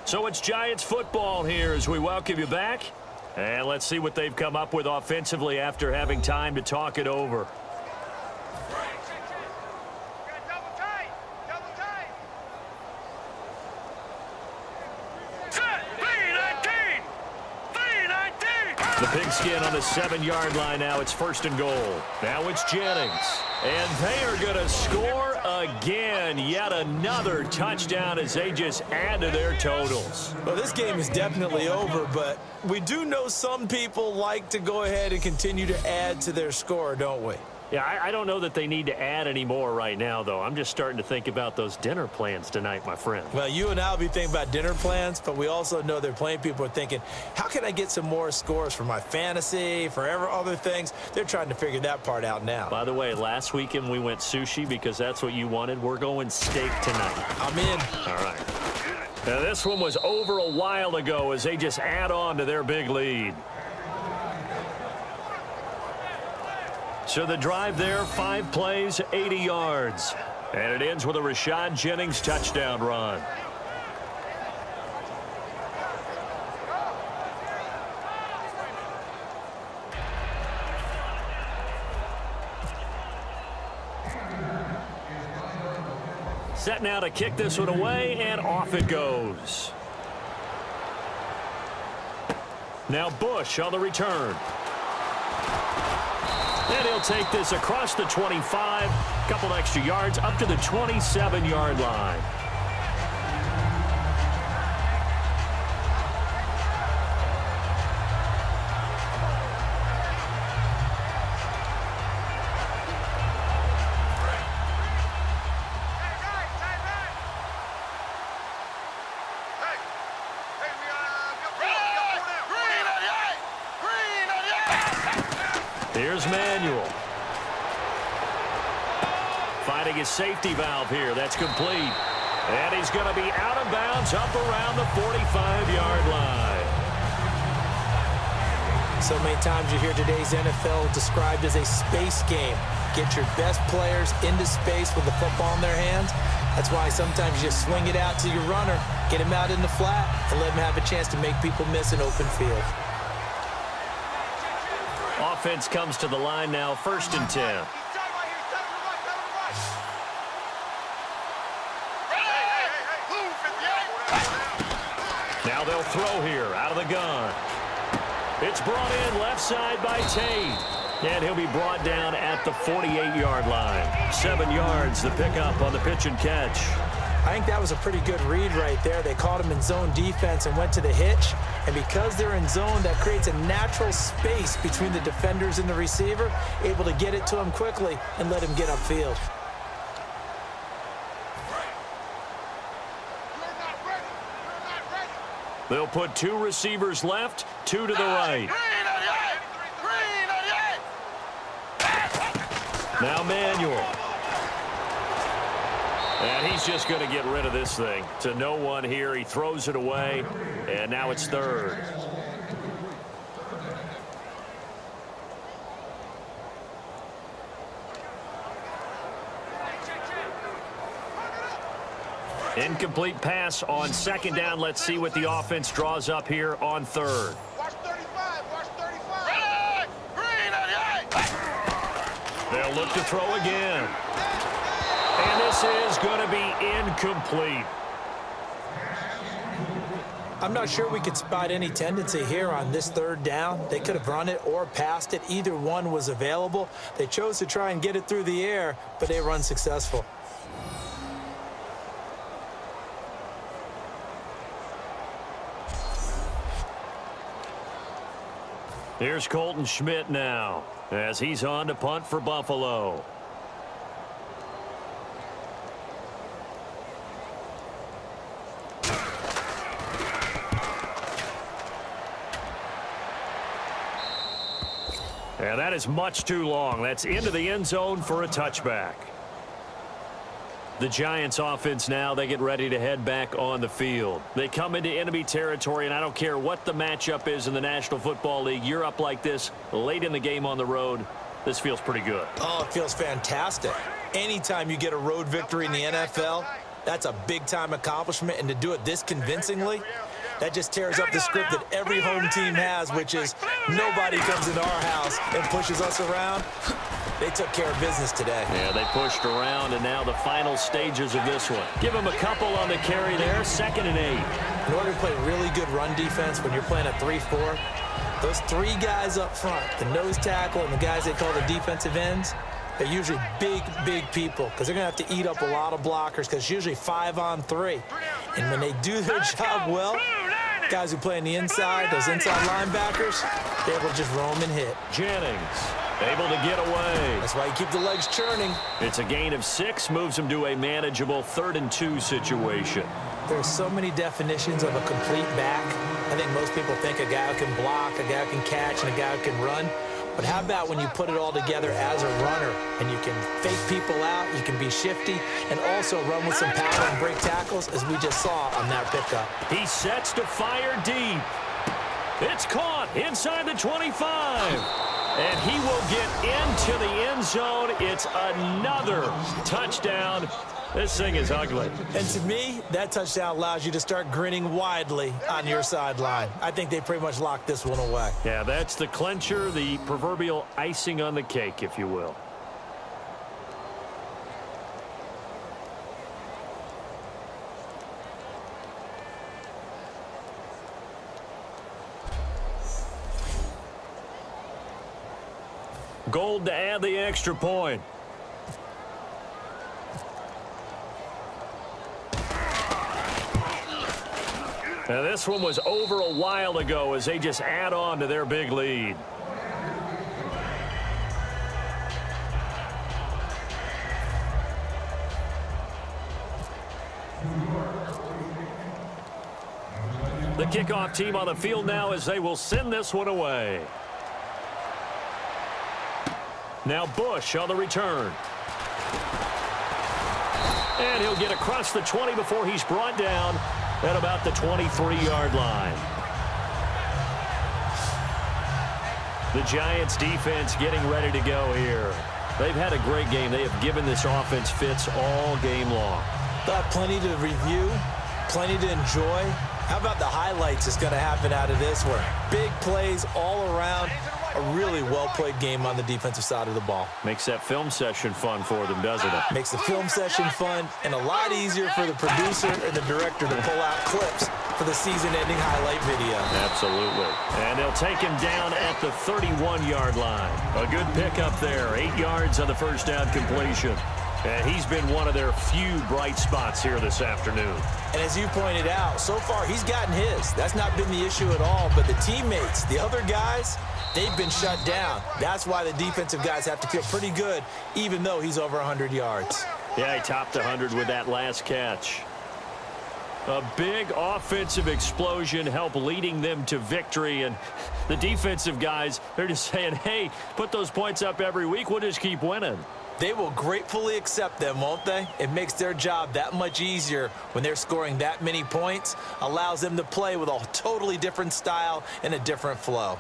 So it's Giants football here as we welcome you back. And let's see what they've come up with offensively after having time to talk it over. The pigskin on the 7-yard line now. It's 1st and goal. Now it's Jennings. And they are going to score again. Yet another touchdown as they just add to their totals. Well, this game is definitely over, but we do know some people like to go ahead and continue to add to their score, don't we? Yeah, I don't know that they need to add any more right now, though. I'm just starting to think about those dinner plans tonight, my friend. Well, you and I will be thinking about dinner plans, but we also know they're playing people are thinking, how can I get some more scores for my fantasy, for other things? They're trying to figure that part out now. By the way, last weekend we went sushi because that's what you wanted. We're going steak tonight. I'm in. All right. Now, this one was over a while ago as they just add on to their big lead. So the drive there, 5 plays, 80 yards. And it ends with a Rashad Jennings touchdown run. Set now to kick this one away, and off it goes. Now Bush on the return. And he'll take this across the 25, couple extra yards up to the 27-yard line. Here's Manuel. Finding his safety valve here. That's complete. And he's going to be out of bounds up around the 45-yard line. So many times you hear today's NFL described as a space game. Get your best players into space with the football in their hands. That's why sometimes you just swing it out to your runner, get him out in the flat, and let him have a chance to make people miss an open field. Offense comes to the line now, 1st and 10. Now they'll throw here out of the gun. It's brought in left side by Tate. And he'll be brought down at the 48-yard line. 7 yards, the pickup on the pitch and catch. I think that was a pretty good read right there. They caught him in zone defense and went to the hitch. And because they're in zone, that creates a natural space between the defenders and the receiver, able to get it to him quickly and let him get upfield. They'll put 2 receivers left, 2 to the right. Now Manuel. And he's just going to get rid of this thing. To no one here. He throws it away. And now it's 3rd. Incomplete pass on 2nd down. Let's see what the offense draws up here on 3rd. Watch 35. Watch 35. They'll look to throw again. And this is going to be incomplete. I'm not sure we could spot any tendency here on this third down. They could have run it or passed it. Either one was available. They chose to try and get it through the air, but they were unsuccessful. Here's Colton Schmidt now as he's on to punt for Buffalo. And that is much too long. That's into the end zone for a touchback. The Giants offense now, they get ready to head back on the field. They come into enemy territory, and I don't care what the matchup is in the National Football League. You're up like this late in the game on the road. This feels pretty good. Oh, it feels fantastic. Anytime you get a road victory in the NFL, that's a big-time accomplishment, and to do it this convincingly, that just tears up the script that every home team has, which is nobody comes into our house and pushes us around. They took care of business today. Yeah, they pushed around, and now the final stages of this one. Give them a couple on the carry there, 2nd and 8. In order to play really good run defense when you're playing a 3-4, those three guys up front, the nose tackle and the guys they call the defensive ends, they're usually big, big people because they're going to have to eat up a lot of blockers because it's usually 5-on-3. And when they do their job well, guys who play on the inside, those inside linebackers, they're able to just roam and hit. Jennings able to get away. That's why you keep the legs churning. It's a gain of 6, moves them to a manageable 3rd and 2 situation. There's so many definitions of a complete back. I think most people think a guy who can block, a guy who can catch, and a guy who can run. But how about when you put it all together as a runner and you can fake people out, you can be shifty, and also run with some power and break tackles, as we just saw on that pickup. He sets to fire deep. It's caught inside the 25. And he will get into the end zone. It's another touchdown. This thing is ugly. And to me, that touchdown allows you to start grinning widely on your sideline. I think they pretty much locked this one away. Yeah, that's the clincher, the proverbial icing on the cake, if you will. Gold to add the extra point. Now this one was over a while ago as they just add on to their big lead. The kickoff team on the field now as they will send this one away. Now Bush on the return. And he'll get across the 20 before he's brought down at about the 23-yard line. The Giants defense getting ready to go here. They've had a great game. They have given this offense fits all game long. Got plenty to review, plenty to enjoy. How about the highlights that's going to happen out of this one? Big plays all around. A really well-played game on the defensive side of the ball. Makes that film session fun for them, doesn't it? Makes the film session fun and a lot easier for the producer and the director to pull out clips for the season-ending highlight video. Absolutely. And they'll take him down at the 31-yard line. A good pickup there. 8 yards on the first down completion. And he's been one of their few bright spots here this afternoon. And as you pointed out, so far he's gotten his. That's not been the issue at all. But the teammates, the other guys, they've been shut down. That's why the defensive guys have to feel pretty good, even though he's over 100 yards. Yeah, he topped 100 with that last catch. A big offensive explosion helped leading them to victory. And the defensive guys, they're just saying, hey, put those points up every week. We'll just keep winning. They will gratefully accept them, won't they? It makes their job that much easier when they're scoring that many points. Allows them to play with a totally different style and a different flow.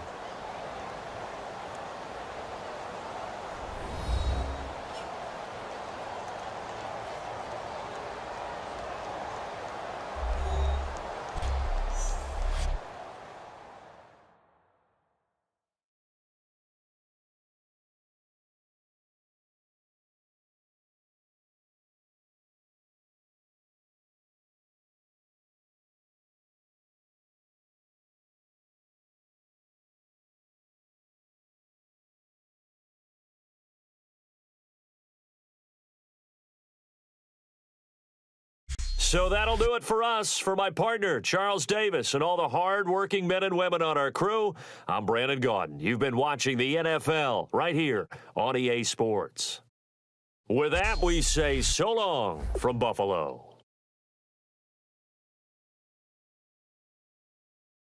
So that'll do it for us. For my partner, Charles Davis, and all the hard-working men and women on our crew, I'm Brandon Gaudin. You've been watching the NFL right here on EA Sports. With that, we say so long from Buffalo.